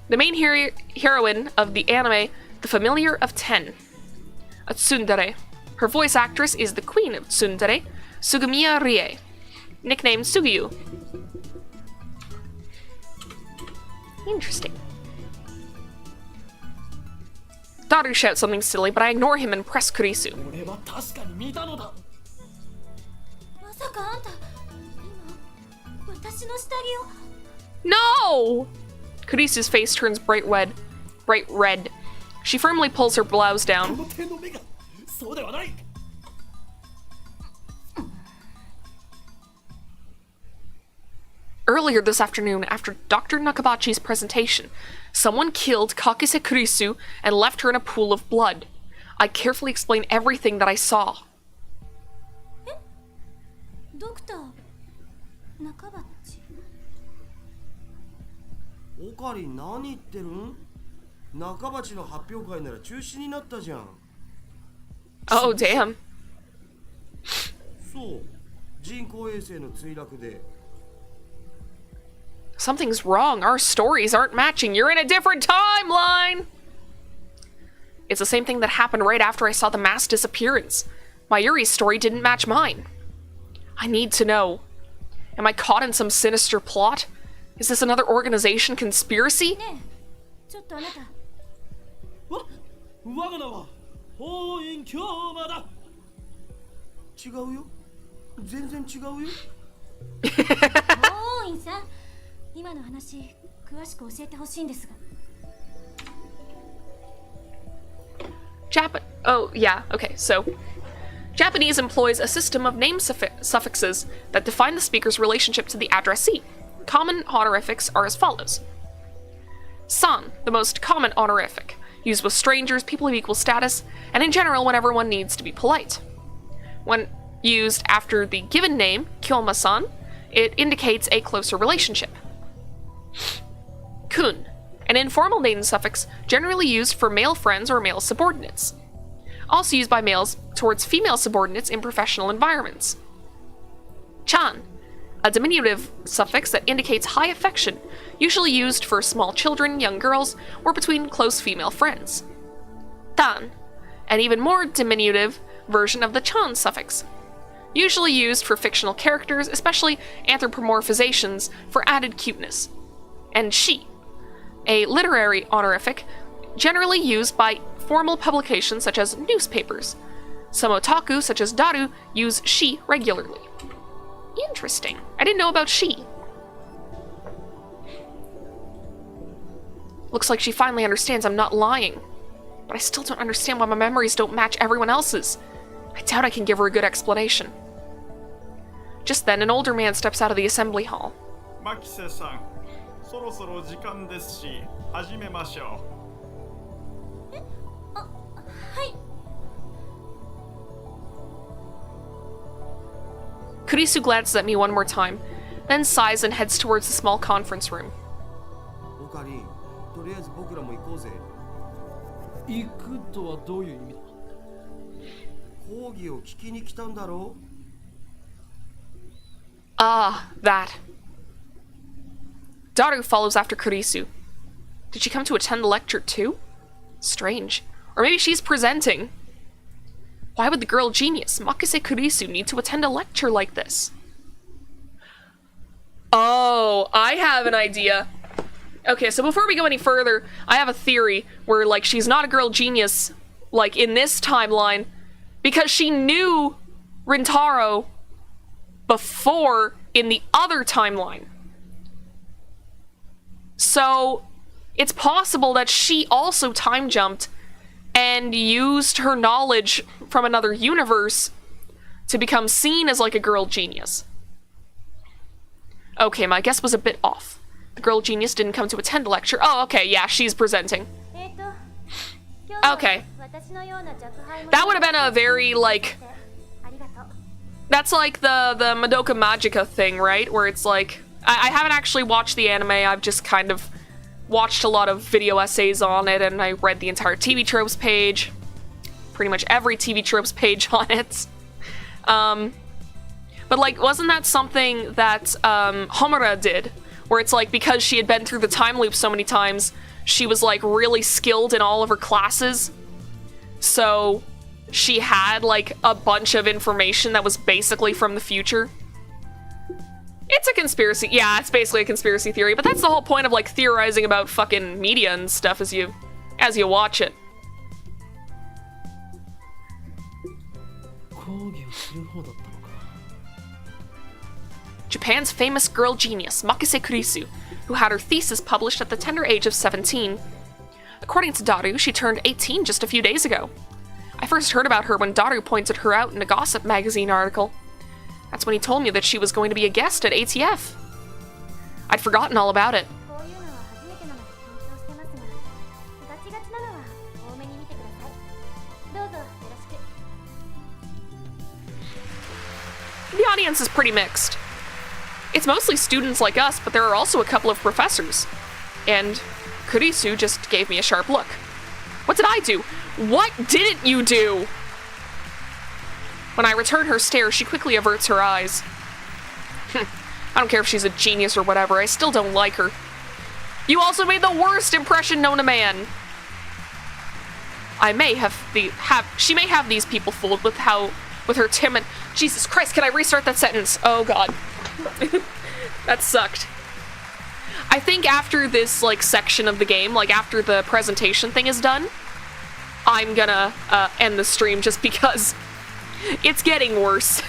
The main heroine of the anime, The Familiar of 10. A tsundere. Her voice actress is the queen of tsundere, Sugumiya Rie, nicknamed Sugiyu. Interesting. Daru shouts something silly, but I ignore him and press Kurisu. 俺は確かに見たのだ。まさかあんた今私の下着を No! Kurisu's face turns bright red. She firmly pulls her blouse こ down. の手の目がそうではない。 Earlier this afternoon, after Dr. Nakabachi's presentation, someone killed Kakise Kurisu and left her in a pool of blood. I carefully explain everything that I saw. ドクター中鉢。オカリン何言ってるん？中鉢の発表会なら中止になったじゃん。 Oh, damn. そう、人工衛星の墜落で。 Something's wrong. Our stories aren't matching. You're in a different timeline! It's the same thing that happened right after I saw the mass disappearance. Mayuri's story didn't match mine. I need to know. Am I caught in some sinister plot? Is this another organization conspiracy? ねえ、ちょっとあなた。我が名は法院京馬だ。違うよ。全然違うよ。法院さん、今の話詳しく教えてほしいんですが。Oh, yeah, okay, so... Japanese employs a system of name suffixes that define the speaker's relationship to the addressee. Common honorifics are as follows. San, the most common honorific, used with strangers, people of equal status, and in general whenever one needs to be polite. When used after the given name, Kyoma-san, it indicates a closer relationship. Kun, an informal name suffix generally used for male friends or male subordinates. Also used by males towards female subordinates in professional environments. Chan, a diminutive suffix that indicates high affection, usually used for small children, young girls, or between close female friends. Tan, an even more diminutive version of the chan suffix, usually used for fictional characters, especially anthropomorphizations for added cuteness. And shi, a literary honorific generally used by formal publications such as newspapers. Some otaku, such as Daru, use shi regularly. Interesting. I didn't know about shi. Looks like she finally understands I'm not lying. But I still don't understand why my memories don't match everyone else's. I doubt I can give her a good explanation. Just then, an older man steps out of the assembly hall. マキセさん、そろそろ時間ですし、始めましょう。 Kurisu glances at me one more time, then sighs and heads towards the small conference room. オカリン、とりあえず僕らも行こうぜ。行くとはどういう意味だ。講義を聞きに来たんだろう。 Ah, that. Daru follows after Kurisu. Did she come to attend the lecture too? Strange. Or maybe she's presenting. Why would the girl genius, Makise Kurisu, need to attend a lecture like this? Oh, I have an idea. Okay, so before we go any further, I have a theory where, like, she's not a girl genius, like, in this timeline, because she knew Rintaro before in the other timeline. So, it's possible that she also time jumped and used her knowledge from another universe to become seen as like a girl genius. Okay, my guess was a bit off. The girl genius didn't come to attend the lecture. Oh, okay, yeah, she's presenting. Okay. That would have been a very, like... That's like the Madoka Magica thing, right? Where it's like... I haven't actually watched the anime, I've just kind of watched a lot of video essays on it, and I read the entire TV Tropes page. Pretty much every TV Tropes page on it. But, like, wasn't that something that Homura did? Where it's like, because she had been through the time loop so many times, she was, like, really skilled in all of her classes. So, she had, like, a bunch of information that was basically from the future. It's a conspiracy. Yeah, it's basically a conspiracy theory, but that's the whole point of, like, theorizing about fucking media and stuff as you watch it. Japan's famous girl genius, Makise Kurisu, who had her thesis published at the tender age of 17. According to Daru, she turned 18 just a few days ago. I first heard about her when Daru pointed her out in a gossip magazine article. That's when he told me that she was going to be a guest at ATF. I'd forgotten all about it. こういうのは初めてなので緊張してますが、ガチガチなのは多めに見てください。どうぞよろしく。 The audience is pretty mixed. It's mostly students like us, but there are also a couple of professors. And Kurisu just gave me a sharp look. What did I do? What didn't you do? When I return her stare, she quickly averts her eyes. I don't care if she's a genius or whatever, I still don't like her. You also made the worst impression known to man. She may have these people fooled with her timid... Jesus Christ, can I restart that sentence? Oh god. That sucked. I think after this, like, section of the game, like, after the presentation thing is done, I'm gonna end the stream just because it's getting worse.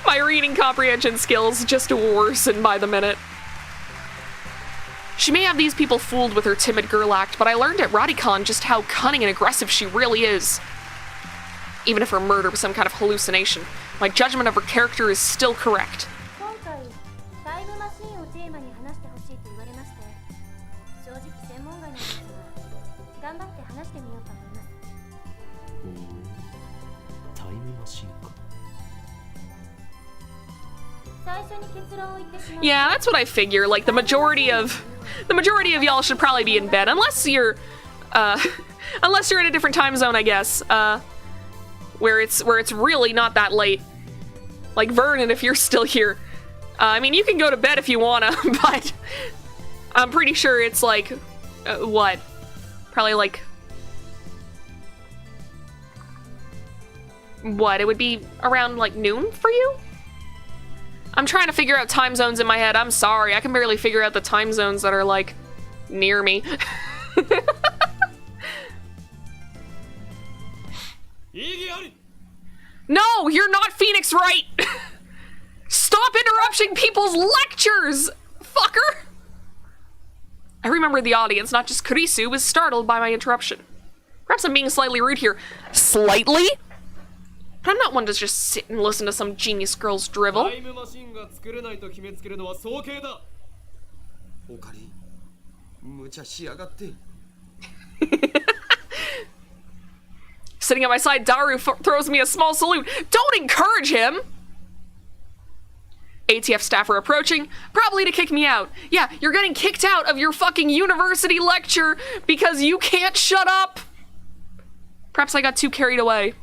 My reading comprehension skills just worsen by the minute. She may have these people fooled with her timid girl act, but I learned at Radicon just how cunning and aggressive she really is. Even if her murder was some kind of hallucination, my judgment of her character is still correct. 今回タイムマシーンをテーマに話してほしいと言われまして、正直専門外なんですが、頑張って話してみようと思います。タイムマシンか。最初に結論を言ってしまう。 Yeah, that's what I figure. Like, the majority of y'all should probably be in bed, unless you're in a different time zone, I guess. Where it's really not that late. Like Vernon, if you're still here. I mean, you can go to bed if you wanna, but I'm pretty sure it's like, what? Probably like... What, it would be around like noon for you? I'm trying to figure out time zones in my head. I'm sorry, I can barely figure out the time zones that are like near me. No, you're not Phoenix Wright! Stop interrupting people's lectures, fucker! I remember the audience, not just Kurisu, was startled by my interruption. Perhaps I'm being slightly rude here. Slightly? But I'm not one to just sit and listen to some genius girl's drivel. タイムマシンが作れないと決めつけるのは早計だ。オカリ、無茶しやがって。 Sitting at my side, Daru throws me a small salute. Don't encourage him! ATF staff are approaching, probably to kick me out. Yeah, you're getting kicked out of your fucking university lecture because you can't shut up! Perhaps I got too carried away.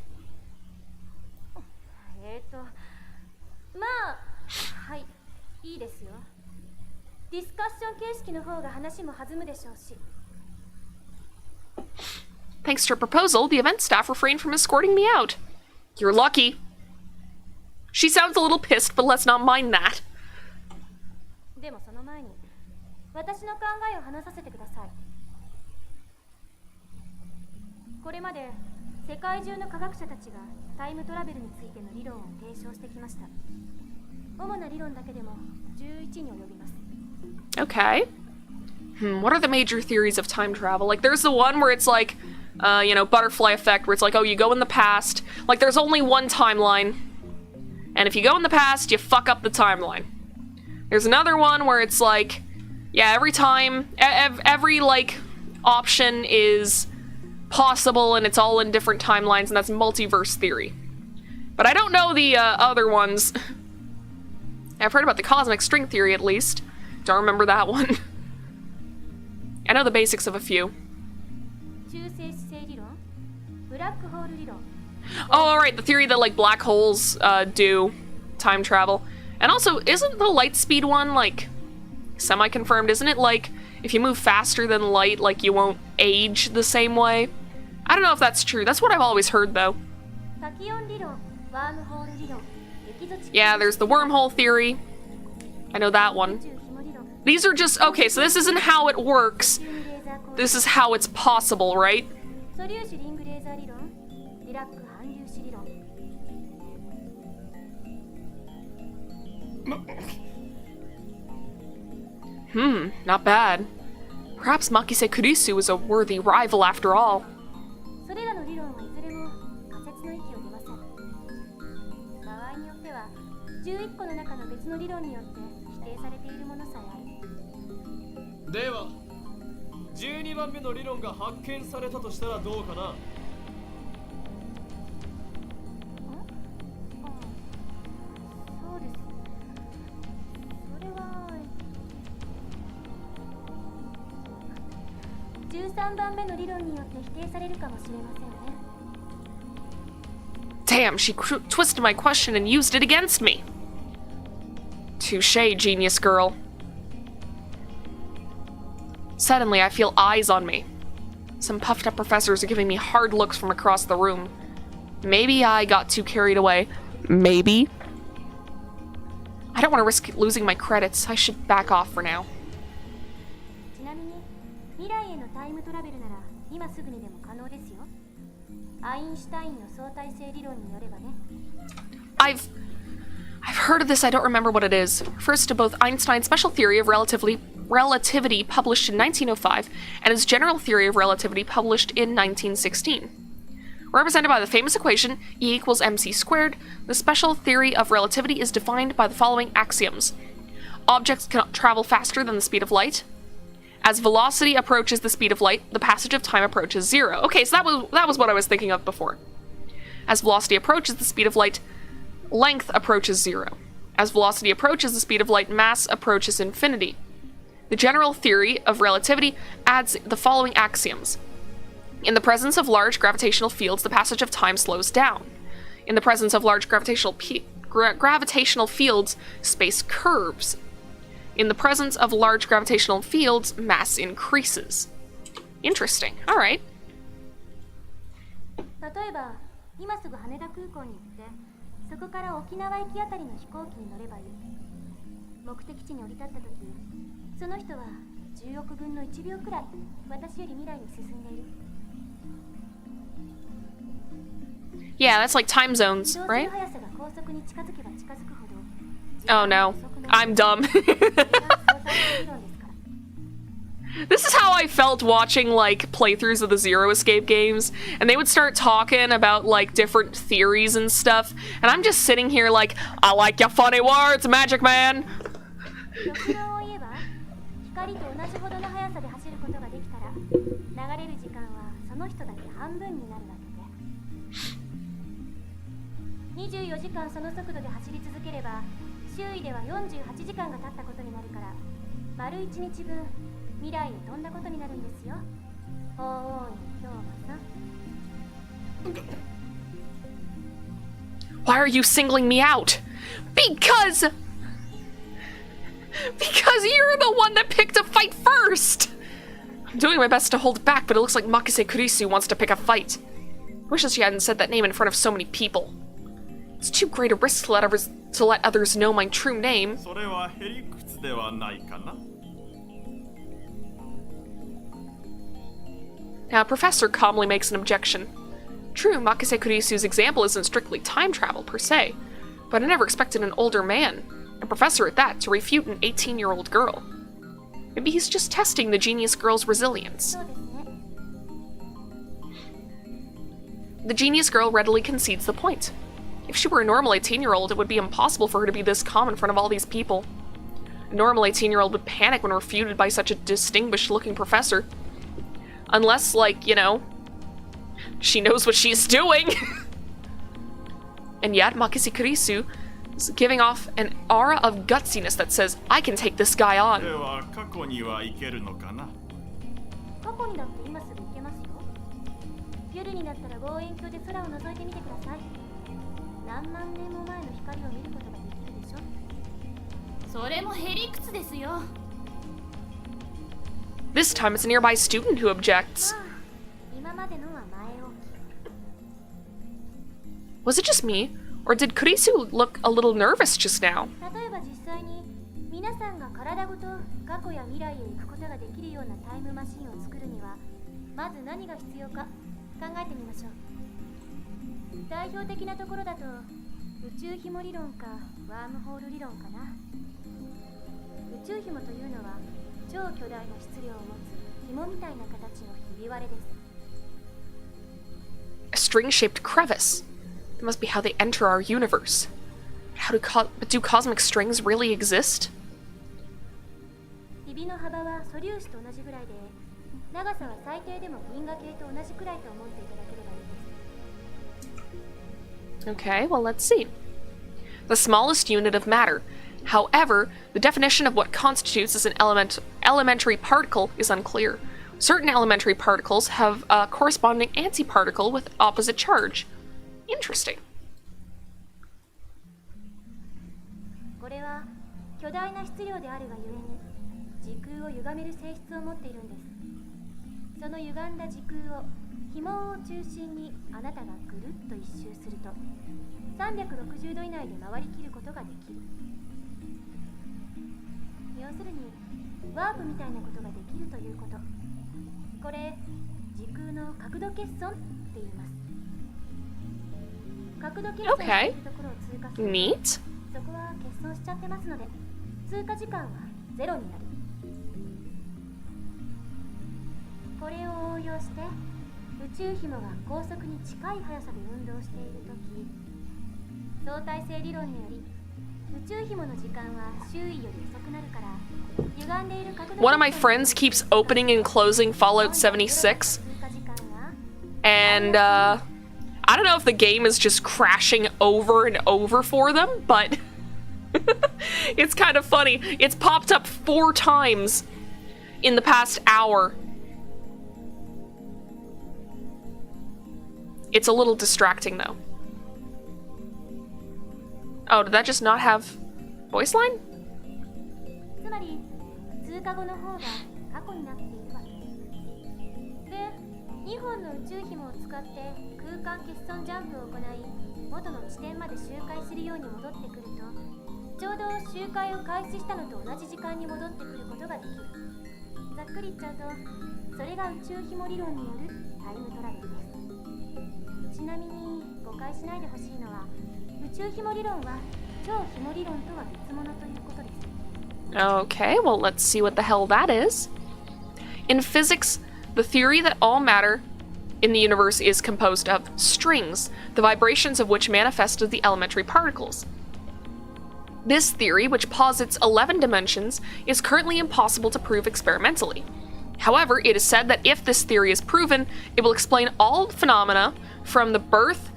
まあ、はい、いいですよ。ディスカッション形式の方が話も弾むでしょうし。 Thanks to her proposal, the event staff refrained from escorting me out. You're lucky. She sounds a little pissed, but let's not mind that. でもその前に、私の考えを話させてください。これまで世界中の科学者たちがタイムトラベルについての理論を提唱してきました。主な理論だけでも11に及びます。 Okay. What are the major theories of time travel? Like, there's the one where it's like, you know, butterfly effect, where it's like, oh, you go in the past. Like, there's only one timeline. And if you go in the past, you fuck up the timeline. There's another one where it's like, yeah, every time, every, like, option is possible and it's all in different timelines, and that's multiverse theory. But I don't know the other ones. I've heard about the cosmic string theory, at least. Don't remember that one. I know the basics of a few. Oh, alright, the theory that, like, black holes do time travel. And also, isn't the light speed one, like, semi-confirmed? Isn't it, like, if you move faster than light, like, you won't age the same way? I don't know if that's true. That's what I've always heard, though. Yeah, there's the wormhole theory. I know that one. These are just... Okay, so this isn't how it works. This is how it's possible, right? Not bad. Perhaps Makise Kurisu is a worthy rival after all. それらの理論はいずれも仮説の域を出ません。場合によっては11個の中の別の理論によって否定されているものさえある。では12番目の理論が発見されたとしたらどうかな。そうですね。それは13番目の理論によって否定されるかもしれませんね。 Damn, she twisted my question and used it against me. Touché, genius girl. Suddenly, I feel eyes on me. Some puffed up professors are giving me hard looks from across the room. Maybe I got too carried away. Maybe. I don't want to risk losing my credits. I should back off for now. ちなみに未来へのタイムトラベルなら今すぐにでも可能ですよ。アインシュタインの相対性理論によればね。I've heard of this. I don't remember what it is. Refers to both Einstein's special theory of relativity published in 1905 and his general theory of relativity published in 1916. Represented by the famous equation E equals mc squared, the special theory of relativity is defined by the following axioms. Objects cannot travel faster than the speed of light. As velocity approaches the speed of light, the passage of time approaches zero. Okay, so that was what I was thinking of before. As velocity approaches the speed of light, length approaches zero. As velocity approaches the speed of light, mass approaches infinity. The general theory of relativity adds the following axioms. In the presence of large gravitational fields, the passage of time slows down. In the presence of large gravitational fields, space curves. In the presence of large gravitational fields, mass increases. Interesting. All right. 例えば今すぐ羽田空港に行ってそこから沖縄行きあたりの飛行機に乗ればいい。目的地に降り立った時その人は10億分の1秒くらい私より未来に進んでいる。 Yeah, that's like time zones, 移動す right? る速さが高速に近づけば近づくほど Oh no. I'm dumb. This is how I felt watching, like, playthroughs of the Zero Escape games, and they would start talking about, like, different theories and stuff, and I'm just sitting here like, I like your funny words, Magic Man! 極論を言えば光と同じほどの速さで走ることができたら流れる時間はその人だけ半分になるわけで24時間その速度で走り続ければ周囲では48時間が経ったことになるから丸1日分未来へ飛んだことになるんですよ。おーい、今日はさ。Why are you singling me out? Because you're the one that picked a fight first! I'm doing my best to hold back, but it looks like Makise Kurisu wants to pick a fight. Wishes she hadn't said that name in front of so many people. It's too great a risk to let others know my true name. それはへりくつではないかな。 Now, Professor calmly makes an objection. True, Makise Kurisu's example isn't strictly time travel per se, but I never expected an older man, a professor at that, to refute an 18-year-old girl. Maybe he's just testing the genius girl's resilience. そうですね。 The genius girl readily concedes the point. If she were a normal 18-year-old, it would be impossible for her to be this calm in front of all these people. A normal 18-year-old would panic when refuted by such a distinguished-looking professor. Unless, like, you know, she knows what she's doing. And yet, Makise Kurisu is giving off an aura of gutsiness that says, I can take this guy on. では過去には行けるのかな。過去にだって今すぐ行けますよ。夜になったら望遠鏡で空を覗いてみてください。何万年も前の光を見ることができるでしょ。それもへりくつですよ。 This time it's a nearby student who objects. 今までのは前置き。 Was it just me? Or did Kurisu look a little nervous just now? 例えば実際に皆さんが体ごと過去や未来へ行くことができるようなタイムマシンを作るにはまず何が必要か考えてみましょう。代表的なところだと宇宙紐理論かワームホール理論かな。宇宙紐というのは超巨大な質量を持つ紐みたいな形のひび割れです。 A string-shaped crevice. That must be how they enter our universe. But do cosmic strings really exist? ひびの幅は素粒子と同じぐらいで、長さは最低でも銀河系と同じくらいと思っていただければいいです。 Okay, well, let's see. The smallest unit of matter. However, the definition of what constitutes as an elementary particle is unclear. Certain elementary particles have a corresponding antiparticle with opposite charge. Interesting. これは巨大な質量であるがゆえに時空を歪める性質を持っているんです。その歪んだ時空を紐を中心にあなたがぐるっと一周すると360度以内で回りきることができる。要するにワープみたいなことができるということ。これ時空の角度欠損って言います。角度欠損しているところを通過すると Neat. そこは欠損しちゃってますので通過時間はゼロになる。これを応用して宇宙紐が高速に近い速さで運動しているとき、相対性理論により宇宙紐の時間は周囲より遅くなるから歪んでいる角度。 One of my friends keeps opening and closing Fallout 76, and I don't know if the game is just crashing over and over for them, but it's kind of funny. It's popped up 4 times in the past hour. It's a little distracting, though. Oh, did that just not have voice line? つまり通過後の方が過去になっているわけで、2本の宇宙紐を使って空間欠損ジャンプを行い元の地点まで周回するように戻ってくると、ちょうど周回を開始したのと同じ時間に戻ってくることができる。ざっくり言っちゃうとそれが宇宙紐理論によるタイムトラベルです。ちなみに誤解しないでほしいのは、宇宙紐理論は超紐理論とは別物ということです。 Okay, well, let's see what the hell that is. In physics, the theory that all matter in the universe is composed of strings, the vibrations of which manifest as the elementary particles. This theory, which posits 11 dimensions, is currently impossible to prove experimentally. However, it is said that if this theory is proven, it will explain all phenomena from the birth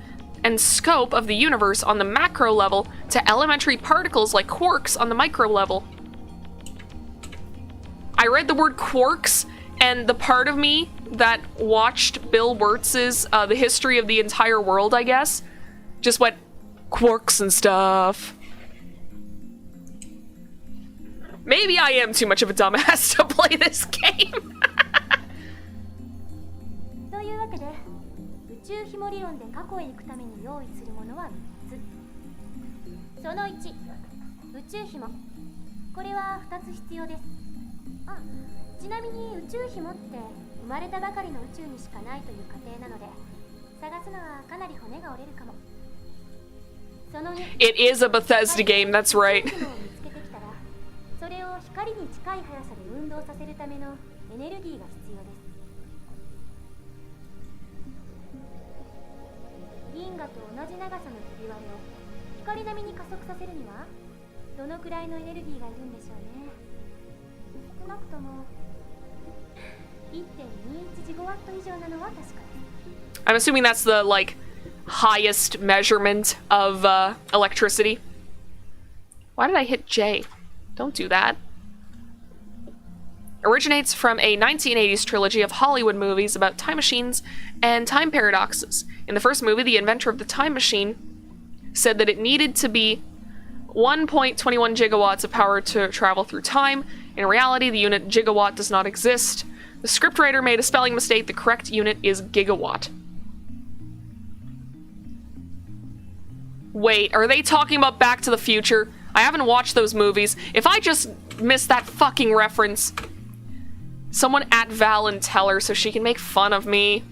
and scope of the universe on the macro level to elementary particles like quarks on the micro level. I read the word quarks, and the part of me that watched Bill Wurtz's The History of the Entire World, I guess, just went, quarks and stuff. Maybe I am too much of a dumbass to play this game. というわけで、宇宙紐理論で過去へ行くために用意するものは3つ。その1、宇宙紐。これは2つ必要です。あ、ちなみに宇宙紐って生まれたばかりの宇宙にしかないという過程なので、探すのはかなり骨が折れるかも。その2、 It is a Bethesda game, that's right. 宇宙紐を見つけてきたら、それを光に近い速さで運動させるためのエネルギーが必要です。銀河と同じ長さのひび割れを光並みに加速させるにはどのくらいのエネルギーがいるんでしょうね。少なくとも 1.21 ジゴワット以上なのは確かです。 I'm assuming that's the, like, highest measurement of electricity. Why did I hit J? Don't do that. Originates from a 1980s trilogy of Hollywood movies about time machines and time paradoxes. In the first movie, the inventor of the time machine said that it needed to be 1.21 gigawatts of power to travel through time. In reality, the unit gigawatt does not exist. The scriptwriter made a spelling mistake. The correct unit is gigawatt. Wait, are they talking about Back to the Future? I haven't watched those movies. If I just missed that fucking reference, someone at Val and tell her so she can make fun of me.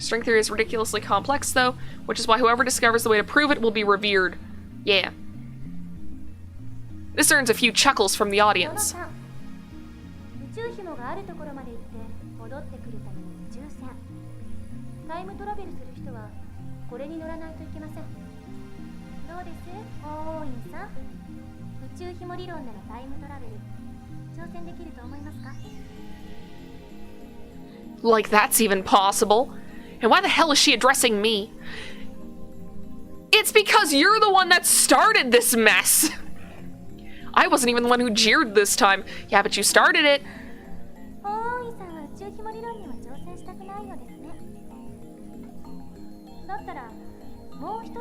String theory is ridiculously complex, though, which is why whoever discovers the way to prove it will be revered. Yeah. This earns a few chuckles from the audience. 宇宙紐があるところまで行って戻ってくるための宇宙船。タイムトラベルする人はこれに乗らないといけません。どうです？オーインさん。宇宙紐理論でのタイムトラベル挑戦できると思いますか？ Like that's even possible. And why the hell is she addressing me? It's because you're the one that started this mess. I wasn't even the one who jeered this time. Yeah, but you started it. オーインさんは宇宙紐理論には挑戦したくないようですね。だったらもう一つ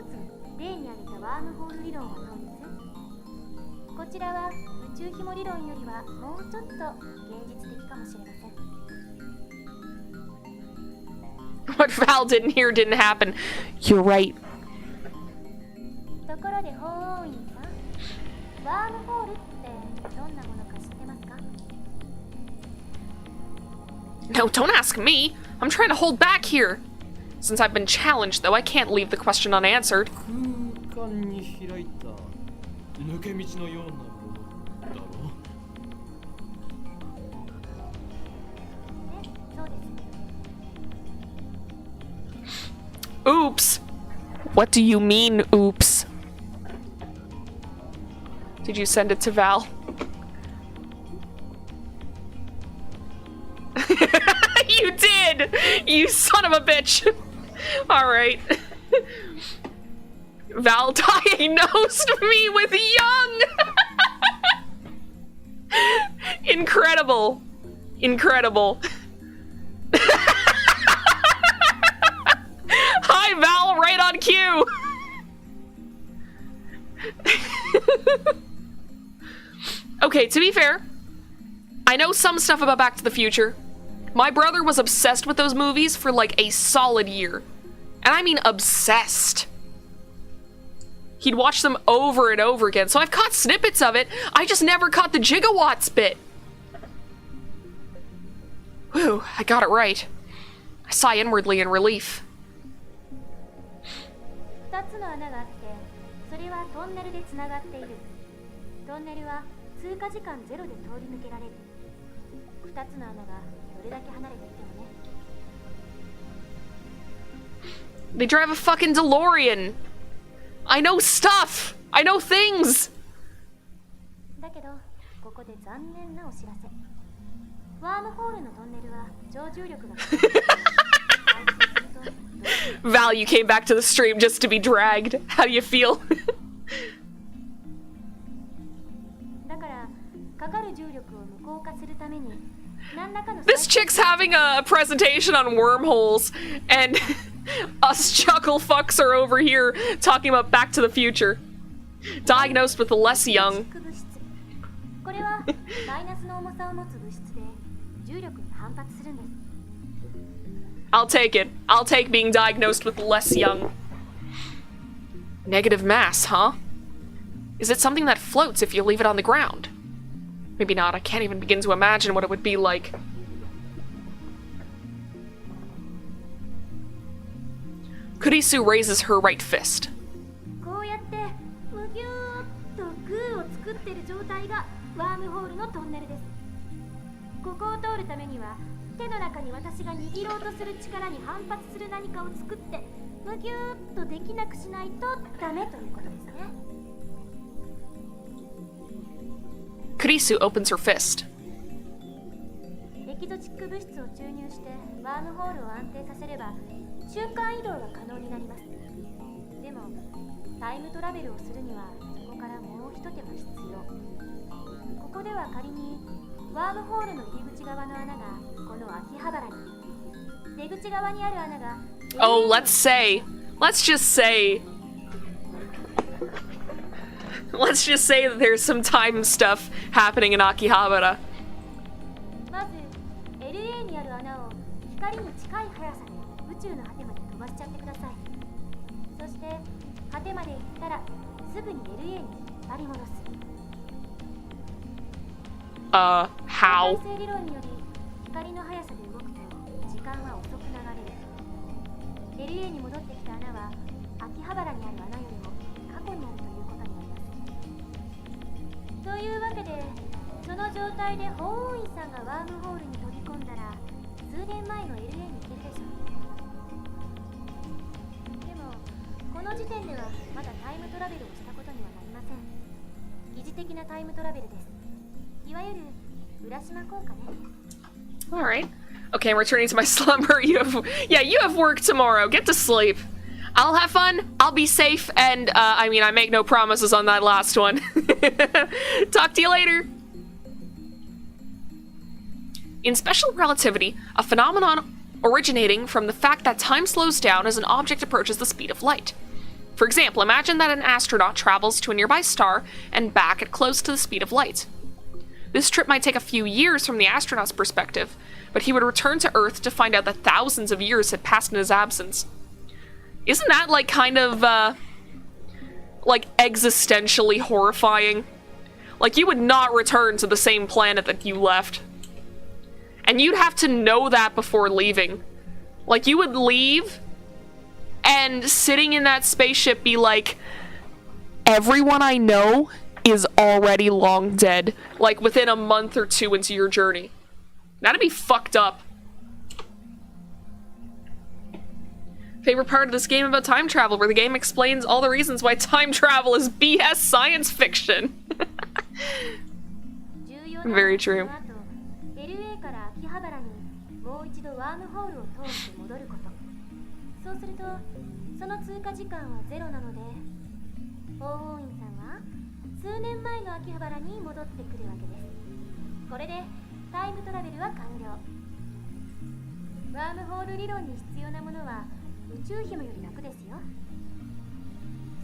例に挙げたワームホール理論はどうです？こちらは宇宙紐理論よりはもうちょっと現実的かもしれません。 What Val didn't hear didn't happen. You're right. ところでホーインさん、ワームホールってどんなものか知ってますか？ No, don't ask me. I'm trying to hold back here. Since I've been challenged, though, I can't leave the question unanswered. 空間に開いた抜け道のようなものだろう。そうです。 Oops. What do you mean, oops? Did you send it to Val? You did! You son of a bitch! Alright. Val diagnosed me with young! Incredible. Incredible. Hi, Val, right on cue! Okay, to be fair, I know some stuff about Back to the Future. My brother was obsessed with those movies for like a solid year. And I mean obsessed. He'd watch them over and over again, so I've caught snippets of it. I just never caught the gigawatts bit. Whew, I got it right. I sigh inwardly in relief. 2つの穴があって、それはトンネルでつながっている。トンネルは通過時間ゼロで通り抜けられる。2つの穴がどれだけ離れていてもね。They drive a fucking DeLorean. I know stuff. I know things. だけど、ここで残念なお知らせ。ワームホールのトンネルは超重力が。Val, you came back to the stream just to be dragged. How do you feel? だから、かかる重力を無効化するために、何らかの This chick's having a presentation on wormholes, and us chuckle fucks are over here talking about Back to the Future. Diagnosed with less young. これはマイナスの重さを持つ物質で重力に反発するんです。 I'll take it. I'll take being diagnosed with less young. Negative mass, huh? Is it something that floats if you leave it on the ground? Maybe not. I can't even begin to imagine what it would be like. Kurisu raises her right fist. こうやってむぎゅーっとグーを作っている状態がワームホールのトンネルです。ここを通るためには手の中に私が握ろうとする力に反発する何かを作ってむぎゅーっとできなくしないとダメということですね。 Kurisu opens her fist. エキゾチック物質を注入してワームホールを安定させれば瞬間移動が可能になります。でもタイムトラベルをするにはそこからもう一手間必要。ここでは仮にワームホールの入り口側の穴がこの秋葉原に、出口側にある穴が Oh, let's just say that there's some time stuff happening in Akihabara. まず LA にある穴を光に近い速さで宇宙の果てまで飛ばしちゃってください。そして果てまで行ったらすぐに LA に引っ張り戻す。 How? 相対性理論により光の速さで動くと時間は遅く流れる。LA に戻ってきた穴は秋葉原にある穴よりも過去にあるということになります。というわけで、その状態で法王院さんがワームホールに飛び込んだら数年前の LA に行けるでしょう。でもこの時点ではまだタイムトラベルをしたことにはなりません。疑似的なタイムトラベルです。いわゆる浦島効果ね。 Alright. Okay, I'm returning to my slumber. You have work tomorrow. Get to sleep. I'll have fun, I'll be safe, and, I mean, I make no promises on that last one. Talk to you later. In special relativity, a phenomenon originating from the fact that time slows down as an object approaches the speed of light. For example, imagine that an astronaut travels to a nearby star and back at close to the speed of light. This trip might take a few years from the astronaut's perspective, but he would return to Earth to find out that thousands of years had passed in his absence. Isn't that, like, kind of, like, existentially horrifying? Like, you would not return to the same planet that you left. And you'd have to know that before leaving. Like, you would leave, and sitting in that spaceship be like, everyone I know is already long dead. Like, within a month or two into your journey. That'd be fucked up. Favorite part of this game about time travel, where the game explains all the reasons why time travel is BS science fiction. Very true. LA から秋葉原にもう一度ワームホールを通して戻ること。そうすると、その通過時間はゼロなので、法王院さんは数年前の秋葉原に戻ってくるわけです。これでタイムトラベルは完了。ワームホール理論に必要なものは宇宙紐より楽ですよ。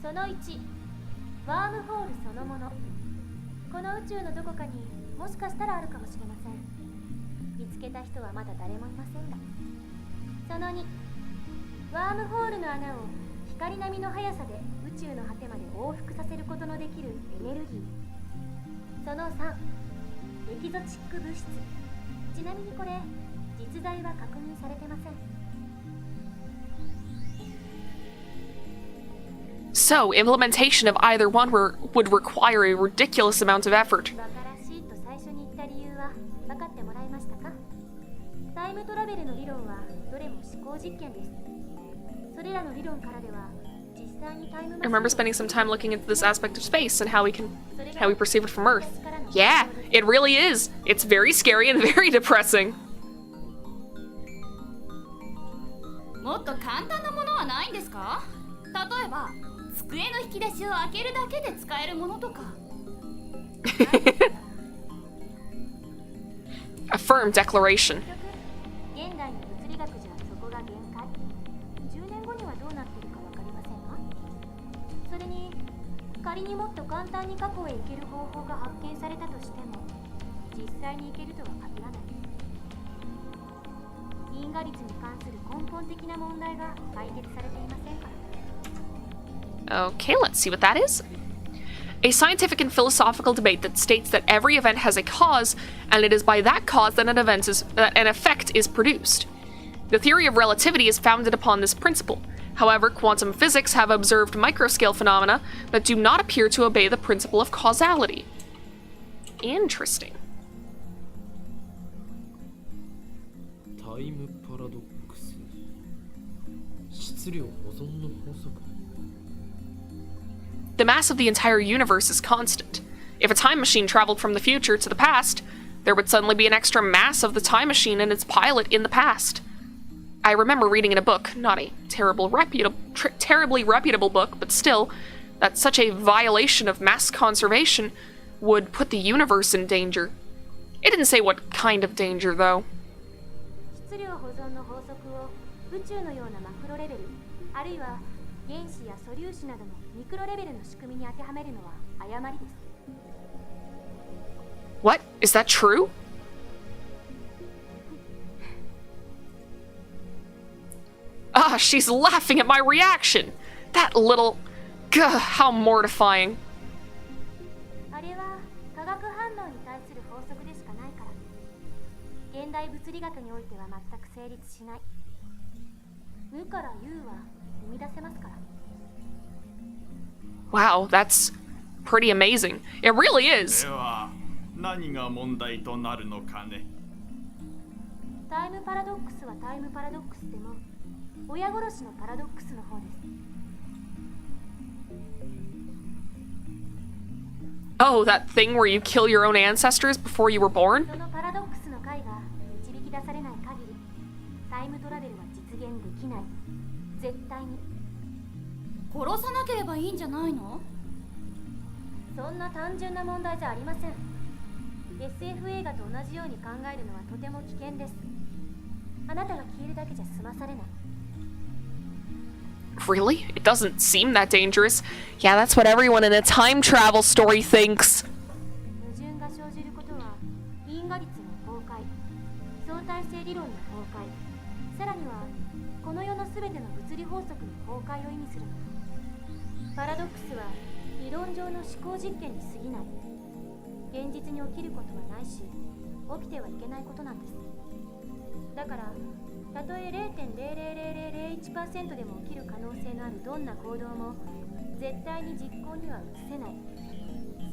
その1、ワームホールそのもの。この宇宙のどこかにもしかしたらあるかもしれません。見つけた人はまだ誰もいませんが。その2、ワームホールの穴を光並みの速さで宇宙の果てまで往復させることのできるエネルギー。その3、エキゾチック物質。ちなみにこれ、実在は確認されてません。So, implementation of either one would require a ridiculous amount of effort. バカらしいと最初に言った理由は分かってもらえましたか？タイムトラベルの理論はどれも思考実験です。それらの理論からでは実際にタイムマシン I remember spending some time looking into this aspect of space and how we perceive it from Earth. Yeah, it really is. It's very scary and very depressing. もっと簡単なものはないんですか？例えば机の引き出しを開けるだけで使えるものとか。A firm declaration. 現代の物理学じゃそこが限界。10年後にはどうなってるか分かりませんか？それに仮にもっと簡単に過去へ行ける方法が発見されたとしても実際に行けるとは限らない。因果率に関する根本的な問題が解決されていませんから。Okay, let's see what that is. A scientific and philosophical debate that states that every event has a cause, and it is by that cause that an effect is produced. The theory of relativity is founded upon this principle. However, quantum physics have observed microscale phenomena that do not appear to obey the principle of causality. Interesting. タイムパラドックス。質量保存の法則。The mass of the entire universe is constant. If a time machine traveled from the future to the past, there would suddenly be an extra mass of the time machine and its pilot in the past. I remember reading in a book, not a terribly reputable book, but still, that such a violation of mass conservation would put the universe in danger. It didn't say what kind of danger, though. 質量保存の法則を宇宙のようなマクロレベル、あるいは原子や素粒子などのミクロレベルの仕組みに当てはめるのは誤りです。What? Is that true? Ah, she's laughing at my reaction! That little... Gah, how mortifying. あれは化学反応に対する法則でしかないから。現代物理学においては全く成立しない。無から有は生み出せますから。 Wow, that's pretty amazing. It really is. では何が問題となるのかね。タイムパラドックスはタイムパラドックスでも親殺しのパラドックスの方です。 Oh, that thing where you kill your own ancestors before you were born? そのパラドックスの解が導き出されない限り、タイムトラベルは実現できない。絶対に。殺さなければいいんじゃないの？そんな単純な問題じゃありません。SF 映画と同じように考えるのはとても危険です。あなたが消えるだけじゃ済まされない。 Really? It doesn't seem that dangerous. Yeah, that's what everyone in a time travel story thinks. 矛盾が生じることは因果律の崩壊、相対性理論の崩壊、さらにはこの世のすべての物理法則の崩壊を意味するの。パラドックスは理論上の思考実験に過ぎない。現実に起きることはないし、起きてはいけないことなんです。だからたとえ 0.00001% でも起きる可能性のあるどんな行動も絶対に実行には移せない。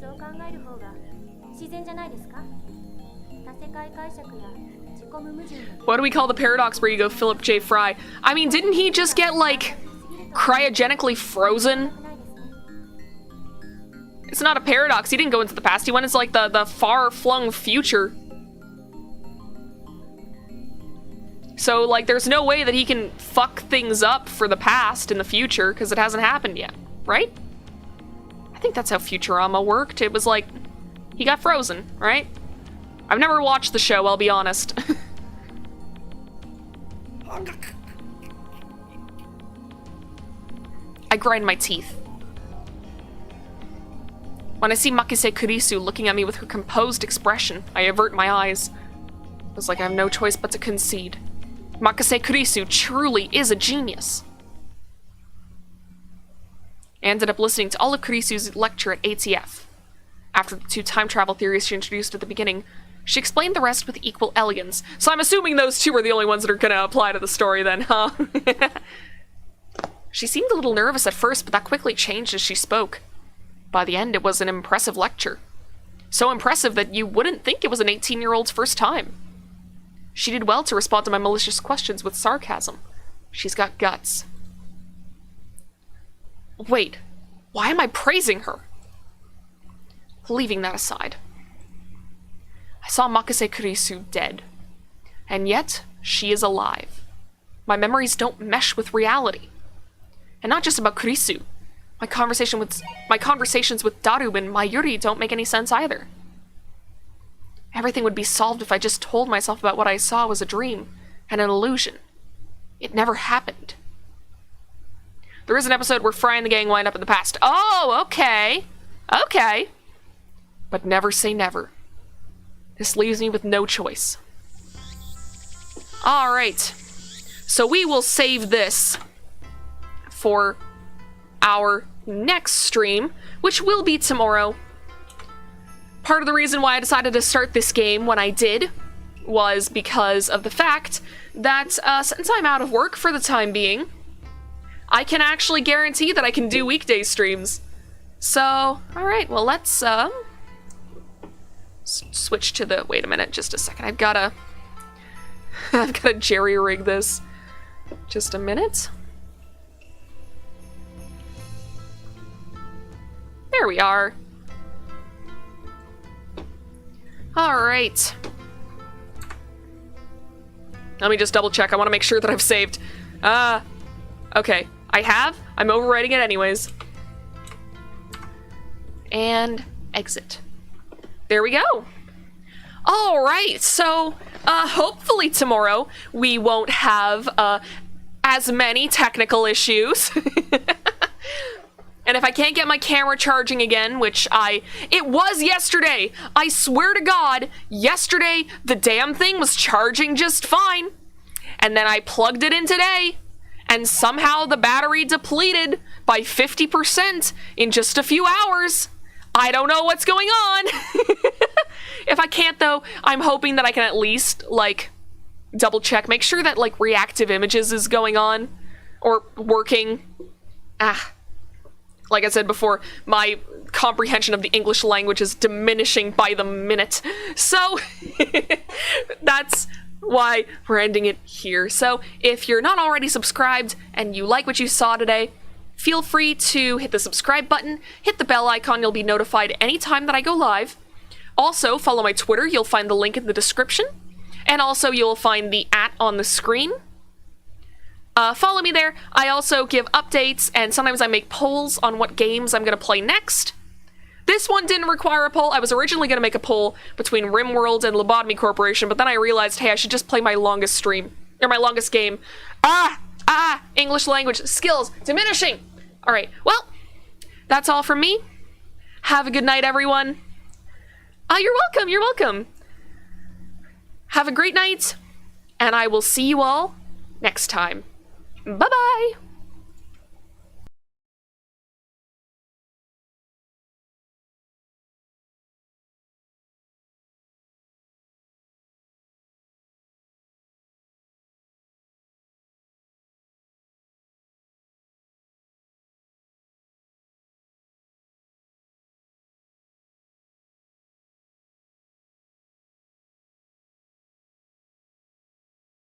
そう考える方が自然じゃないですか？多世界解釈や自己無矛盾の What do we call the paradox where you go Philip J. Fry? I mean, didn't he just get, like, cryogenically frozen? It's not a paradox. He didn't go into the past. He went into, like, the far-flung future. So, like, there's no way that he can fuck things up for the past in the future, because it hasn't happened yet, right? I think that's how Futurama worked. It was like, he got frozen, right? I've never watched the show, I'll be honest. I grind my teeth. When I see Makise Kurisu looking at me with her composed expression, I avert my eyes. It's like I have no choice but to concede. Makise Kurisu truly is a genius. I ended up listening to all of Kurisu's lecture at ATF. After the 2 time travel theories she introduced at the beginning, she explained the rest with equal elegance. So I'm assuming those 2 are the only ones that are gonna apply to the story then, huh? She seemed a little nervous at first, but that quickly changed as she spoke. By the end, it was an impressive lecture. So impressive that you wouldn't think it was an 18-year-old's first time. She did well to respond to my malicious questions with sarcasm. She's got guts. Wait, why am I praising her? Leaving that aside. I saw Makise Kurisu dead. And yet, she is alive. My memories don't mesh with reality. And not just about Kurisu. My conversations with Daru and Mayuri don't make any sense either. Everything would be solved if I just told myself about what I saw was a dream and an illusion. It never happened. There is an episode where Fry and the gang wind up in the past. Oh, okay. Okay. But never say never. This leaves me with no choice. Alright. So we will save this for our next stream, which will be tomorrow. Part of the reason why I decided to start this game when I did was because of the fact that since I'm out of work for the time being, I can actually guarantee that I can do weekday streams. So, alright, well let's switch to the, wait a minute, just a second, I've gotta jerry-rig this. Just a minute. There we are. Alright. Let me just double check. I want to make sure that I've saved. Okay. I have. I'm overwriting it anyways. And exit. There we go. Alright, so hopefully tomorrow we won't have as many technical issues. And if I can't get my camera charging again, which it was yesterday. I swear to God, yesterday the damn thing was charging just fine. And then I plugged it in today, and somehow the battery depleted by 50% in just a few hours. I don't know what's going on. If I can't though, I'm hoping that I can at least, like, double check, make sure that, like, reactive images is going on. or working. Like I said before, my comprehension of the English language is diminishing by the minute. So that's why we're ending it here. So if you're not already subscribed and you like what you saw today, feel free to hit the subscribe button, hit the bell icon, you'll be notified anytime that I go live. Also, follow my Twitter, you'll find the link in the description. And also you'll find the @ on the screen. Follow me there. I also give updates, and sometimes I make polls on what games I'm going to play next. This one didn't require a poll. I was originally going to make a poll between RimWorld and Lobotomy Corporation, but then I realized, hey, I should just play my longest stream, or my longest game. English language skills diminishing. All right, well, that's all from me. Have a good night, everyone. You're welcome, you're welcome. Have a great night, and I will see you all next time. Bye-bye!